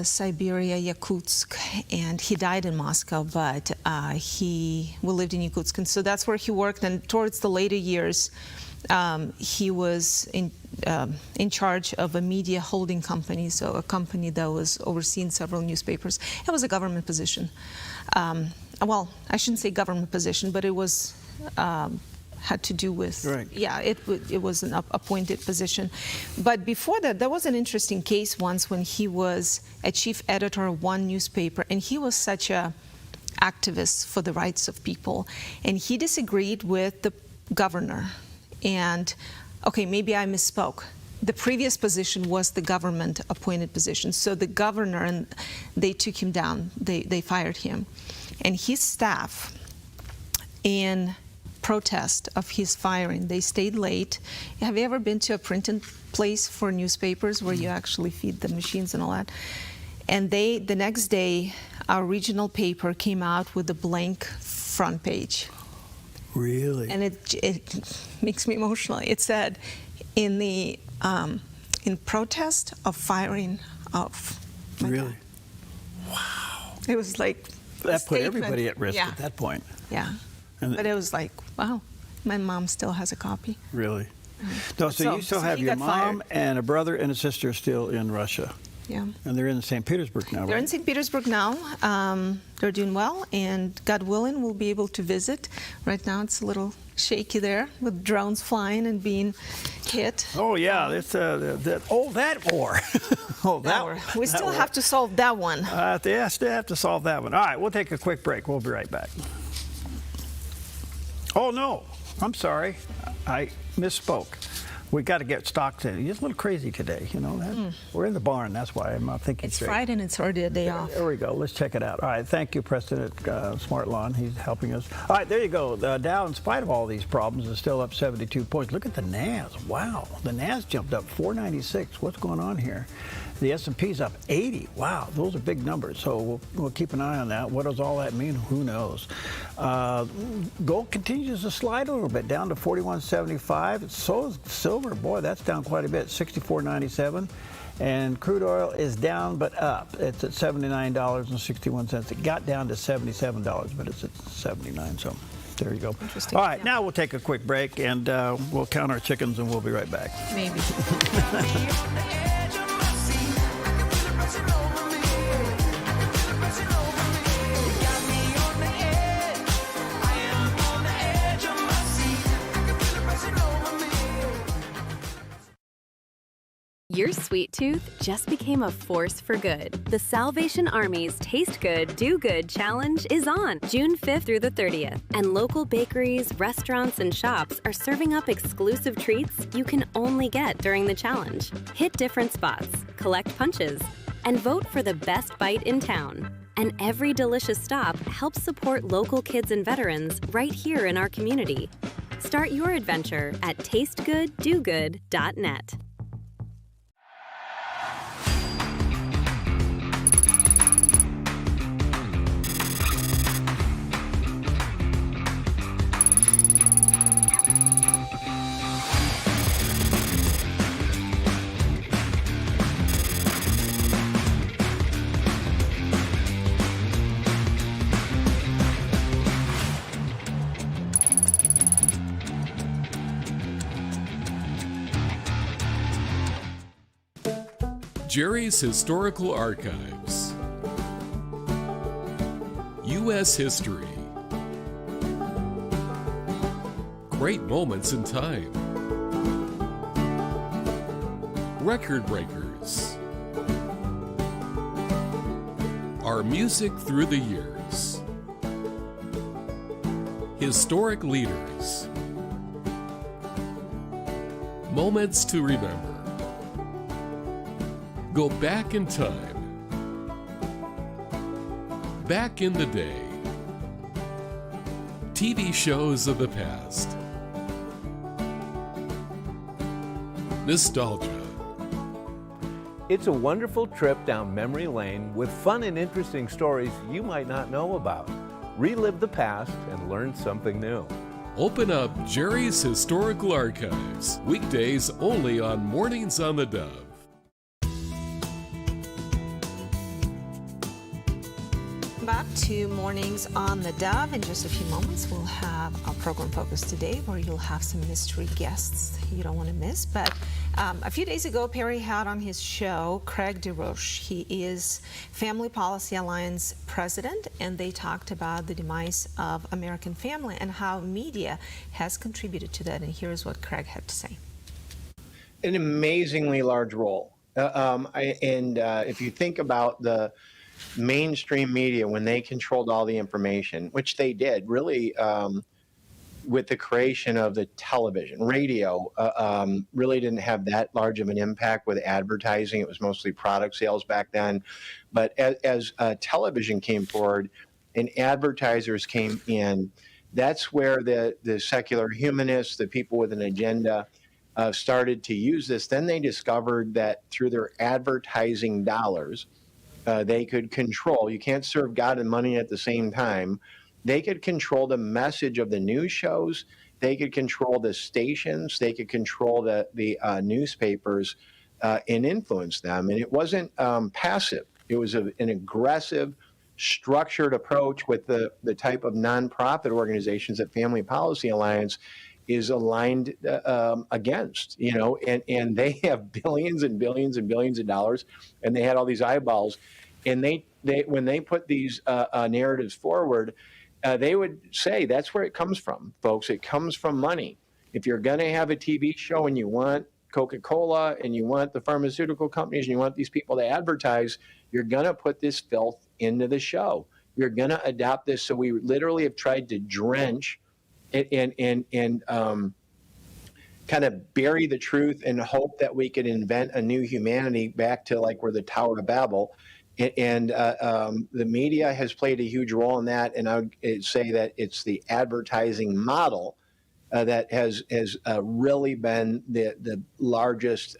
Siberia, Yakutsk, and he died in Moscow, but we lived in Yakutsk, and so that's where he worked. And towards the later years, he was in charge of a media holding company, so a company that was overseeing several newspapers. It was a government position. Well, I shouldn't say government position, but it was had to do with, it was an appointed position. But before that, there was an interesting case once when he was a chief editor of one newspaper, and he was such a activist for the rights of people, and he disagreed with the governor. And, okay, maybe I misspoke. The previous position was the government appointed position. So the governor, and they took him down, they fired him. And his staff, in protest of his firing, they stayed late. Have you ever been to a printing place for newspapers where you actually feed the machines and all that? And the next day, our regional paper came out with a blank front page. Really? And it makes me emotional. It said, in protest of firing of my Really? dad. Wow. It was like that put everybody at risk at that point. Yeah. But it was like, wow, my mom still has a copy. Really? No, so you still have your mom and a brother and a sister still in Russia. Yeah. And they're in St. Petersburg now, right? They're in St. Petersburg now. They're doing well, and God willing, we'll be able to visit. Right now, it's a little shaky there with drones flying and being hit. Oh, yeah. It's, that war. That war. We still have to solve that one. Yeah, still have to solve that one. All right, we'll take a quick break. We'll be right back. Oh, no. I'm sorry. I misspoke. We got to get stocked in. It's a little crazy today, We're in the barn. That's why I'm not thinking straight. It's Friday and it's already a day off. There we go. Let's check it out. All right. Thank you, Preston at Smart Lawn. He's helping us. All right. There you go. The Dow, in spite of all these problems, is still up 72 points. Look at the NAS. Wow. The NAS jumped up 496. What's going on here? The S&P's up 80. Wow, those are big numbers. So we'll keep an eye on that. What does all that mean? Who knows? Gold continues to slide a little bit, down to 41.75. So is silver. Boy, that's down quite a bit, 64.97. And crude oil is down but up. It's at $79.61. It got down to $77, but it's at 79. So there you go. Interesting. All right, now we'll take a quick break, and we'll count our chickens, and we'll be right back. Maybe. Your sweet tooth just became a force for good. The Salvation Army's Taste Good, Do Good Challenge is on June 5th through the 30th, and local bakeries, restaurants, and shops are serving up exclusive treats you can only get during the challenge. Hit different spots, collect punches, and vote for the best bite in town. And every delicious stop helps support local kids and veterans right here in our community. Start your adventure at tastegooddogood.net. Jerry's Historical Archives. U.S. History. Great moments in time. Record breakers. Our music through the years. Historic leaders. Moments to remember. Go back in time. Back in the day. TV shows of the past. Nostalgia. It's a wonderful trip down memory lane with fun and interesting stories you might not know about. Relive the past and learn something new. Open up Jerry's Historical Archives. Weekdays only on Mornings on the Dove. Back to Mornings on the Dove. In just a few moments, we'll have our program focus today where you'll have some mystery guests you don't want to miss. But a few days ago, Perry had on his show Craig DeRoche. He is Family Policy Alliance president, and they talked about the demise of American family and how media has contributed to that. And here's what Craig had to say. An amazingly large role. If you think about the mainstream media, when they controlled all the information, which they did really with the creation of the television, radio really didn't have that large of an impact with advertising. It was mostly product sales back then. But as television came forward and advertisers came in, that's where the secular humanists, the people with an agenda, started to use this. Then they discovered that through their advertising dollars, they could control. You can't serve God and money at the same time. They could control the message of the news shows. They could control the stations. They could control the newspapers and influence them. And it wasn't passive. It was an aggressive, structured approach with the type of nonprofit organizations that Family Policy Alliance is aligned against, and they have billions and billions and billions of dollars, and they had all these eyeballs, and they when they put these narratives forward, they would say that's where it comes from, folks. It comes from money. If you're going to have a TV show and you want Coca-Cola and you want the pharmaceutical companies and you want these people to advertise, you're going to put this filth into the show. You're going to adopt this. So we literally have tried to drench and kind of bury the truth and hope that we could invent a new humanity back to like we're the Tower of Babel. And the media has played a huge role in that. And I would say that it's the advertising model that has really been the largest.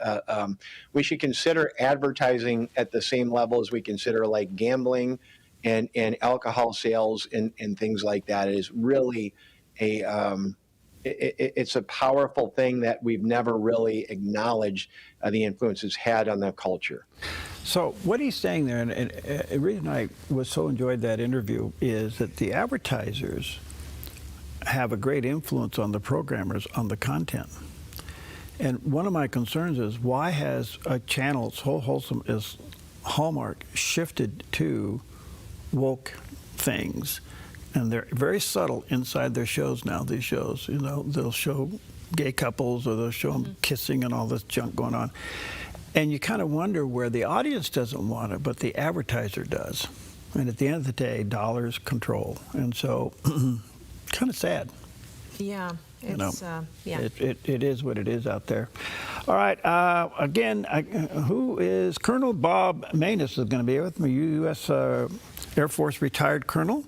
We should consider advertising at the same level as we consider like gambling and alcohol sales and things like that. It is really it's a powerful thing that we've never really acknowledged the influence it's had on the culture. So what he's saying there, and the reason I was so enjoyed that interview is that the advertisers have a great influence on the programmers, on the content. And one of my concerns is why has a channel so wholesome as Hallmark shifted to woke things? And they're very subtle inside their shows now, these shows. They'll show gay couples or they'll show them kissing and all this junk going on. And you kind of wonder where the audience doesn't want it, but the advertiser does. And at the end of the day, dollars control. And so, kind of sad. Yeah, it's, It is what it is out there. All right, again, who is Colonel Bob Maness is going to be with me, U.S. Air Force retired colonel.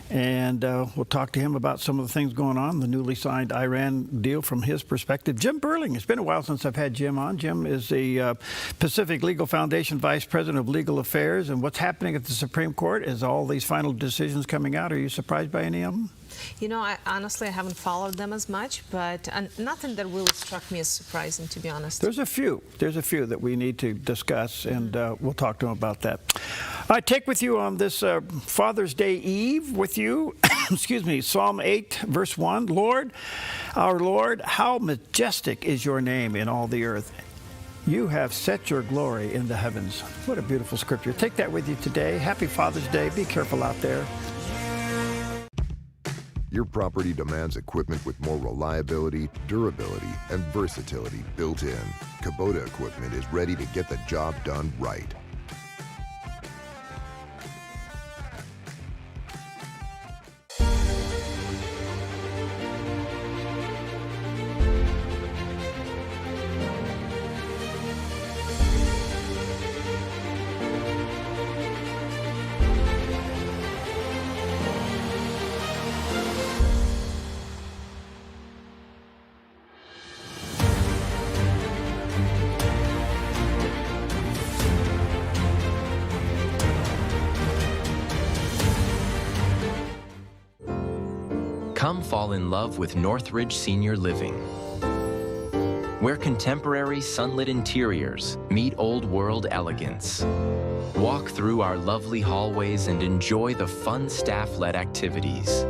And we'll talk to him about some of the things going on, the newly signed Iran deal from his perspective. Jim Burling, it's been a while since I've had Jim on. Jim is the Pacific Legal Foundation Vice President of Legal Affairs. And what's happening at the Supreme Court is all these final decisions coming out. Are you surprised by any of them? You know, honestly, I haven't followed them as much, but nothing that really struck me as surprising, to be honest. There's a few that we need to discuss, and we'll talk to him about that. I take with you on this Father's Day Eve with you, excuse me, Psalm 8, verse 1. Lord, our Lord, how majestic is your name in all the earth. You have set your glory in the heavens. What a beautiful scripture. Take that with you today. Happy Father's Day. Be careful out there. Your property demands equipment with more reliability, durability, and versatility built in. Kubota equipment is ready to get the job done right. Come fall in love with Northridge Senior Living, where contemporary sunlit interiors meet old-world elegance. Walk through our lovely hallways and enjoy the fun staff-led activities.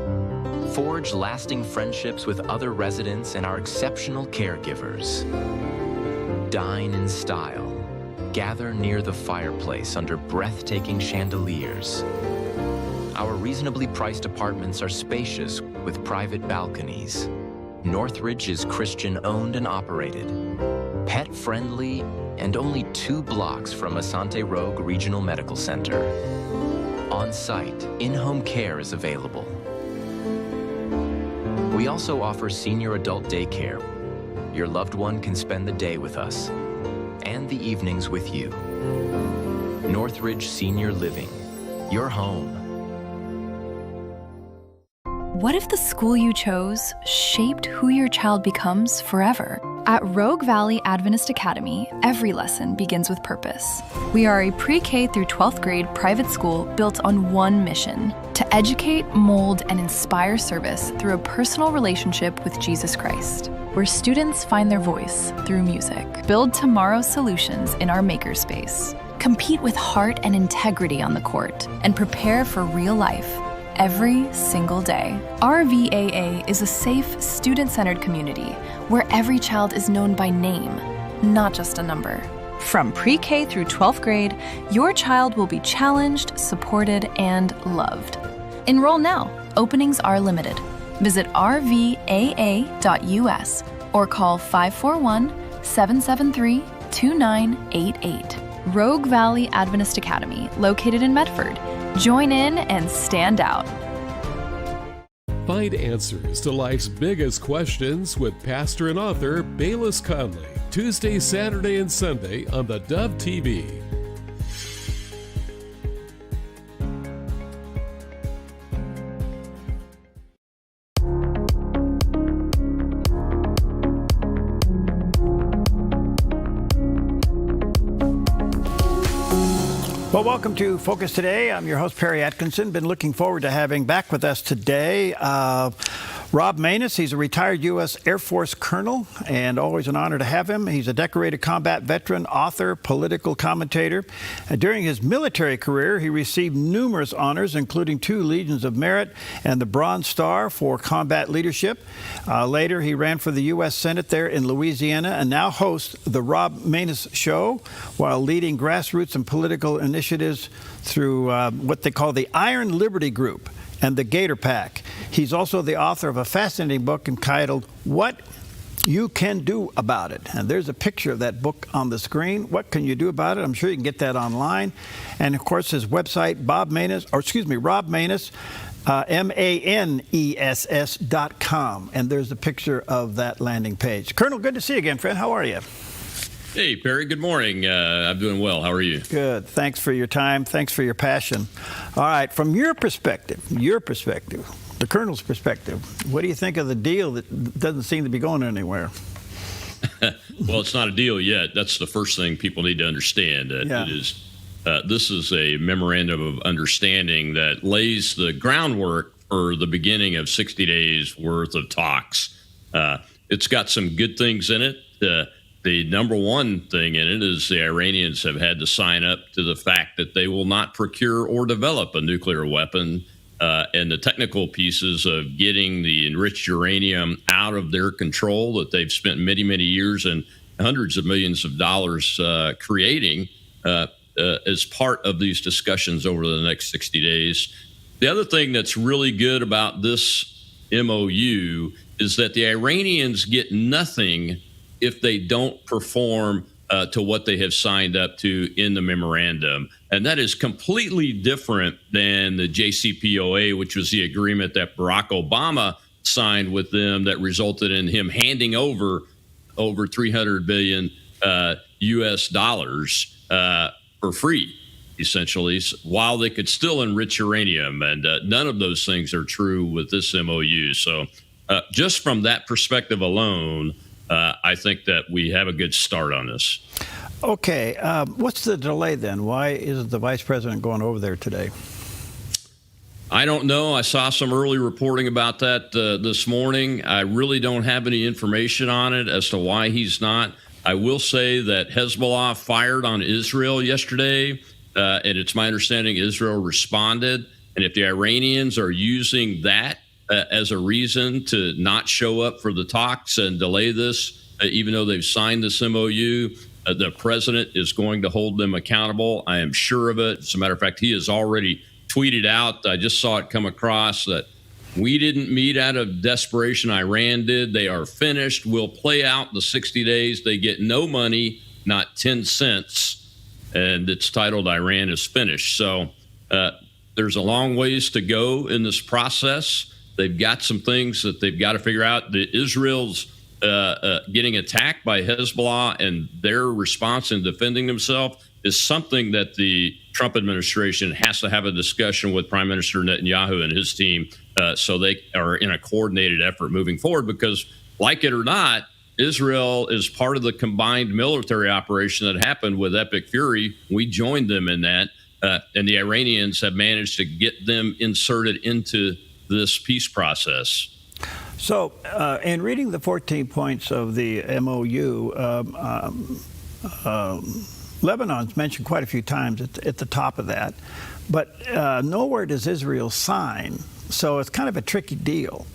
Forge lasting friendships with other residents and our exceptional caregivers. Dine in style. Gather near the fireplace under breathtaking chandeliers. Our reasonably priced apartments are spacious with private balconies. Northridge is Christian-owned and operated, pet-friendly, and only 2 blocks from Asante Rogue Regional Medical Center. On-site, in-home care is available. We also offer senior adult daycare. Your loved one can spend the day with us and the evenings with you. Northridge Senior Living, your home. What if the school you chose shaped who your child becomes forever? At Rogue Valley Adventist Academy, every lesson begins with purpose. We are a pre-K through 12th grade private school built on one mission: to educate, mold, and inspire service through a personal relationship with Jesus Christ, where students find their voice through music. Build tomorrow's solutions in our makerspace. Compete with heart and integrity on the court, and prepare for real life every single day. RVAA is a safe, student-centered community where every child is known by name, not just a number. From pre-K through 12th grade, your child will be challenged, supported, and loved. Enroll now. Openings are limited. Visit rvaa.us or call 541-773-2988. Rogue Valley Adventist Academy, located in Medford. Join in and stand out. Find answers to life's biggest questions with pastor and author Bayless Conley, Tuesday, Saturday, and Sunday on the Dove TV. Well, welcome to Focus Today. I'm your host, Perry Atkinson. Been looking forward to having back with us today Rob Maness. He's a retired U.S. Air Force colonel, and always an honor to have him. He's a decorated combat veteran, author, political commentator. And during his military career, he received numerous honors, including 2 Legions of Merit and the Bronze Star for combat leadership. Later, he ran for the U.S. Senate there in Louisiana and now hosts the Rob Maness Show while leading grassroots and political initiatives through what they call the Iron Liberty Group and the Gator Pack. He's also the author of a fascinating book entitled What you can do about it. And there's a picture of that book on the screen. What can you do about it? I'm sure you can get that online. And of course, his website, Rob Maness, MANESS.com. And there's a picture of that landing page. Colonel, good to see you again, friend. How are you? Hey, Perry. Good morning. I'm doing well. How are you? Good. Thanks for your time. Thanks for your passion. All right. From your perspective, the Colonel's perspective, what do you think of the deal that doesn't seem to be going anywhere? Well, it's not a deal yet. That's the first thing people need to understand. It is. This is a memorandum of understanding that lays the groundwork for the beginning of 60 days worth of talks. It's got some good things in it. The number one thing in it is the Iranians have had to sign up to the fact that they will not procure or develop a nuclear weapon, and the technical pieces of getting the enriched uranium out of their control that they've spent many, many years and hundreds of millions of dollars creating as part of these discussions over the next 60 days. The other thing that's really good about this MOU is that the Iranians get nothing if they don't perform to what they have signed up to in the memorandum. And that is completely different than the JCPOA, which was the agreement that Barack Obama signed with them that resulted in him handing over $300 billion US dollars for free, essentially, while they could still enrich uranium. And none of those things are true with this MOU. So just from that perspective alone, I think that we have a good start on this. Okay. What's the delay then? Why isn't the vice president going over there today? I don't know. I saw some early reporting about that this morning. I really don't have any information on it as to why he's not. I will say that Hezbollah fired on Israel yesterday, and it's my understanding Israel responded. And if the Iranians are using that as a reason to not show up for the talks and delay this, even though they've signed this MOU, the president is going to hold them accountable. I am sure of it. As a matter of fact, he has already tweeted out, I just saw it come across, that we didn't meet out of desperation. Iran did. They are finished. We'll play out the 60 days. They get no money, not 10 cents. And it's titled Iran is Finished. So there's a long ways to go in this process. They've got some things that they've got to figure out. Israel's getting attacked by Hezbollah, and their response in defending themselves is something that the Trump administration has to have a discussion with Prime Minister Netanyahu and his team so they are in a coordinated effort moving forward, because like it or not, Israel is part of the combined military operation that happened with Epic Fury. We joined them in that, and the Iranians have managed to get them inserted into this peace process. So, in reading the 14 points of the MOU, Lebanon's mentioned quite a few times at the top of that, but nowhere does Israel sign. So it's kind of a tricky deal.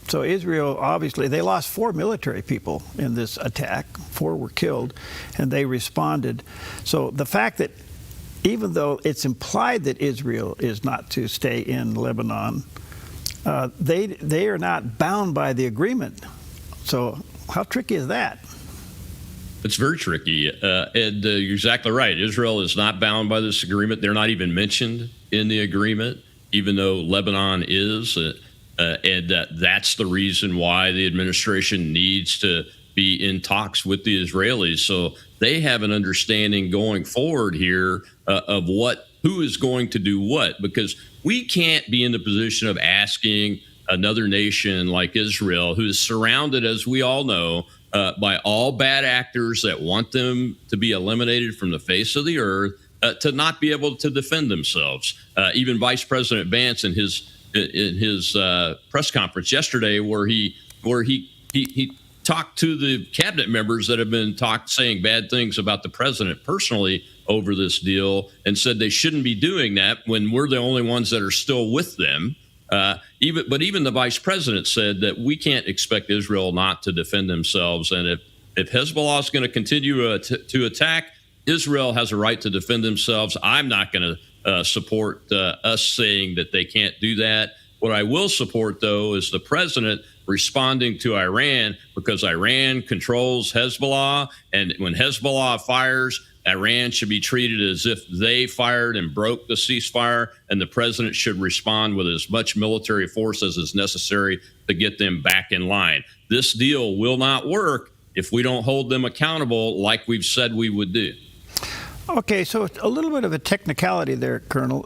So Israel, obviously, they lost 4 military people in this attack. 4 were killed, and they responded. So the fact that even though it's implied that Israel is not to stay in Lebanon, they are not bound by the agreement. So how tricky is that? It's very tricky. And you're exactly right. Israel is not bound by this agreement. They're not even mentioned in the agreement, even though Lebanon is. And that's the reason why the administration needs to be in talks with the Israelis. So they have an understanding going forward here of who is going to do what, because we can't be in the position of asking another nation like Israel, who is surrounded, as we all know, by all bad actors that want them to be eliminated from the face of the earth, to not be able to defend themselves. Even Vice President Vance in his press conference yesterday, where he talked to the cabinet members that have been saying bad things about the president personally over this deal, and said they shouldn't be doing that when we're the only ones that are still with them. Even the vice president said that we can't expect Israel not to defend themselves. And if Hezbollah is going to continue to attack, Israel has a right to defend themselves. I'm not going to support us saying that they can't do that. What I will support, though, is the president responding to Iran, because Iran controls Hezbollah. And when Hezbollah fires, Iran should be treated as if they fired and broke the ceasefire. And the president should respond with as much military force as is necessary to get them back in line. This deal will not work if we don't hold them accountable like we've said we would do. Okay, so a little bit of a technicality there, Colonel.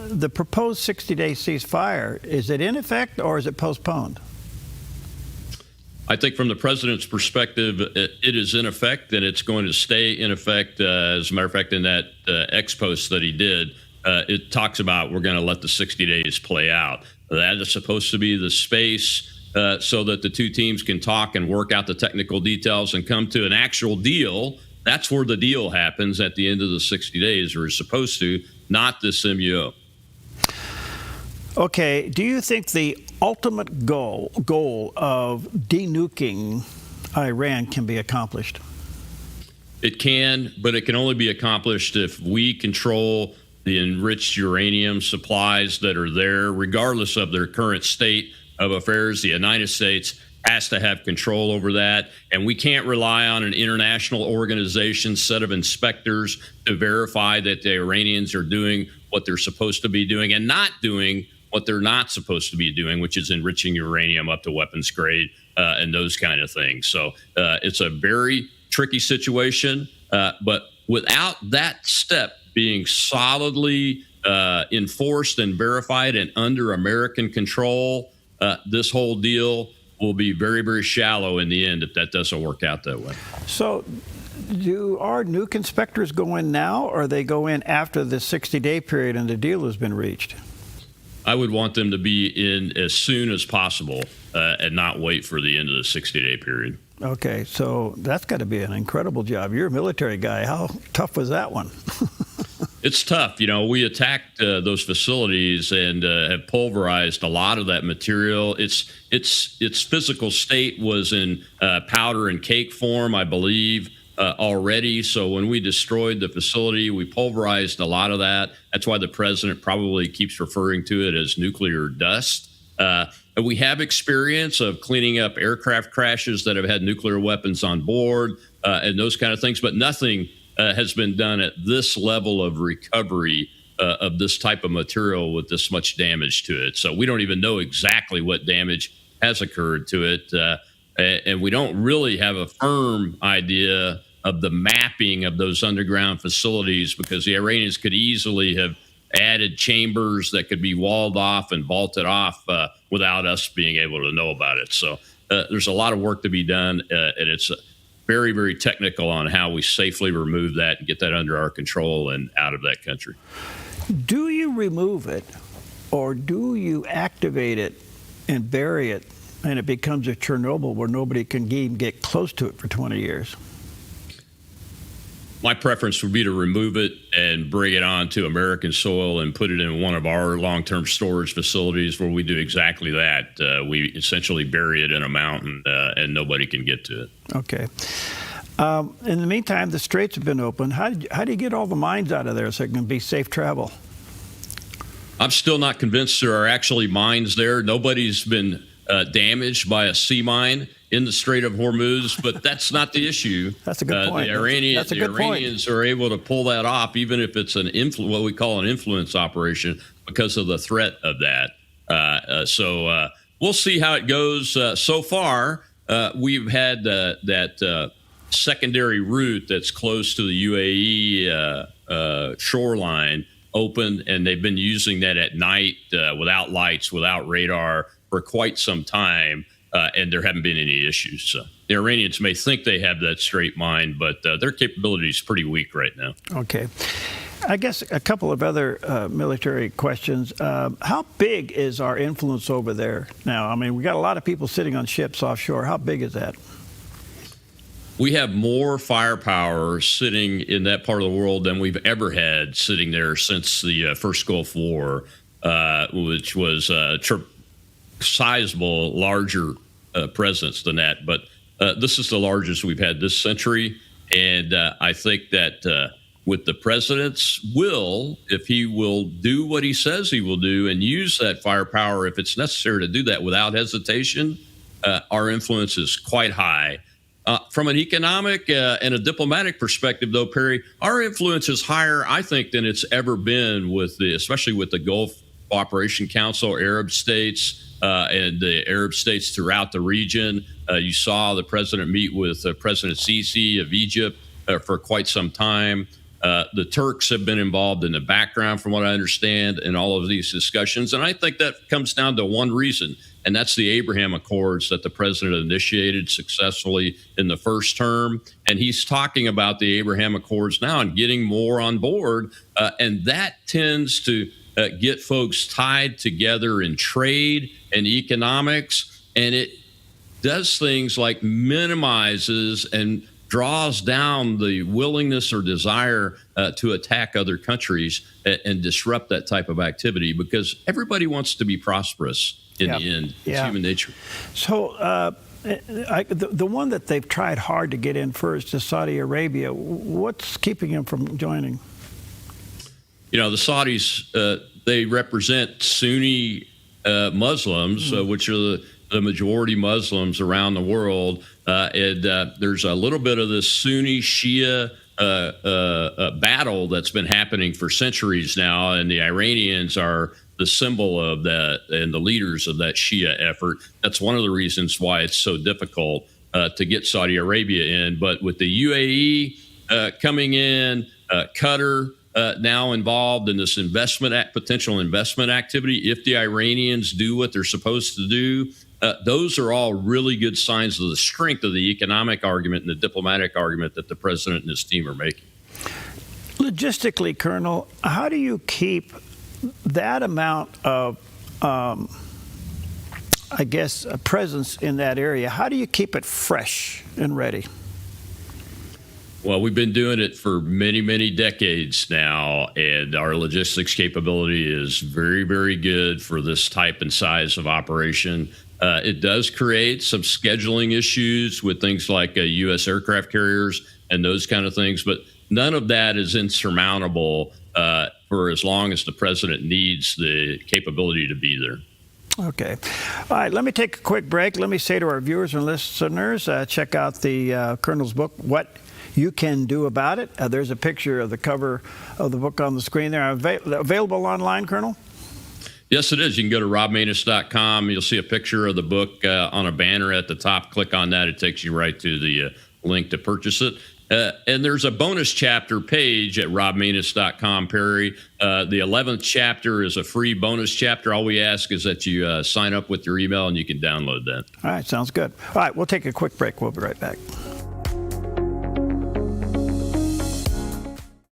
The proposed 60-day ceasefire, is it in effect or is it postponed? I think from the president's perspective, it is in effect, and it's going to stay in effect. As a matter of fact, in that X post that he did, it talks about we're going to let the 60 days play out. That is supposed to be the space so that the two teams can talk and work out the technical details and come to an actual deal. That's where the deal happens at the end of the 60 days, or is supposed to, not this MUO. Okay, do you think the ultimate goal of denuking Iran can be accomplished? It can, but it can only be accomplished if we control the enriched uranium supplies that are there, regardless of their current state of affairs. The United States has to have control over that, and we can't rely on an international organization set of inspectors to verify that the Iranians are doing what they're supposed to be doing and not doing what they're not supposed to be doing, which is enriching uranium up to weapons grade and those kind of things. So it's a very tricky situation, but without that step being solidly enforced and verified and under American control, this whole deal will be very, very shallow in the end if that doesn't work out that way. So do our nuke inspectors go in now, or they go in after the 60-day period and the deal has been reached? I would want them to be in as soon as possible and not wait for the end of the 60-day period. Okay, so that's got to be an incredible job. You're a military guy. How tough was that one? It's tough. You know, we attacked those facilities and have pulverized a lot of that material. Its physical state was in powder and cake form, I believe, already. So when we destroyed the facility, we pulverized a lot of that. That's why the president probably keeps referring to it as nuclear dust. And we have experience of cleaning up aircraft crashes that have had nuclear weapons on board and those kind of things, but nothing has been done at this level of recovery of this type of material with this much damage to it. So we don't even know exactly what damage has occurred to it. And we don't really have a firm idea of the mapping of those underground facilities, because the Iranians could easily have added chambers that could be walled off and vaulted off without us being able to know about it. So there's a lot of work to be done, and it's very, very technical on how we safely remove that and get that under our control and out of that country. Do you remove it, or do you activate it and bury it, and it becomes a Chernobyl where nobody can even get close to it for 20 years? My preference would be to remove it and bring it onto American soil and put it in one of our long-term storage facilities where we do exactly that. We essentially bury it in a mountain and nobody can get to it. Okay. In the meantime, the straits have been open. How do you get all the mines out of there so it can be safe travel? I'm still not convinced there are actually mines there. Nobody's been damaged by a sea mine in the Strait of Hormuz, but that's not the issue. That's a good point. The Iranians are able to pull that off, even if it's what we call an influence operation, because of the threat of that. So we'll see how it goes. So far, we've had that secondary route that's close to the UAE shoreline open, and they've been using that at night without lights, without radar for quite some time. And there haven't been any issues. So the Iranians may think they have that straight mine, but their capability is pretty weak right now. Okay. I guess a couple of other military questions. How big is our influence over there now? I mean, we got a lot of people sitting on ships offshore. How big is that? We have more firepower sitting in that part of the world than we've ever had sitting there since the first Gulf War, which was sizable, larger presence than that. But this is the largest we've had this century. And I think that with the president's will, if he will do what he says he will do and use that firepower if it's necessary to do that without hesitation, our influence is quite high. From an economic and a diplomatic perspective, though, Perry, our influence is higher, I think, than it's ever been especially with the Gulf Cooperation Council, Arab states, and the Arab states throughout the region. You saw the president meet with President Sisi of Egypt for quite some time. The Turks have been involved in the background, from what I understand, in all of these discussions. And I think that comes down to one reason, and that's the Abraham Accords that the president initiated successfully in the first term. And he's talking about the Abraham Accords now and getting more on board. And that tends to get folks tied together in trade and economics. And it does things like minimizes and draws down the willingness or desire to attack other countries and disrupt that type of activity, because everybody wants to be prosperous in the end. It's human nature. So the one that they've tried hard to get in first is Saudi Arabia. What's keeping them from joining? The Saudis, they represent Sunni Muslims, which are the majority Muslims around the world. And there's a little bit of this Sunni-Shia battle that's been happening for centuries now, and the Iranians are the symbol of that and the leaders of that Shia effort. That's one of the reasons why it's so difficult to get Saudi Arabia in. But with the UAE coming in, Qatar now involved in this potential investment activity, if the Iranians do what they're supposed to do, those are all really good signs of the strength of the economic argument and the diplomatic argument that the president and his team are making. Logistically, Colonel, how do you keep that amount of, a presence in that area? How do you keep it fresh and ready? Well, we've been doing it for many, many decades now, and our logistics capability is very, very good for this type and size of operation. It does create some scheduling issues with things like U.S. aircraft carriers and those kind of things, but none of that is insurmountable for as long as the president needs the capability to be there. Okay. All right, let me take a quick break. Let me say to our viewers and listeners, check out the Colonel's book, What You Can Do About It. There's a picture of the cover of the book on the screen there. Available online, Colonel? Yes, it is. You can go to robmanus.com. You'll see a picture of the book on a banner at the top. Click on that. It takes you right to the link to purchase it. And there's a bonus chapter page at robmanus.com, Perry. The 11th chapter is a free bonus chapter. All we ask is that you sign up with your email, and you can download that. All right, sounds good. All right, we'll take a quick break. We'll be right back.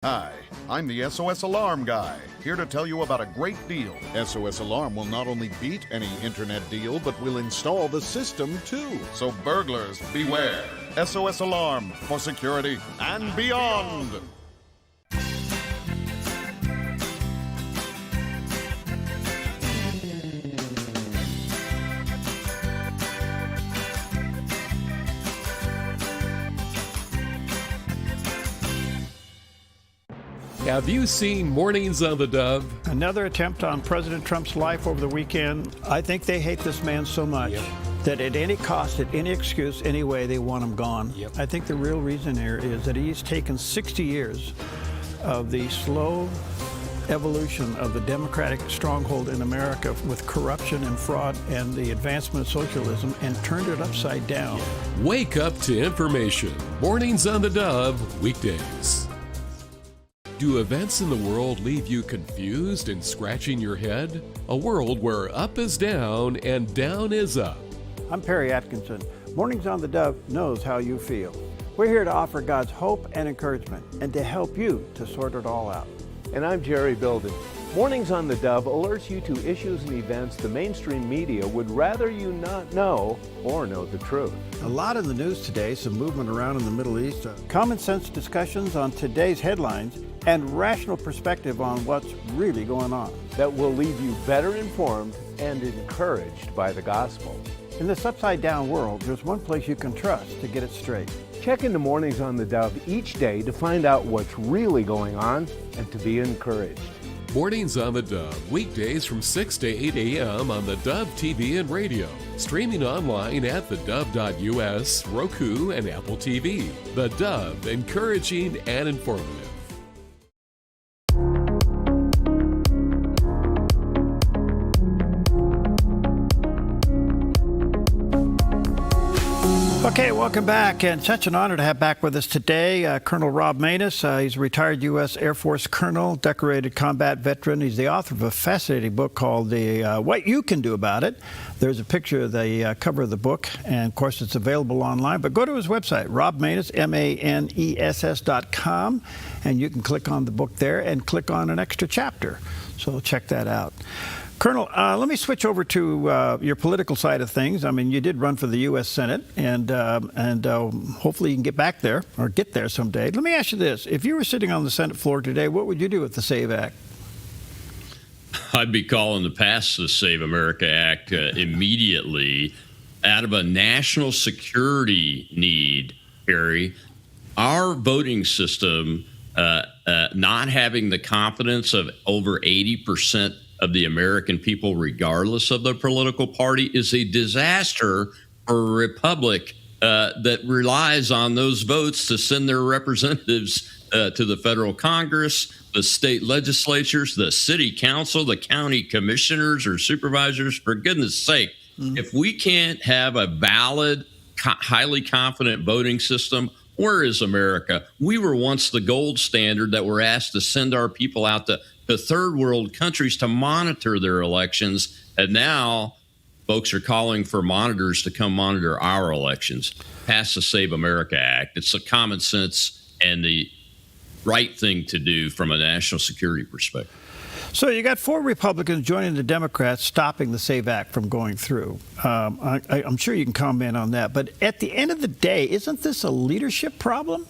Hi, I'm the SOS Alarm Guy, here to tell you about a great deal. SOS Alarm will not only beat any internet deal, but will install the system too. So burglars, beware. SOS Alarm for security and beyond. Have you seen Mornings on the Dove? Another attempt on President Trump's life over the weekend. I think they hate this man so much that at any cost, at any excuse, any way, they want him gone. I think the real reason here is that he's taken 60 years of the slow evolution of the democratic stronghold in America with corruption and fraud and the advancement of socialism and turned it upside down. Wake up to information. Mornings on the Dove, weekdays. Do events in the world leave you confused and scratching your head? A world where up is down and down is up. I'm Perry Atkinson. Mornings on the Dove knows how you feel. We're here to offer God's hope and encouragement and to help you to sort it all out. And I'm Jerry Bilden. Mornings on the Dove alerts you to issues and events the mainstream media would rather you not know or know the truth. A lot in the news today, some movement around in the Middle East, common sense discussions on today's headlines, and rational perspective on what's really going on. That will leave you better informed and encouraged by the gospel. In this upside-down world, there's one place you can trust to get it straight. Check in the mornings on the Dove each day to find out what's really going on and to be encouraged. Mornings on the Dove, weekdays from 6 to 8 a.m. on the Dove TV and radio. Streaming online at thedove.us, Roku, and Apple TV. The Dove, encouraging and informative. Okay, welcome back, and such an honor to have back with us today Colonel Rob Maness. He's a retired U.S. Air Force colonel, decorated combat veteran. He's the author of a fascinating book called What You Can Do About It. There's a picture of the cover of the book, and of course it's available online. But go to his website, robmaness, MANESS.com, and you can click on the book there and click on an extra chapter. So check that out. Colonel, let me switch over to your political side of things. I mean, you did run for the U.S. Senate, and hopefully you can get back there or get there someday. Let me ask you this. If you were sitting on the Senate floor today, what would you do with the SAVE Act? I'd be calling to pass the Save America Act immediately out of a national security need, Harry. Our voting system, not having the confidence of over 80% of the American people, regardless of their political party, is a disaster for a republic that relies on those votes to send their representatives to the federal Congress, the state legislatures, the city council, the county commissioners or supervisors. For goodness sake, if we can't have a valid, highly confident voting system, where is America? We were once the gold standard that we're asked to send our people out to third world countries to monitor their elections. And now folks are calling for monitors to come monitor our elections. Pass the Save America Act. It's a common sense and the right thing to do from a national security perspective. So you got 4 Republicans joining the Democrats stopping the SAVE Act from going through. I'm sure you can comment on that. But at the end of the day, isn't this a leadership problem?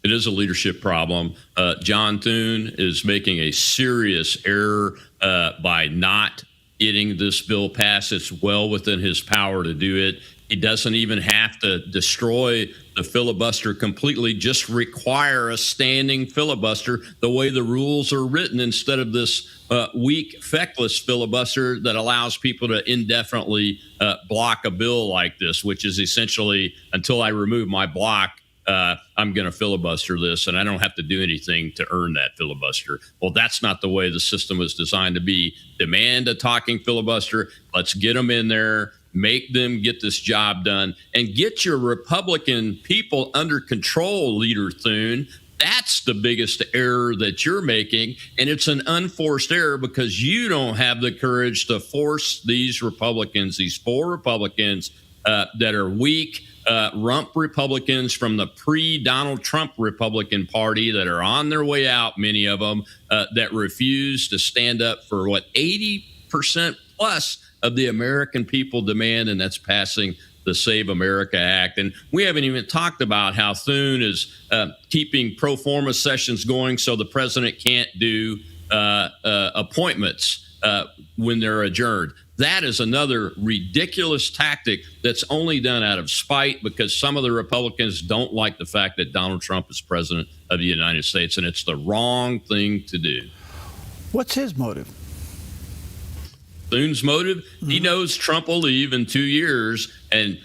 It is a leadership problem. John Thune is making a serious error by not getting this bill passed. It's well within his power to do it. He doesn't even have to destroy the filibuster completely, just require a standing filibuster the way the rules are written instead of this weak, feckless filibuster that allows people to indefinitely block a bill like this, which is essentially, until I remove my block, I'm going to filibuster this, and I don't have to do anything to earn that filibuster. Well, that's not the way the system was designed to be. Demand a talking filibuster. Let's get them in there, make them get this job done, and get your Republican people under control, Leader Thune. That's the biggest error that you're making, and it's an unforced error because you don't have the courage to force these Republicans, these 4 Republicans that are weak, rump Republicans from the pre-Donald Trump Republican Party that are on their way out, many of them, that refuse to stand up for what 80% plus of the American people demand, and that's passing the Save America Act. And we haven't even talked about how Thune is keeping pro forma sessions going so the president can't do appointments when they're adjourned. That is another ridiculous tactic that's only done out of spite because some of the Republicans don't like the fact that Donald Trump is president of the United States, and it's the wrong thing to do. What's his motive? Thune's motive? He knows Trump will leave in 2 years, and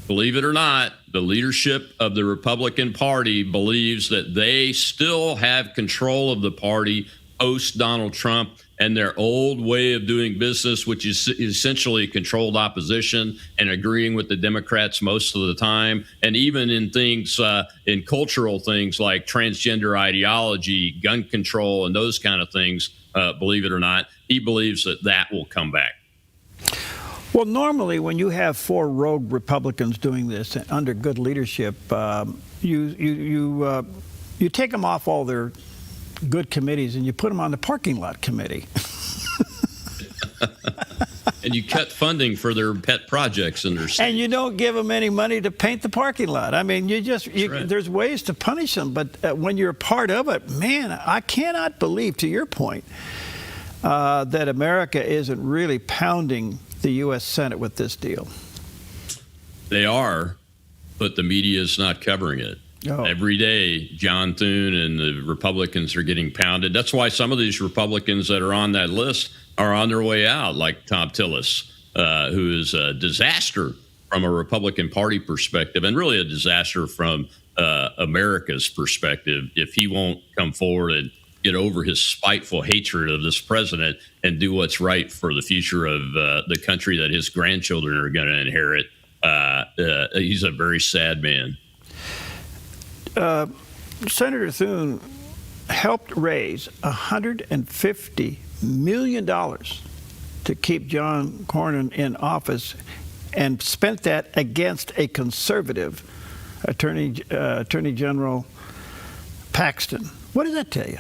believe it or not, the leadership of the Republican Party believes that they still have control of the party post Donald Trump and their old way of doing business, which is essentially controlled opposition and agreeing with the Democrats most of the time. And even in things, in cultural things like transgender ideology, gun control, and those kind of things, believe it or not, he believes that that will come back. Well, normally when you have 4 rogue Republicans doing this under good leadership, you take them off all their good committees and you put them on the parking lot committee. And you cut funding for their pet projects in their state. And you don't give them any money to paint the parking lot. I mean, there's ways to punish them, but when you're a part of it, man, I cannot believe, to your point, that America isn't really pounding the U.S. Senate with this deal. They are. but the media is not covering it. Oh. Every day, John Thune and the Republicans are getting pounded. That's why some of these Republicans that are on that list are on their way out, like Tom Tillis, who is a disaster from a Republican Party perspective, and really a disaster from America's perspective, if he won't come forward and get over his spiteful hatred of this president and do what's right for the future of the country that his grandchildren are going to inherit. He's a very sad man. Senator Thune helped raise $150 million to keep John Cornyn in office and spent that against a conservative Attorney General Paxton. What does that tell you?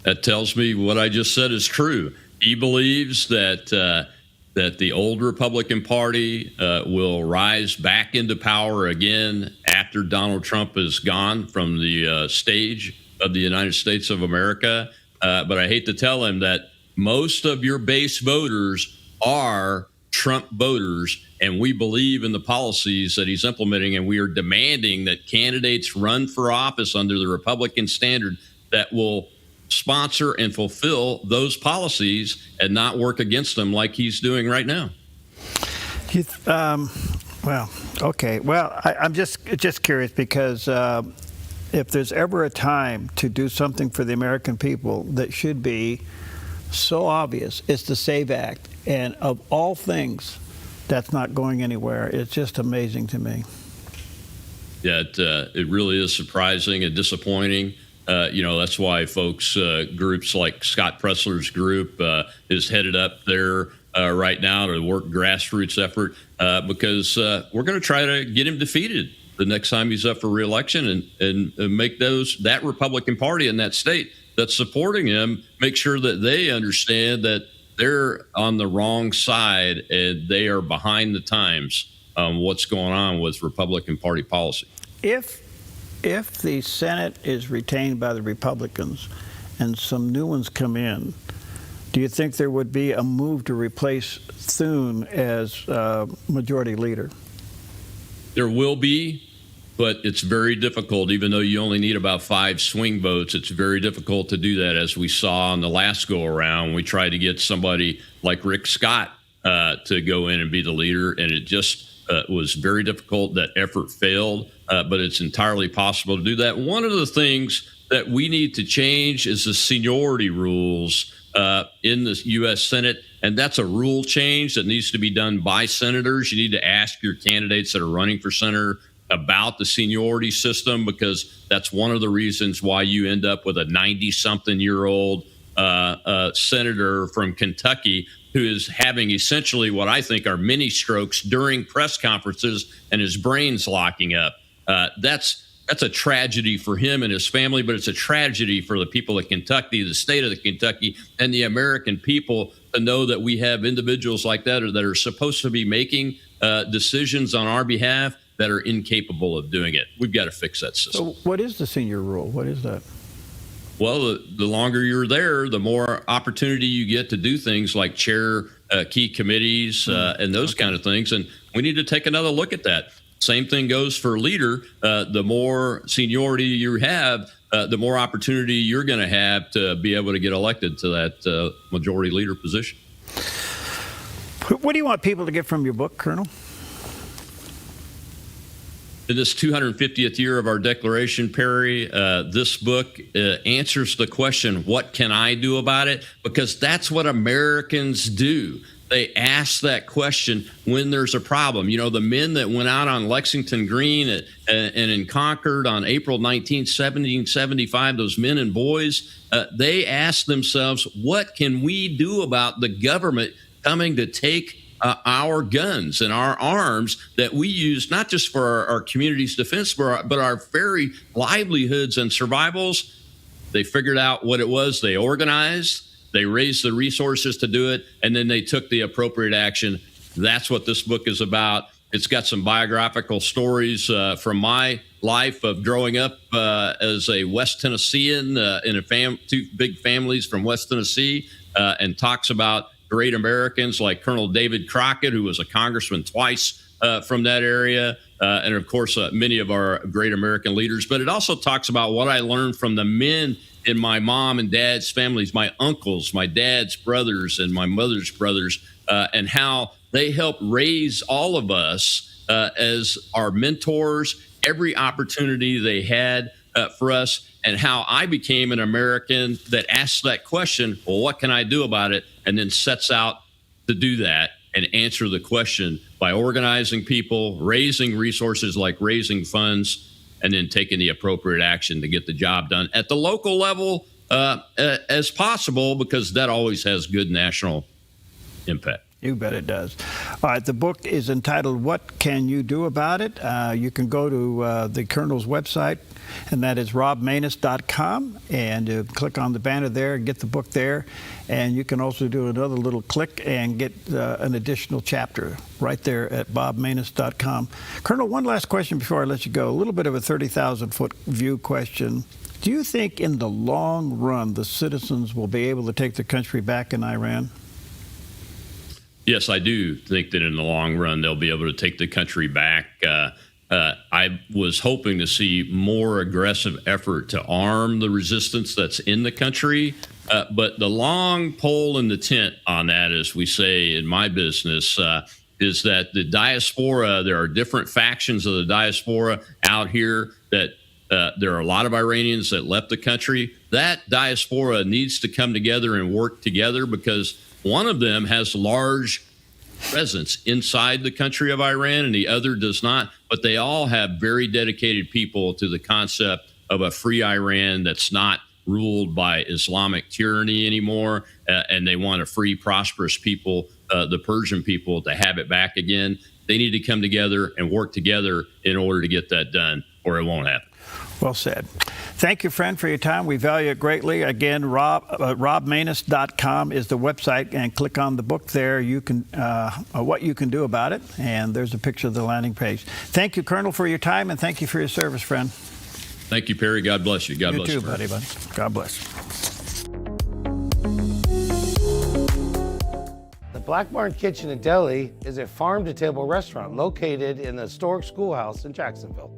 That tells me what I just said is true. He believes that that the old Republican Party will rise back into power again after Donald Trump is gone from the stage of the United States of America. But I hate to tell him that most of your base voters are Trump voters, and we believe in the policies that he's implementing, and we are demanding that candidates run for office under the Republican standard that will sponsor and fulfill those policies and not work against them like he's doing right now. Well, okay. Well, I'm just curious because if there's ever a time to do something for the American people that should be so obvious, it's the SAVE Act. And of all things, that's not going anywhere. It's just amazing to me. Yeah, it really is surprising and disappointing. That's why folks, groups like Scott Pressler's group is headed up there right now to work grassroots effort because we're going to try to get him defeated the next time he's up for re-election and make that Republican Party in that state that's supporting him make sure that they understand that they're on the wrong side and they are behind the times on what's going on with Republican Party policy. If the Senate is retained by the Republicans and some new ones come in, do you think there would be a move to replace Thune as majority leader? There will be, but it's very difficult. Even though you only need about 5 swing votes, it's very difficult to do that, as we saw on the last go-around. We tried to get somebody like Rick Scott to go in and be the leader, and it just was very difficult. That effort failed. But it's entirely possible to do that. One of the things that we need to change is the seniority rules in the U.S. Senate, and that's a rule change that needs to be done by senators. You need to ask your candidates that are running for senator about the seniority system, because that's one of the reasons why you end up with a 90-something-year-old senator from Kentucky who is having essentially what I think are mini strokes during press conferences and his brain's locking up. That's a tragedy for him and his family, but it's a tragedy for the people of Kentucky, the state of Kentucky, and the American people to know that we have individuals like that that are supposed to be making decisions on our behalf that are incapable of doing it. We've got to fix that system. So what is the senior rule? What is that? Well, the longer you're there, the more opportunity you get to do things like chair key committees and those kind of things. And we need to take another look at that. Same thing goes for leader. The more seniority you have, the more opportunity you're going to have to be able to get elected to that majority leader position. What do you want people to get from your book, Colonel? In this 250th year of our declaration, Perry, this book answers the question, what can I do about it? Because that's what Americans do. They ask that question when there's a problem. You know, the men that went out on Lexington Green and in Concord on April 19, 1775, those men and boys, they asked themselves, what can we do about the government coming to take our guns and our arms that we use not just for our community's defense, but our very livelihoods and survivals? They figured out what it was. They organized. They raised the resources to do it, and then they took the appropriate action. That's what this book is about. It's got some biographical stories from my life of growing up as a West Tennessean in two big families from West Tennessee, and talks about great Americans like Colonel David Crockett, who was a congressman twice from that area, and of course, many of our great American leaders. But it also talks about what I learned from the men in my mom and dad's families, my uncles, my dad's brothers, and my mother's brothers, and how they helped raise all of us as our mentors, every opportunity they had for us, and how I became an American that asks that question, well, what can I do about it? And then sets out to do that and answer the question by organizing people, raising resources like raising funds, and then taking the appropriate action to get the job done at the local level as possible, because that always has good national impact. You bet it does. All right, the book is entitled, What Can You Do About It? You can go to the Colonel's website, and that is robmanus.com, and click on the banner there and get the book there. And you can also do another little click and get an additional chapter right there at bobmanus.com. Colonel, one last question before I let you go. A little bit of a 30,000-foot view question. Do you think in the long run the citizens will be able to take the country back in Iran? Yes, I do think that in the long run, they'll be able to take the country back. I was hoping to see more aggressive effort to arm the resistance that's in the country. But the long pole in the tent on that, as we say in my business, is that the diaspora, there are different factions of the diaspora out here that there are a lot of Iranians that left the country. That diaspora needs to come together and work together, because one of them has large presence inside the country of Iran and the other does not, but they all have very dedicated people to the concept of a free Iran that's not ruled by Islamic tyranny anymore, and they want a free, prosperous people, the Persian people, to have it back again. They need to come together and work together in order to get that done, or it won't happen. Well said. Thank you, friend, for your time. We value it greatly. Again, robmanus.com is the website, and click on the book there. You can what you can do about it, and there's a picture of the landing page. Thank you, Colonel, for your time, and thank you for your service, friend. Thank you, Perry. God bless you. God bless you. You too, buddy. God bless. The Black Barn Kitchen and Deli is a farm-to-table restaurant located in the historic schoolhouse in Jacksonville.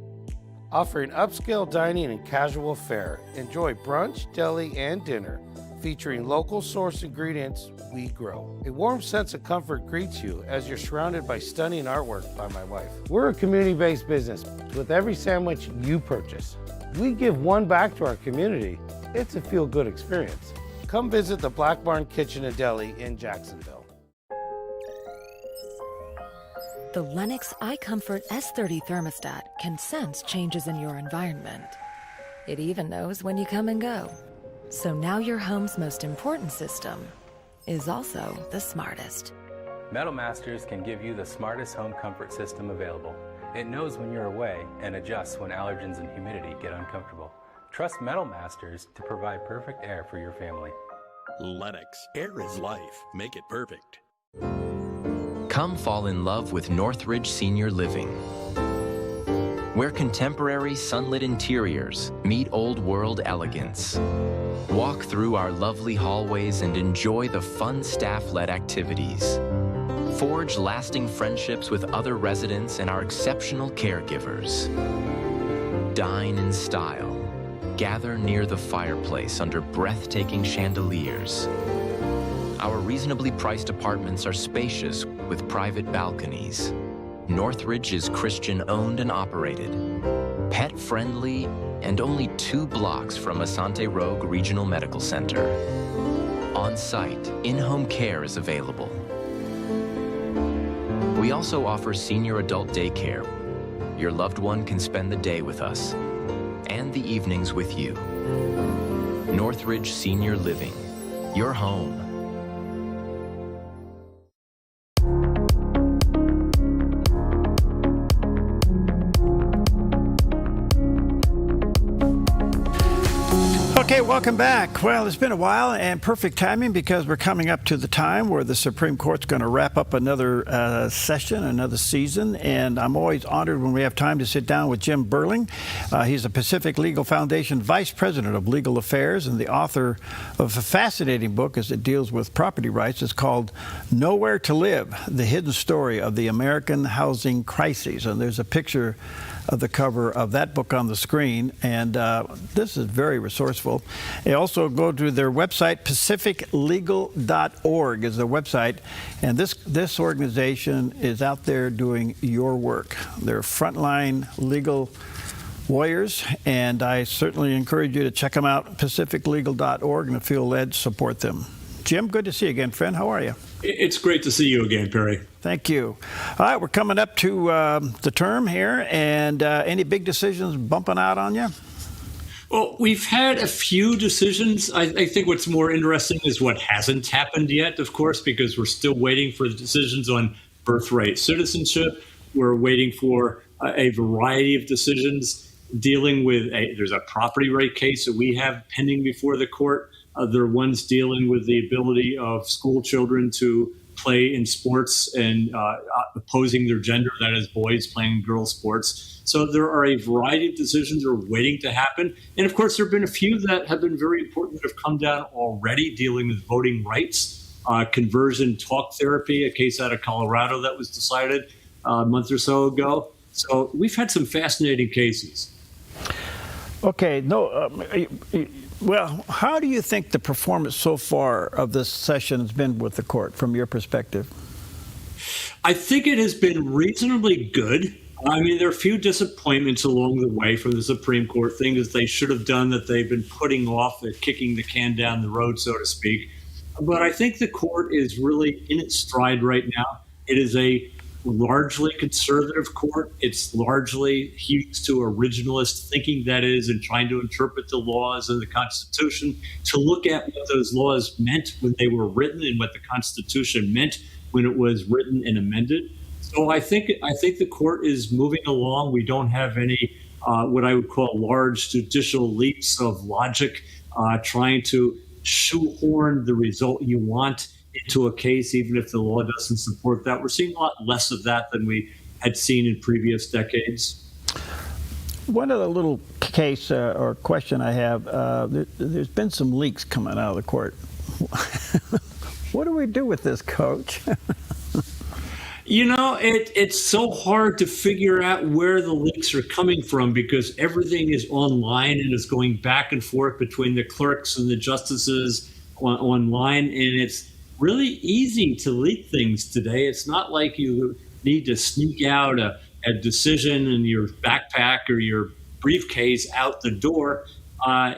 Offering upscale dining and casual fare. Enjoy brunch, deli, and dinner, featuring local source ingredients we grow. A warm sense of comfort greets you as you're surrounded by stunning artwork by my wife. We're a community-based business. With every sandwich you purchase, we give one back to our community. It's a feel-good experience. Come visit the Black Barn Kitchen and Deli in Jacksonville. The Lennox iComfort S30 thermostat can sense changes in your environment. It even knows when you come and go. So now your home's most important system is also the smartest. Metal Masters can give you the smartest home comfort system available. It knows when you're away and adjusts when allergens and humidity get uncomfortable. Trust Metal Masters to provide perfect air for your family. Lennox. Air is life. Make it perfect. Come fall in love with Northridge Senior Living, where contemporary sunlit interiors meet old world elegance. Walk through our lovely hallways and enjoy the fun staff-led activities. Forge lasting friendships with other residents and our exceptional caregivers. Dine in style. Gather near the fireplace under breathtaking chandeliers. Our reasonably priced apartments are spacious with private balconies. Northridge is Christian-owned and operated, pet-friendly, and only 2 blocks from Asante Rogue Regional Medical Center. On-site, in-home care is available. We also offer senior adult daycare. Your loved one can spend the day with us, and the evenings with you. Northridge Senior Living, your home. Okay, welcome back. Well, it's been a while, and perfect timing because we're coming up to the time where the Supreme Court's going to wrap up another session, another season, and I'm always honored when we have time to sit down with Jim Burling. He's the Pacific Legal Foundation Vice President of Legal Affairs and the author of a fascinating book as it deals with property rights. It's called Nowhere to Live, The Hidden Story of the American Housing Crisis. And there's a picture of the cover of that book on the screen, and this is very resourceful. They also go to their website, pacificlegal.org is the website, and this organization is out there doing your work. They're frontline legal lawyers, and I certainly encourage you to check them out, pacificlegal.org, and if you feel led, support them. Jim, good to see you again, friend. How are you? It's great to see you again, Perry. Thank you. All right, we're coming up to the term here, and any big decisions bumping out on you? Well, we've had a few decisions. I think what's more interesting is what hasn't happened yet, of course, because we're still waiting for the decisions on birthright citizenship. We're waiting for a variety of decisions dealing with there's a property right case that we have pending before the court. There are ones dealing with the ability of school children to play in sports and opposing their gender, that is, boys playing girls' sports. So there are a variety of decisions that are waiting to happen. And of course, there have been a few that have been very important that have come down already, dealing with voting rights, conversion talk therapy, a case out of Colorado that was decided a month or so ago. So we've had some fascinating cases. Okay, well, how do you think the performance so far of this session has been with the court from your perspective? I think it has been reasonably good. I mean, there are a few disappointments along the way from the Supreme Court, things they should have done that they've been putting off, kicking the can down the road, so to speak. But I think the court is really in its stride right now. It is a largely conservative court. It's largely hews to originalist thinking, that is, and trying to interpret the laws and the Constitution, to look at what those laws meant when they were written and what the Constitution meant when it was written and amended. So I think the court is moving along. We don't have any what I would call large judicial leaps of logic, trying to shoehorn the result you want into a case, even if the law doesn't support that. We're seeing a lot less of that than we had seen in previous decades. One other little case or question I have, there's been some leaks coming out of the court. What do we do with this, Coach? You know, it's so hard to figure out where the leaks are coming from because everything is online and is going back and forth between the clerks and the justices online, and it's really easy to leak things today. It's not like you need to sneak out a decision in your backpack or your briefcase out the door.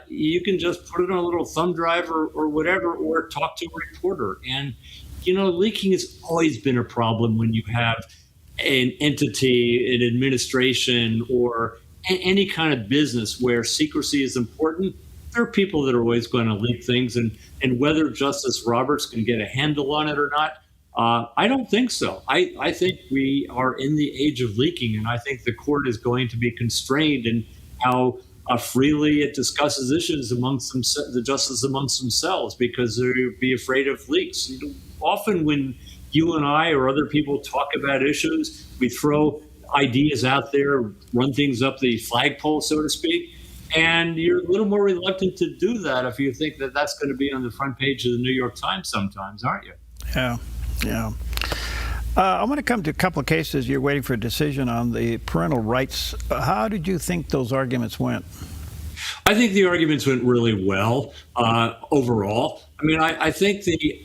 You can just put it on a little thumb drive or whatever, or talk to a reporter. And, you know, leaking has always been a problem when you have an entity, an administration, or any kind of business where secrecy is important. There are people that are always going to leak things, and whether Justice Roberts can get a handle on it or not, I don't think so. I think we are in the age of leaking, and I think the court is going to be constrained in how freely it discusses issues amongst the justices amongst themselves, because they'll be afraid of leaks. You know, often when you and I or other people talk about issues, we throw ideas out there, run things up the flagpole, so to speak. And you're a little more reluctant to do that if you think that that's going to be on the front page of the New York Times sometimes, aren't you? Yeah. I want to come to a couple of cases you're waiting for a decision on the parental rights. How did you think those arguments went? I think the arguments went really well overall. I mean, I think the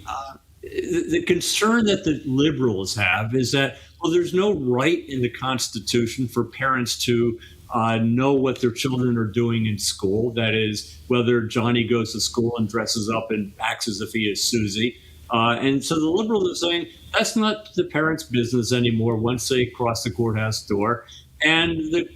concern that the liberals have is that, well, there's no right in the Constitution for parents to know what their children are doing in school. That is, whether Johnny goes to school and dresses up and acts as if he is Susie. And so the liberals are saying that's not the parents' business anymore once they cross the courthouse door. And the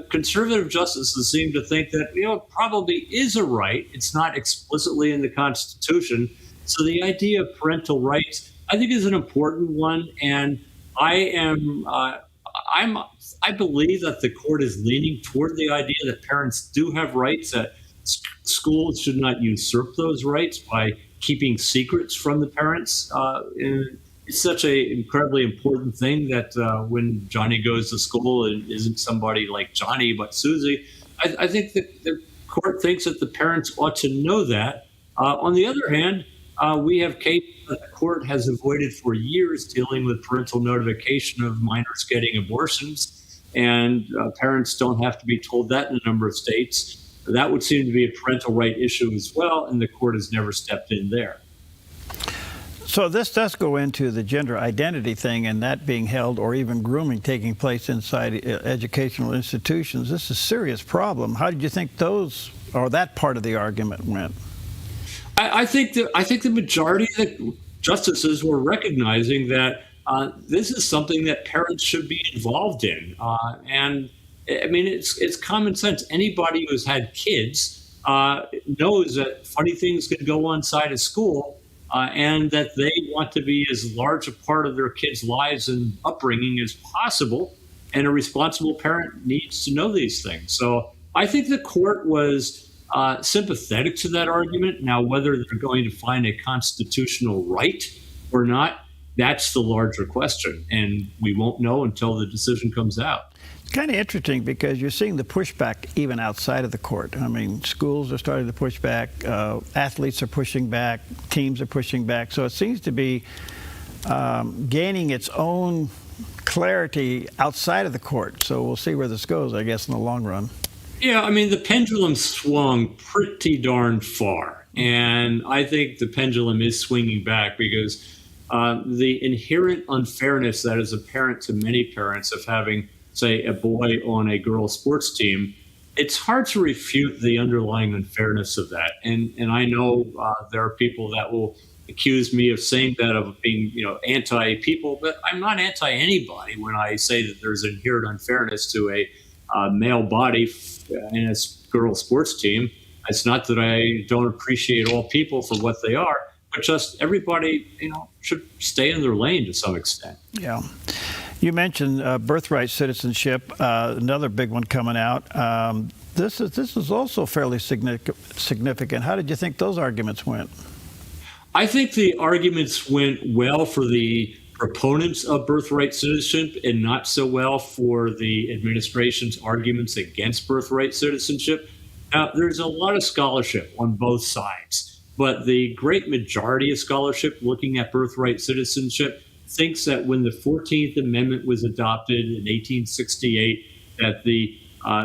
conservative justices seem to think that, you know, it probably is a right. It's not explicitly in the Constitution. So the idea of parental rights, I think, is an important one. And I believe that the court is leaning toward the idea that parents do have rights, that schools should not usurp those rights by keeping secrets from the parents. And it's such an incredibly important thing that when Johnny goes to school, it isn't somebody like Johnny, but Susie. I think that the court thinks that the parents ought to know that. On the other hand, we have cases that the court has avoided for years dealing with parental notification of minors getting abortions, and parents don't have to be told that in a number of states. That would seem to be a parental right issue as well, and the court has never stepped in there. So this does go into the gender identity thing and that being held, or even grooming taking place inside educational institutions. This is a serious problem. How did you think those, or that part of the argument went? I think the majority of the justices were recognizing that this is something that parents should be involved in. And I mean, it's common sense. Anybody who's had kids knows that funny things can go on inside of school, and that they want to be as large a part of their kids' lives and upbringing as possible. And a responsible parent needs to know these things. So I think the court was sympathetic to that argument. Now, whether they're going to find a constitutional right or not, that's the larger question. And we won't know until the decision comes out. It's kind of interesting because you're seeing the pushback even outside of the court. I mean, schools are starting to push back, athletes are pushing back, teams are pushing back. So it seems to be gaining its own clarity outside of the court. So we'll see where this goes, I guess, in the long run. Yeah, I mean, the pendulum swung pretty darn far. And I think the pendulum is swinging back because the inherent unfairness that is apparent to many parents of having, say, a boy on a girls' sports team, it's hard to refute the underlying unfairness of that. And I know there are people that will accuse me of saying that, of being, anti-people, but I'm not anti-anybody when I say that there's inherent unfairness to a male body in a girls' sports team. It's not that I don't appreciate all people for what they are, but just everybody, should stay in their lane to some extent. Yeah. You mentioned birthright citizenship, another big one coming out. This is also fairly significant. How did you think those arguments went? I think the arguments went well for the proponents of birthright citizenship and not so well for the administration's arguments against birthright citizenship. Now, there's a lot of scholarship on both sides, but the great majority of scholarship looking at birthright citizenship thinks that when the 14th Amendment was adopted in 1868, that the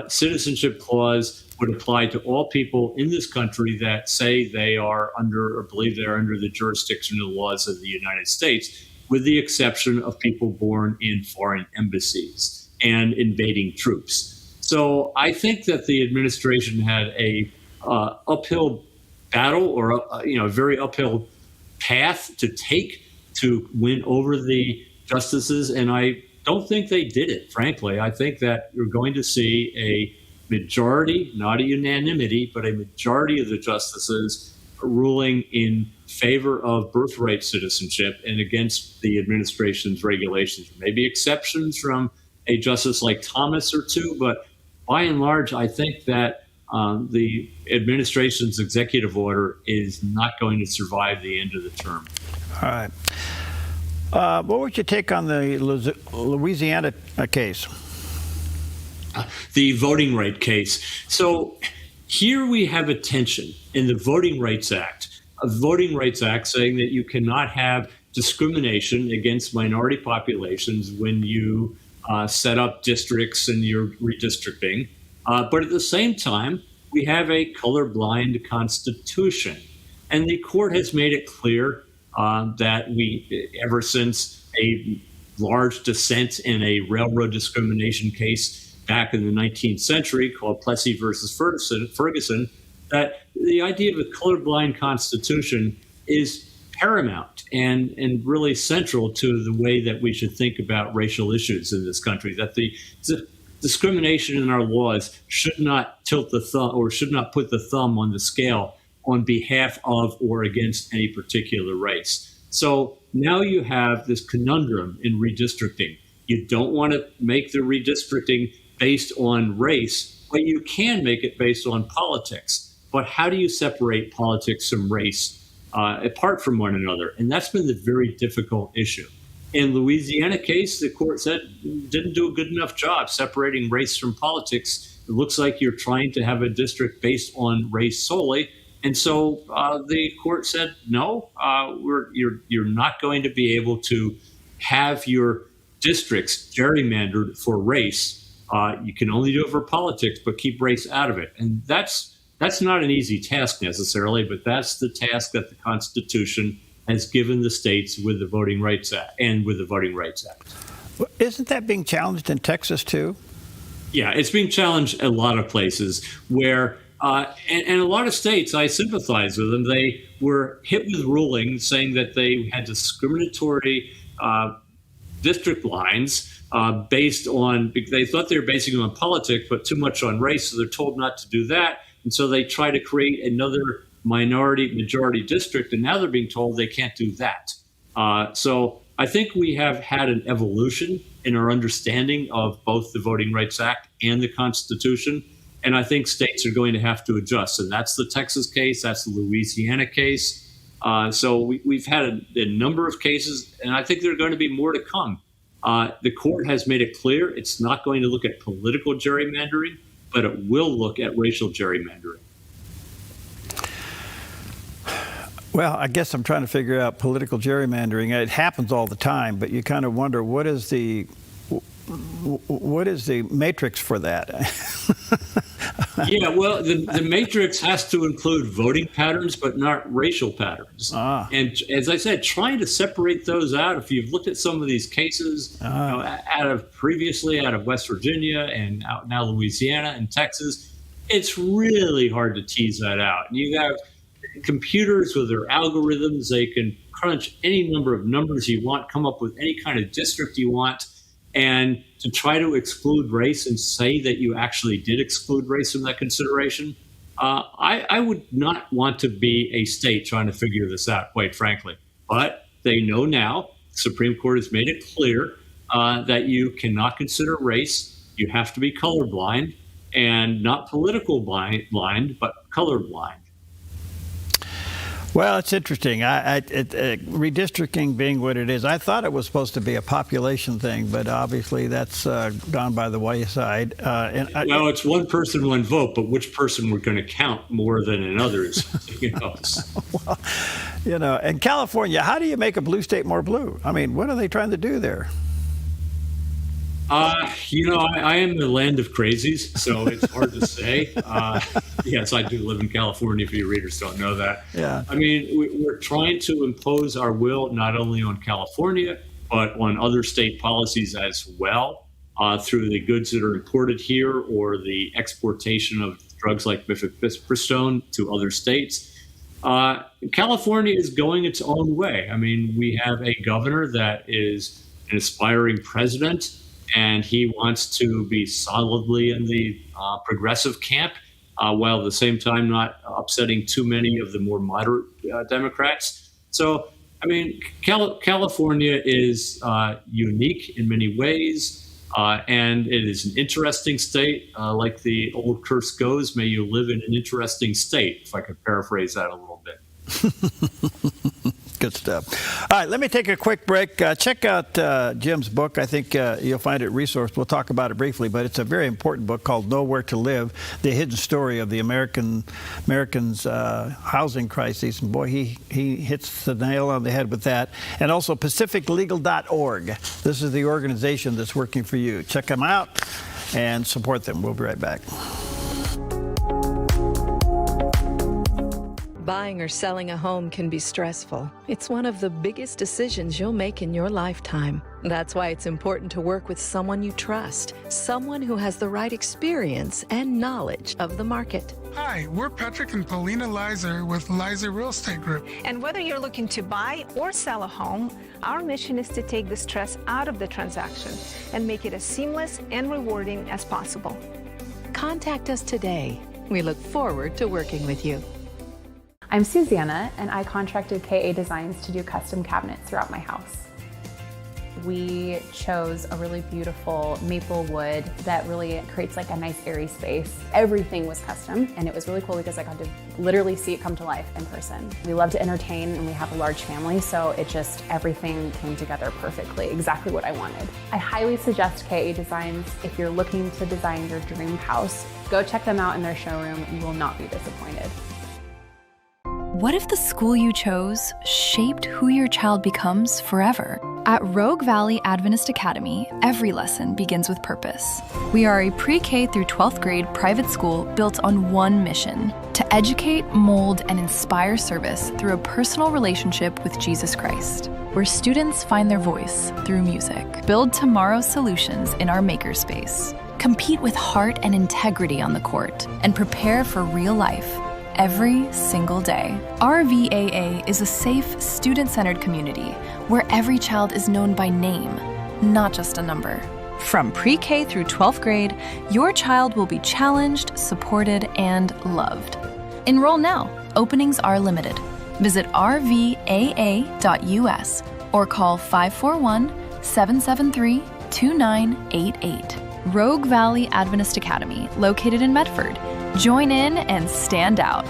citizenship clause would apply to all people in this country that say they are under, or believe they're under, the jurisdiction of the laws of the United States, with the exception of people born in foreign embassies and invading troops. So I think that the administration had a uphill battle, or a very uphill path to take to win over the justices, and I don't think they did it, frankly. I think that you're going to see a majority, not a unanimity, but a majority of the justices ruling in favor of birthright citizenship and against the administration's regulations. Maybe exceptions from a justice like Thomas or two, but by and large, I think that the administration's executive order is not going to survive the end of the term. All right. What would you take on the Louisiana case? The voting right case. So here we have a tension in the Voting Rights Act, a Voting Rights Act saying that you cannot have discrimination against minority populations when you set up districts and you're redistricting. But at the same time, we have a colorblind constitution. And the court has made it clear that ever since a large dissent in a railroad discrimination case back in the 19th century called Plessy versus Ferguson, that the idea of a colorblind constitution is paramount and really central to the way that we should think about racial issues in this country, that the discrimination in our laws should not tilt the thumb, or should not put the thumb on the scale on behalf of or against any particular race. So now you have this conundrum in redistricting. You don't want to make the redistricting based on race, but you can make it based on politics. but how do you separate politics from race apart from one another? And that's been the very difficult issue. In Louisiana case, the court said didn't do a good enough job separating race from politics. It looks like you're trying to have a district based on race solely. And so the court said, no, you're not going to be able to have your districts gerrymandered for race. You can only do it for politics, but keep race out of it. And that's not an easy task necessarily, but that's the task that the Constitution has given the states with the Voting Rights Act and with the Voting Rights Act. Well, isn't that being challenged in Texas too? Yeah, it's being challenged a lot of places where, and a lot of states, I sympathize with them. They were hit with rulings saying that they had discriminatory district lines based on, they thought they were basing them on politics, but too much on race, so they're told not to do that. And so they try to create another minority majority district, and now they're being told they can't do that. So I think we have had an evolution in our understanding of both the Voting Rights Act and the Constitution, and I think states are going to have to adjust. And that's the Texas case, that's the Louisiana case. So we've had a number of cases, and I think there are going to be more to come. The court has made it clear it's not going to look at political gerrymandering, but it will look at racial gerrymandering. Well, I guess I'm trying to figure out political gerrymandering. It happens all the time, but you kind of wonder what is the matrix for that? Yeah, well, the matrix has to include voting patterns, but not racial patterns. And as I said, trying to separate those out, if you've looked at some of these cases out of West Virginia and out now Louisiana and Texas, it's really hard to tease that out. And you have computers with their algorithms, they can crunch any number of numbers you want, come up with any kind of district you want. And to try to exclude race and say that you actually did exclude race from that consideration, I would not want to be a state trying to figure this out, quite frankly. But they know now, the Supreme Court has made it clear that you cannot consider race. You have to be colorblind, and not political blind, but colorblind. Well, it's interesting. Redistricting being what it is, I thought it was supposed to be a population thing, but obviously that's gone by the wayside. Well, it's one person, one vote, but which person we're going to count more than in others? Well, in California, how do you make a blue state more blue? I mean, what are they trying to do there? I am the land of crazies, so it's hard to say. Yes, I do live in California, if your readers don't know that. Yeah. I mean, we're trying to impose our will not only on California, but on other state policies as well, through the goods that are imported here or the exportation of drugs like mifepristone to other states. California is going its own way. I mean, we have a governor that is an aspiring president, and he wants to be solidly in the progressive camp, while at the same time not upsetting too many of the more moderate Democrats. So, I mean, California is unique in many ways, and it is an interesting state. Like the old curse goes, may you live in an interesting state, if I could paraphrase that a little bit. Good stuff. All right, let me take a quick break. Check out Jim's book. I think you'll find it resourced. We'll talk about it briefly, but it's a very important book called Know Where to Live, The Hidden Story of the Americans' Housing Crisis. And boy, he hits the nail on the head with that. And also pacificlegal.org. This is the organization that's working for you. Check them out and support them. We'll be right back. Buying or selling a home can be stressful. It's one of the biggest decisions you'll make in your lifetime. That's why it's important to work with someone you trust, someone who has the right experience and knowledge of the market. Hi, we're Patrick and Paulina Leiser with Leiser Real Estate Group. And whether you're looking to buy or sell a home, our mission is to take the stress out of the transaction and make it as seamless and rewarding as possible. Contact us today. We look forward to working with you. I'm Susanna, and I contracted KA Designs to do custom cabinets throughout my house. we chose a really beautiful maple wood that really creates like a nice airy space. Everything was custom, and it was really cool because I got to literally see it come to life in person. We love to entertain, and we have a large family, so it just, everything came together perfectly, exactly what I wanted. I highly suggest KA Designs if you're looking to design your dream house. Go check them out in their showroom. You will not be disappointed. What if the school you chose shaped who your child becomes forever? At Rogue Valley Adventist Academy, every lesson begins with purpose. We are a pre-K through 12th grade private school built on one mission: to educate, mold, and inspire service through a personal relationship with Jesus Christ, where students find their voice through music. Build tomorrow's solutions in our makerspace. Compete with heart and integrity on the court, and prepare for real life every single day. RVAA is a safe, student-centered community where every child is known by name, not just a number. From pre-K through 12th grade, your child will be challenged, supported, and loved. Enroll now. Openings are limited. Visit rvaa.us or call 541-773-2988. Rogue Valley Adventist Academy, located in Medford. Join in and stand out.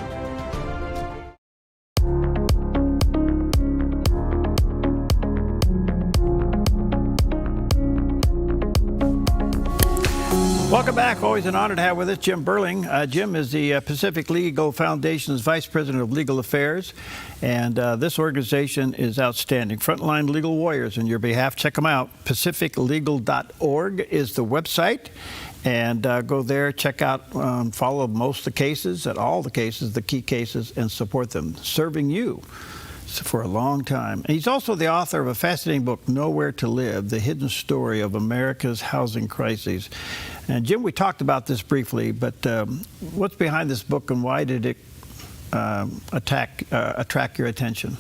Welcome back. Always an honor to have with us Jim Burling. Jim is the Pacific Legal Foundation's Vice President of Legal Affairs, and this organization is outstanding. Frontline legal warriors on your behalf. Check them out. pacificlegal.org is the website. And go there, check out, follow most of the cases, all the cases, the key cases, and support them, serving you for a long time. And he's also the author of a fascinating book, Nowhere to Live, The Hidden Story of America's Housing Crises. And Jim, we talked about this briefly, but what's behind this book and why did it attract your attention?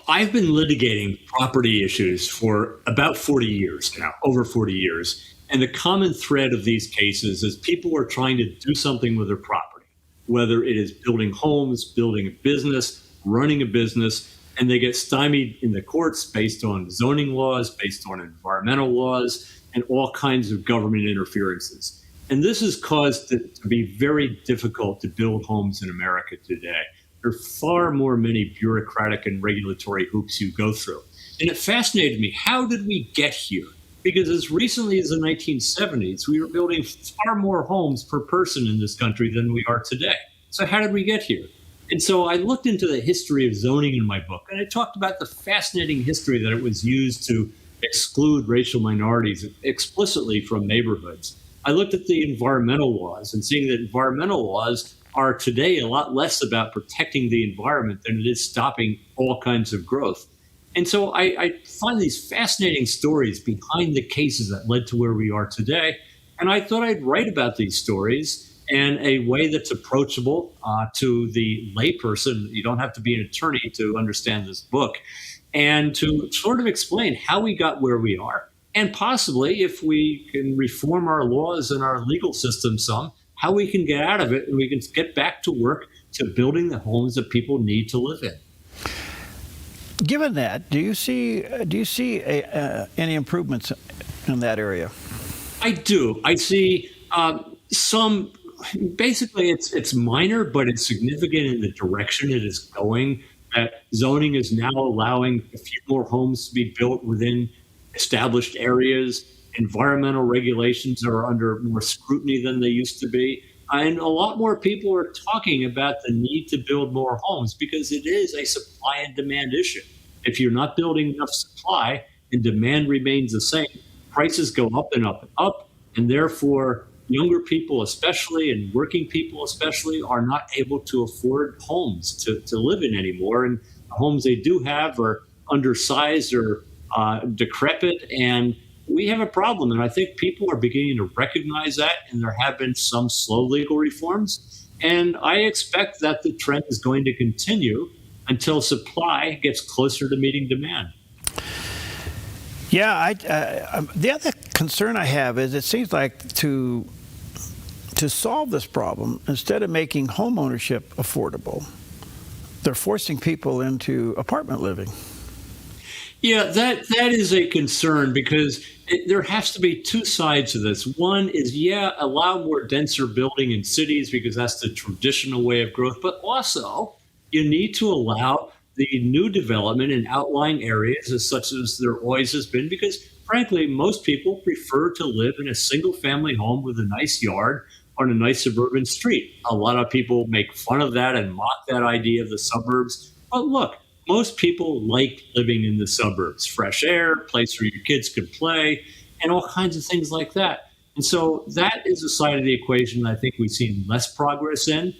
I've been litigating property issues for about 40 years now, over 40 years. And the common thread of these cases is people are trying to do something with their property, whether it is building homes, building a business, running a business, and they get stymied in the courts based on zoning laws, based on environmental laws, and all kinds of government interferences. And this has caused it to be very difficult to build homes in America today. There are far more many bureaucratic and regulatory hoops you go through. And it fascinated me, how did we get here? Because as recently as the 1970s, we were building far more homes per person in this country than we are today. So how did we get here? And so I looked into the history of zoning in my book, and I talked about the fascinating history that it was used to exclude racial minorities explicitly from neighborhoods. I looked at the environmental laws and seeing that environmental laws are today a lot less about protecting the environment than it is stopping all kinds of growth. And so I find these fascinating stories behind the cases that led to where we are today. And I thought I'd write about these stories in a way that's approachable to the layperson. You don't have to be an attorney to understand this book, and to sort of explain how we got where we are. And possibly, if we can reform our laws and our legal system some, how we can get out of it and we can get back to work to building the homes that people need to live in. Given that, do you see any improvements in that area? I do. I see some. Basically, it's minor, but it's significant in the direction it is going. That zoning is now allowing a few more homes to be built within established areas. Environmental regulations are under more scrutiny than they used to be. And a lot more people are talking about the need to build more homes because it is a supply and demand issue. If you're not building enough supply and demand remains the same, prices go up and up and up, and therefore younger people especially and working people especially are not able to afford homes to live in anymore. And the homes they do have are undersized or decrepit, and we have a problem. And I think people are beginning to recognize that, and there have been some slow legal reforms. And I expect that the trend is going to continue until supply gets closer to meeting demand. Yeah, the other concern I have is it seems like to solve this problem, instead of making home ownership affordable, they're forcing people into apartment living. Yeah, that is a concern because there has to be two sides to this. One is, yeah, allow more denser building in cities because that's the traditional way of growth, but also you need to allow the new development in outlying areas as such as there always has been because frankly, most people prefer to live in a single family home with a nice yard on a nice suburban street. A lot of people make fun of that and mock that idea of the suburbs. But look, most people like living in the suburbs, fresh air, place where your kids can play, and all kinds of things like that. And so that is a side of the equation that I think we've seen less progress in.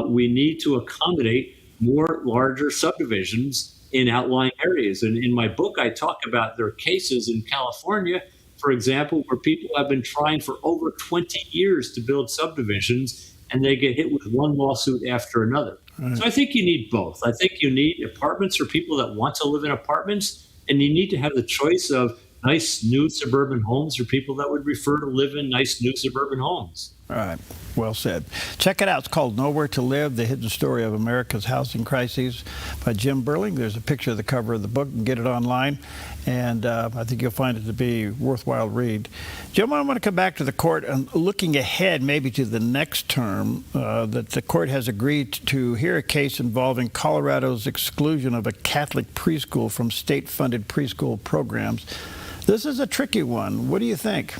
We need to accommodate more larger subdivisions in outlying areas. And in my book, I talk about there are cases in California, for example, where people have been trying for over 20 years to build subdivisions and they get hit with one lawsuit after another. Right. So I think you need both. I think you need apartments for people that want to live in apartments, and you need to have the choice of nice new suburban homes for people that would prefer to live in nice new suburban homes. All right. Well said. Check it out. It's called Nowhere to Live, The Hidden Story of America's Housing Crises by Jim Burling. There's a picture of the cover of the book. You can get it online, and I think you'll find it to be a worthwhile read. Jim, I want to come back to the court and looking ahead maybe to the next term, that the court has agreed to hear a case involving Colorado's exclusion of a Catholic preschool from state-funded preschool programs. This is a tricky one. What do you think?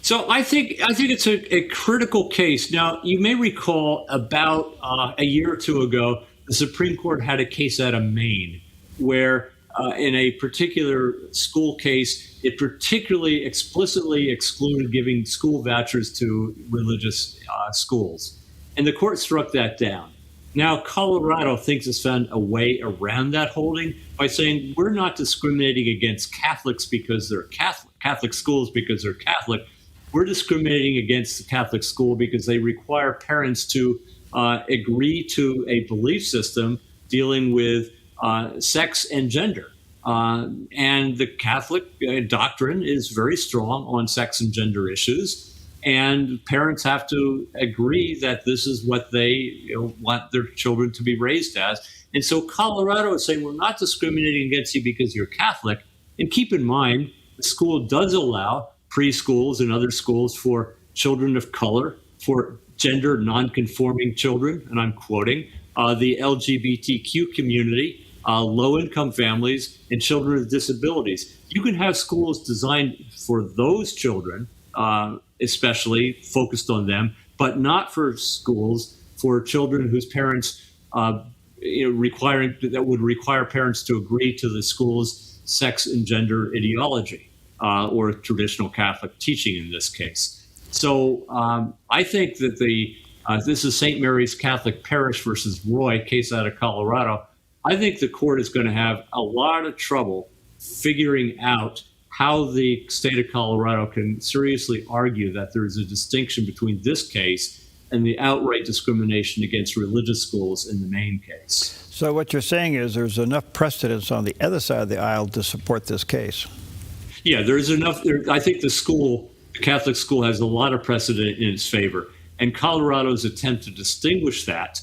So I think it's a critical case. Now, you may recall about a year or two ago, the Supreme Court had a case out of Maine where in a particular school case, it particularly explicitly excluded giving school vouchers to religious schools. And the court struck that down. Now, Colorado thinks it's found a way around that holding by saying we're not discriminating against Catholics because they're Catholic schools because they're Catholic. We're discriminating against the Catholic school because they require parents to agree to a belief system dealing with sex and gender. And the Catholic doctrine is very strong on sex and gender issues. And parents have to agree that this is what they want their children to be raised as. And so Colorado is saying we're not discriminating against you because you're Catholic. And keep in mind, the school does allow preschools and other schools for children of color, for gender nonconforming children, and I'm quoting, the LGBTQ community, low-income families, and children with disabilities. You can have schools designed for those children, especially focused on them, but not for schools for children whose parents that would require parents to agree to the school's sex and gender ideology. Or traditional Catholic teaching in this case. So I think that this is St. Mary's Catholic Parish versus Roy, case out of Colorado. I think the court is going to have a lot of trouble figuring out how the state of Colorado can seriously argue that there is a distinction between this case and the outright discrimination against religious schools in the Maine case. So what you're saying is there's enough precedence on the other side of the aisle to support this case. Yeah, there's enough. I think the Catholic school has a lot of precedent in its favor. And Colorado's attempt to distinguish that,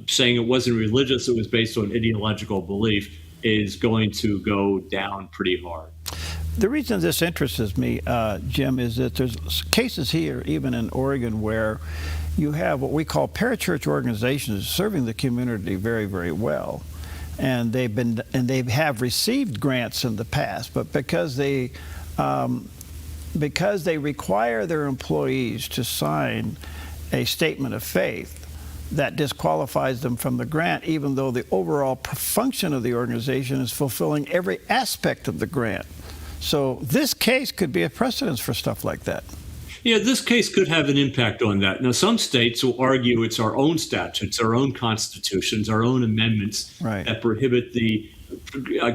saying it wasn't religious, it was based on ideological belief, is going to go down pretty hard. The reason this interests me, Jim, is that there's cases here, even in Oregon, where you have what we call parachurch organizations serving the community very, very well. And they have received grants in the past, but because they require their employees to sign a statement of faith, that disqualifies them from the grant, even though the overall function of the organization is fulfilling every aspect of the grant. So this case could be a precedence for stuff like that. Yeah, this case could have an impact on that. Now, some states will argue it's our own statutes, our own constitutions, our own amendments that prohibit the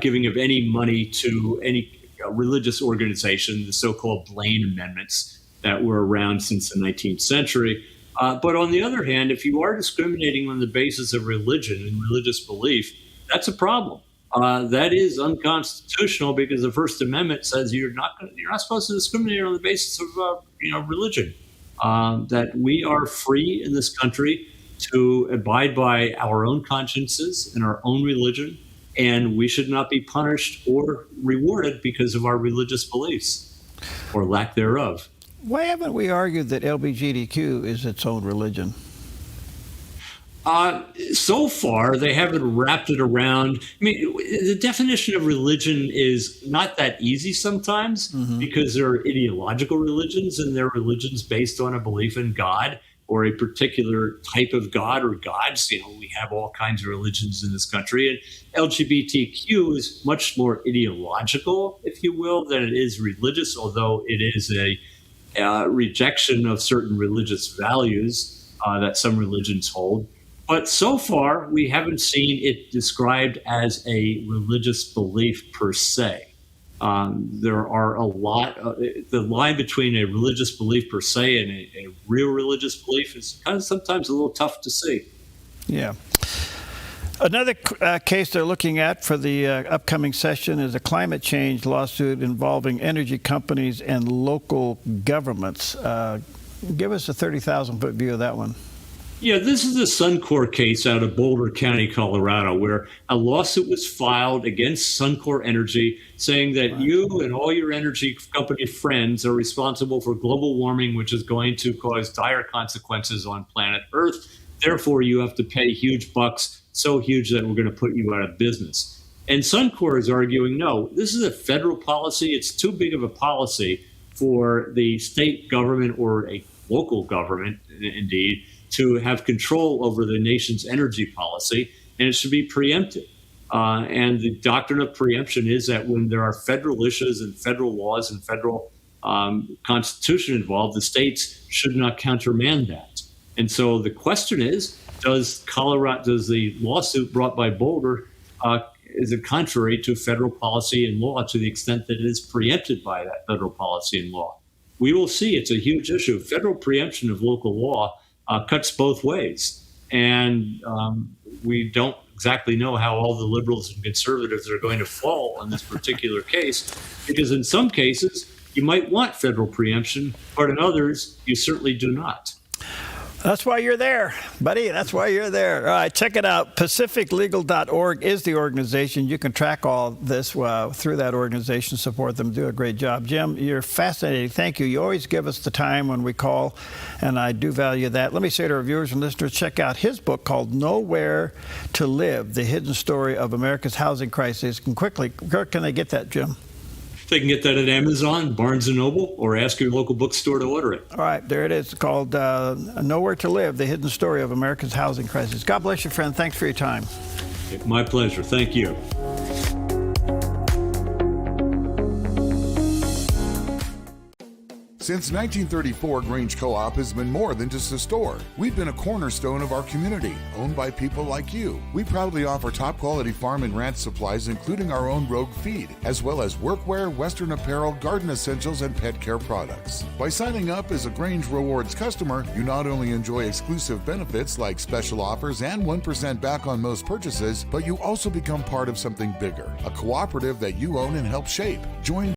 giving of any money to any religious organization, the so-called Blaine amendments that were around since the 19th century. But on the other hand, if you are discriminating on the basis of religion and religious belief, that's a problem. That is unconstitutional because the First Amendment says you're not supposed to discriminate on the basis of religion. That we are free in this country to abide by our own consciences and our own religion, and we should not be punished or rewarded because of our religious beliefs or lack thereof. Why haven't we argued that LGBTQ is its own religion? So far, they haven't wrapped it around. I mean, the definition of religion is not that easy sometimes because there are ideological religions, and there are religions based on a belief in God or a particular type of God or gods. You know, we have all kinds of religions in this country, and LGBTQ is much more ideological, if you will, than it is religious, although it is a rejection of certain religious values that some religions hold. But so far, we haven't seen it described as a religious belief per se. There are a lot, the line between a religious belief per se and a real religious belief is kind of sometimes a little tough to see. Yeah. Another case they're looking at for the upcoming session is a climate change lawsuit involving energy companies and local governments. Give us a 30,000-foot view of that one. Yeah, this is a Suncor case out of Boulder County, Colorado, where a lawsuit was filed against Suncor Energy saying that you and all your energy company friends are responsible for global warming, which is going to cause dire consequences on planet Earth. Therefore, you have to pay huge bucks, so huge that we're going to put you out of business. And Suncor is arguing, no, this is a federal policy. It's too big of a policy for the state government or a local government, indeed, to have control over the nation's energy policy, and it should be preempted. And the doctrine of preemption is that when there are federal issues and federal laws and federal constitution involved, the states should not countermand that. And so the question is, does the lawsuit brought by Boulder, is it contrary to federal policy and law to the extent that it is preempted by that federal policy and law? We will see. It's a huge issue. Federal preemption of local law cuts both ways. And we don't exactly know how all the liberals and conservatives are going to fall on this particular case, because in some cases, you might want federal preemption, but in others, you certainly do not. That's why you're there, buddy. That's why you're there. All right, check it out. PacificLegal.org is the organization. You can track all this through that organization, support them, do a great job. Jim, you're fascinating. Thank you. You always give us the time when we call, and I do value that. Let me say to our viewers and listeners, check out his book called Nowhere to Live, The Hidden Story of America's Housing Crisis. And quickly, where can they get that, Jim? They can get that at Amazon, Barnes & Noble, or ask your local bookstore to order it. All right, there it is. It's called Nowhere to Live, The Hidden Story of America's Housing Crisis. God bless you, friend. Thanks for your time. My pleasure. Thank you. Since 1934, Grange Co-op has been more than just a store. We've been a cornerstone of our community, owned by people like you. We proudly offer top-quality farm and ranch supplies, including our own Rogue feed, as well as workwear, Western apparel, garden essentials, and pet care products. By signing up as a Grange Rewards customer, you not only enjoy exclusive benefits like special offers and 1% back on most purchases, but you also become part of something bigger, a cooperative that you own and help shape. Join